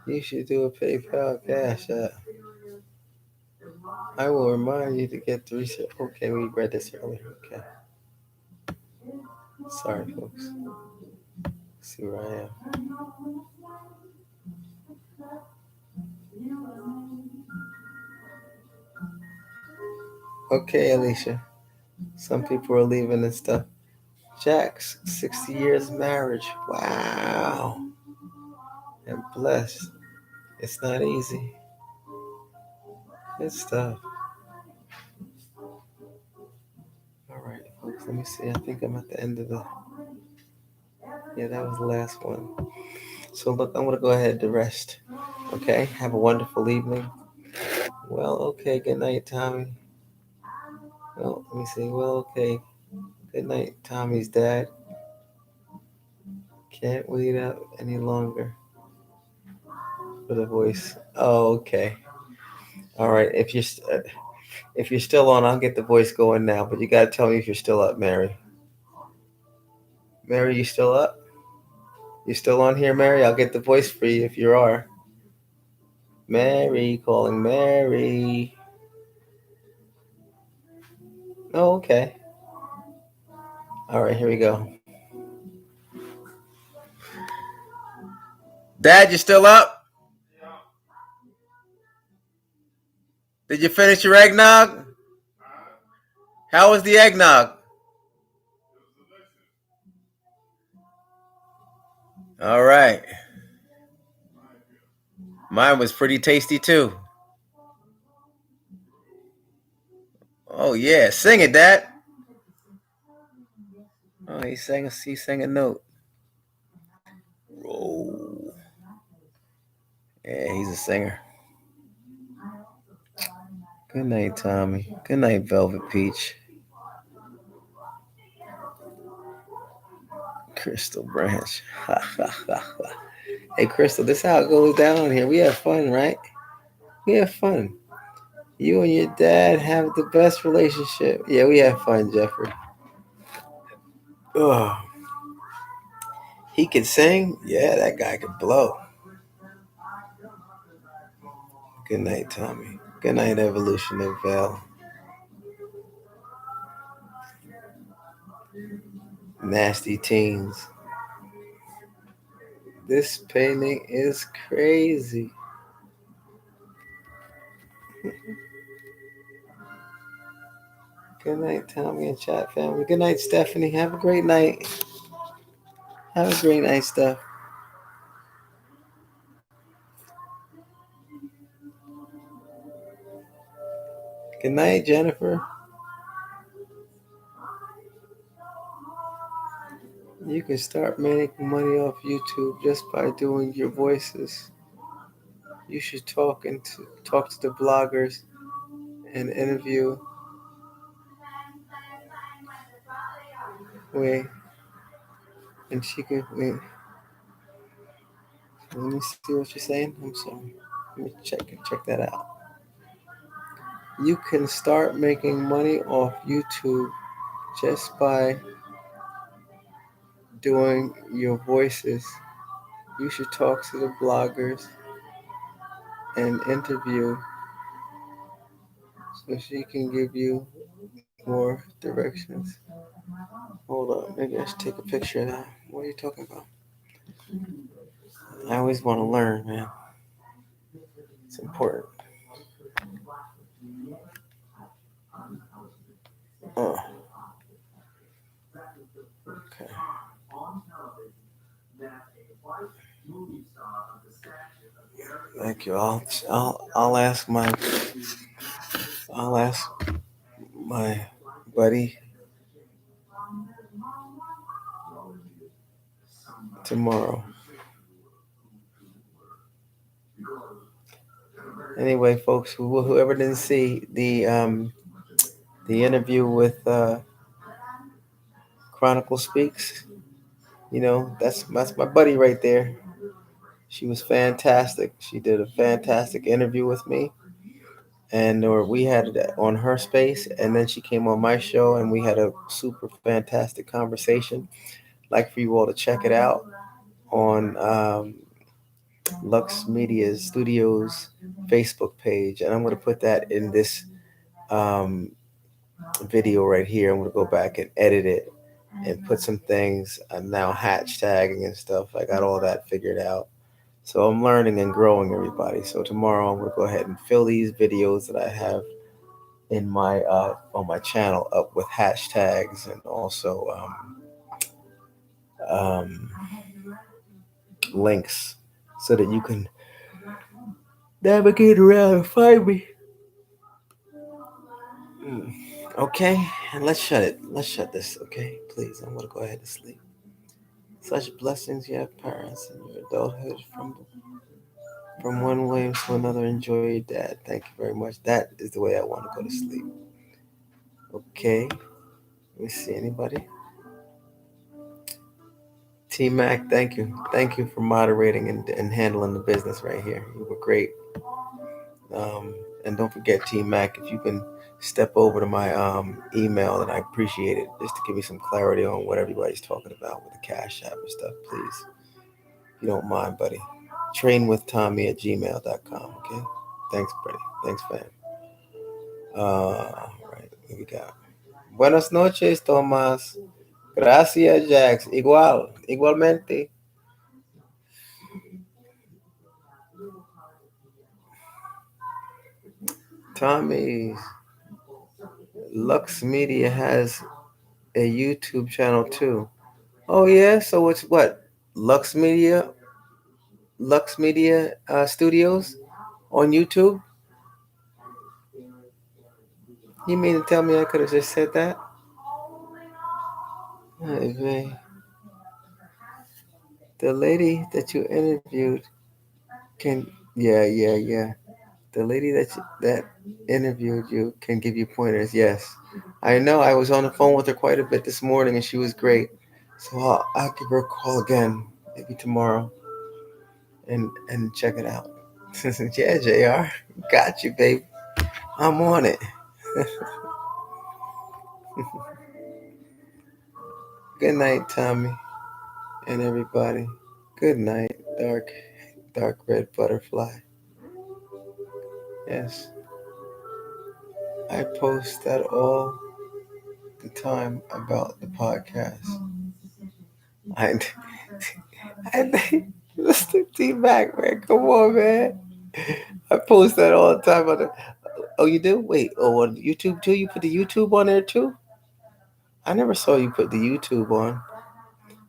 You should do a PayPal Cash App. I will remind you to get three. Okay, we read this earlier. Okay. Sorry, folks. See where I am. Okay, Alicia. Some people are leaving and stuff. Jack's 60 years marriage. Wow. And blessed. It's not easy. It's tough. All right, folks. Let me see. I think I'm at the end of the. Yeah, that was the last one. So look, I'm gonna go ahead to rest. Okay, have a wonderful evening. Well, okay, good night, Tommy. Well, let me see. Well, okay, good night, Tommy's dad. Can't wait out any longer for the voice. Oh, okay. All right. If you're still on, I'll get the voice going now. But you gotta tell me if you're still up, Mary. Mary, you still up? You still on here, Mary? I'll get the voice for you if you are. Mary, calling Mary. Oh, okay. All right, here we go. Dad, you still up? Did you finish your eggnog? How was the eggnog? All right. Mine was pretty tasty too. Oh yeah, sing it, Dad. Oh, he sang a note. Roll. Yeah, he's a singer. Good night, Tommy. Good night, Velvet Peach. Crystal Branch. Hey, Crystal, this is how it goes down here. We have fun, right? We have fun. You and your dad have the best relationship. Yeah, we have fun, Jeffrey. Oh, he could sing. Yeah, that guy could blow. Good night, Tommy. Good night, Evolution of Val. Nasty teens. This painting is crazy. Good night, Tommy and chat family. Good night, Stephanie. Have a great night. Have a great night, Steph. Good night, Jennifer. You can start making money off YouTube just by doing your voices. You should talk to the bloggers and interview. Wait, and she could wait. Let me see what you're saying. I'm sorry. Let me check that out. You can start making money off YouTube just by doing your voices. You should talk to the bloggers and interview so she can give you more directions. Hold up, maybe I should take a picture of that. What are you talking about? I always want to learn, man. It's important. Oh, okay. Thank you. I'll ask my buddy tomorrow. Anyway, folks, whoever didn't see the interview with Chronicle Speaks, that's my buddy right there. She was fantastic. She did a fantastic interview with me, and or we had it on her space, and then she came on my show, and we had a super fantastic conversation. I'd like for you all to check it out on Lux Media Studios Facebook page, and I'm going to put that in this um, video right here. I'm going to go back and edit it and put some things. I'm now hashtagging and stuff. I got all that figured out. So I'm learning and growing, everybody. So tomorrow I'm going to go ahead and fill these videos that I have in my on my channel up with hashtags and also um, links so that you can navigate around and find me. Mm. Okay, and let's shut it. Let's shut this. Okay, please. I'm gonna go ahead and sleep. Such blessings you have parents in your adulthood from From one Williams to another, enjoy your dad. Thank you very much. That is the way I want to go to sleep. Okay. Let me see anybody. T Mac, thank you. Thank you for moderating and handling the business right here. You were great. And don't forget, T Mac, if you can step over to my email, then I appreciate it just to give me some clarity on what everybody's talking about with the Cash App and stuff, please. If you don't mind, buddy. Trainwithtommy@gmail.com, okay? Thanks, buddy. Thanks, fam. Right, what we got? Buenas noches, Tomás. Gracias, Jax. Igual, igualmente. Tommy, Lux Media has a YouTube channel too. Oh yeah, so it's what? Lux Media, Lux Media Studios on YouTube. You mean to tell me I could have just said that? Hey, man. The lady that you interviewed can, yeah, yeah, yeah. The lady that interviewed you can give you pointers. Yes, I know. I was on the phone with her quite a bit this morning, and she was great. So I'll give her a call again, maybe tomorrow, and check it out. Yeah, Jr. Got you, babe. I'm on it. Good night, Tommy, and everybody. Good night, dark red butterfly. Yes, I post that all the time about the podcast. I, I think, Mr. T Mac, man, come on, man. I post that all the time on the. Oh, you do? Wait. Oh, on YouTube too? You put the YouTube on there too? I never saw you put the YouTube on.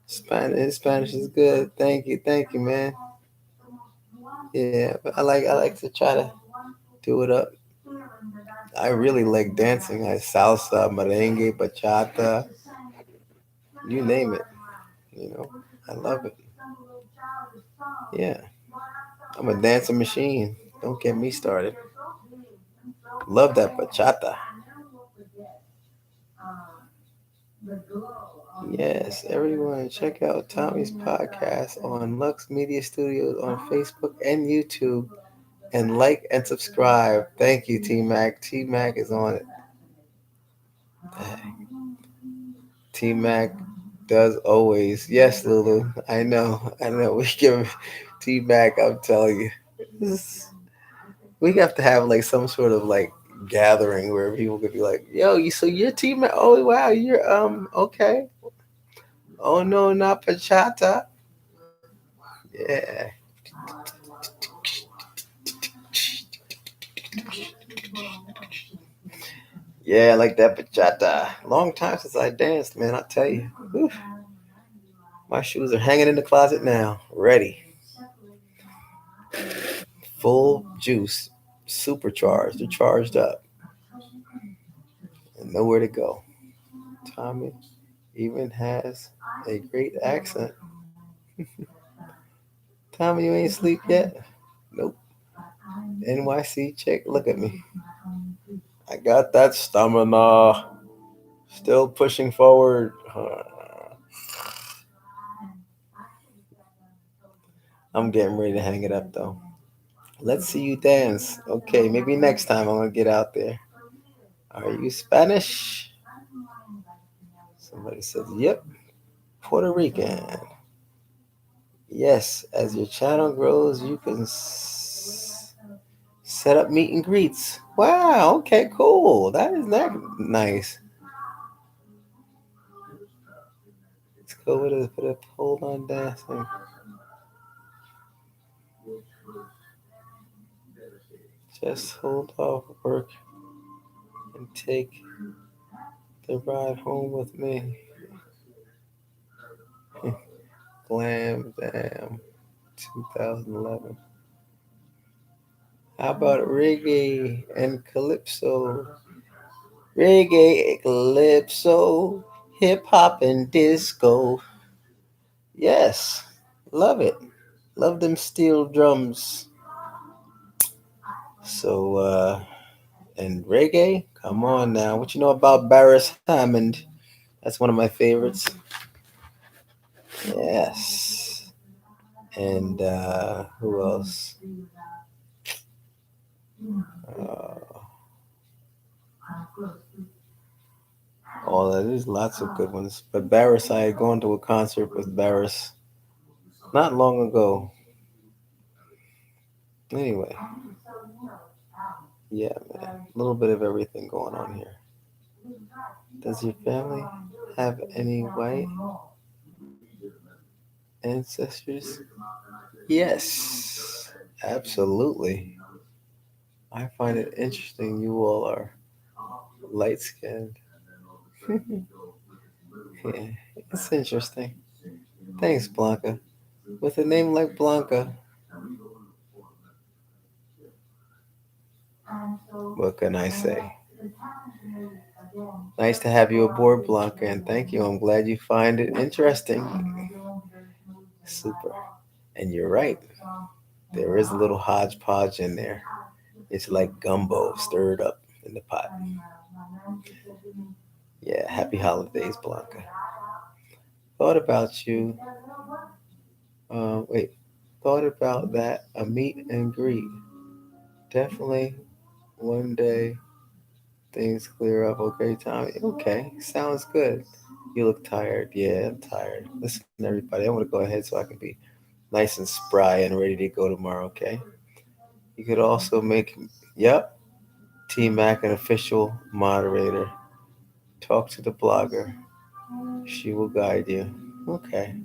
Spanish is good. Thank you, man. Yeah, but I like to try to do it up. I really like dancing. I salsa, merengue, bachata, you name it. You know, I love it. Yeah, I'm a dancing machine. Don't get me started. Love that bachata. Yes, everyone, check out Tommy's podcast on Lux Media Studios on Facebook and YouTube, and like and subscribe. Thank you, T Mac. T Mac is on it. T Mac does always. Yes, Lulu. I know. I know. We give T Mac. I'm telling you, we have to have like some sort of like gathering where people could be like, "Yo, you're T Mac? Oh wow, you're okay. Oh no, not Pachata. Yeah, yeah, I like that Bachata. Long time since I danced, man. I tell you, whew, my shoes are hanging in the closet now, ready, full juice, supercharged. They're charged up, and nowhere to go. Tommy even has a great accent. Tommy, you ain't sleep yet? Nope. NYC chick, look at me. I got that stamina. Still pushing forward. I'm getting ready to hang it up though. Let's see you dance. Okay, maybe next time I'm gonna get out there. Are you Spanish? Somebody says, yep, Puerto Rican. Yes, as your channel grows, you can set up meet and greets. Wow, okay, cool. That is that nice. Let's go with a hold on dancing. Just hold off work and take the ride home with me. Glam Bam 2011. How about reggae and calypso? Reggae, calypso, hip hop, and disco. Yes, love it. Love them steel drums. So, and reggae? Come on now. What you know about Barris Hammond? That's one of my favorites. Yes. And who else? Uh, oh, there's lots of good ones. But Barris, I had gone to a concert with Barris not long ago. Anyway, yeah, man. A little bit of everything going on here. Does your family have any white ancestors? Yes, absolutely. I find it interesting you all are light skinned. Yeah, it's interesting. Thanks, Blanca. With a name like Blanca, what can I say? Nice to have you aboard, Blanca, and thank you. I'm glad you find it interesting. Super. And you're right. There is a little hodgepodge in there. It's like gumbo stirred up in the pot. Yeah, happy holidays, Blanca. Thought about you. Wait, thought about that. A meet and greet. Definitely one day things clear up. Okay, Tommy. Okay, sounds good. You look tired. Yeah, I'm tired. Listen, everybody, I want to go ahead so I can be nice and spry and ready to go tomorrow. Okay. You could also make, yep, T Mac an official moderator. Talk to the blogger. She will guide you. Okay.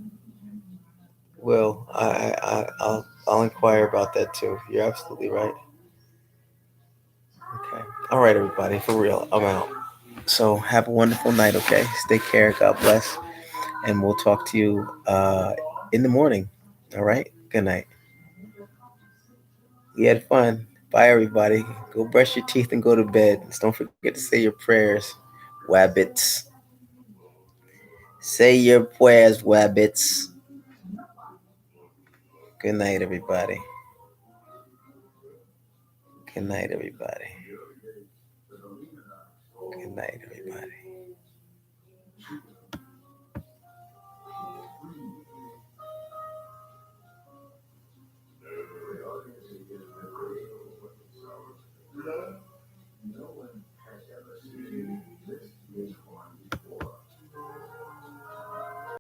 Well, I'll inquire about that too. You're absolutely right. Okay. All right, everybody. For real, I'm out. So have a wonderful night. Okay. Stay care. God bless. And we'll talk to you in the morning. All right. Good night. We had fun. Bye, everybody. Go brush your teeth and go to bed. Just don't forget to say your prayers, wabbits. Say your prayers, wabbits. Good night, everybody. Good night, everybody. Good night, everybody.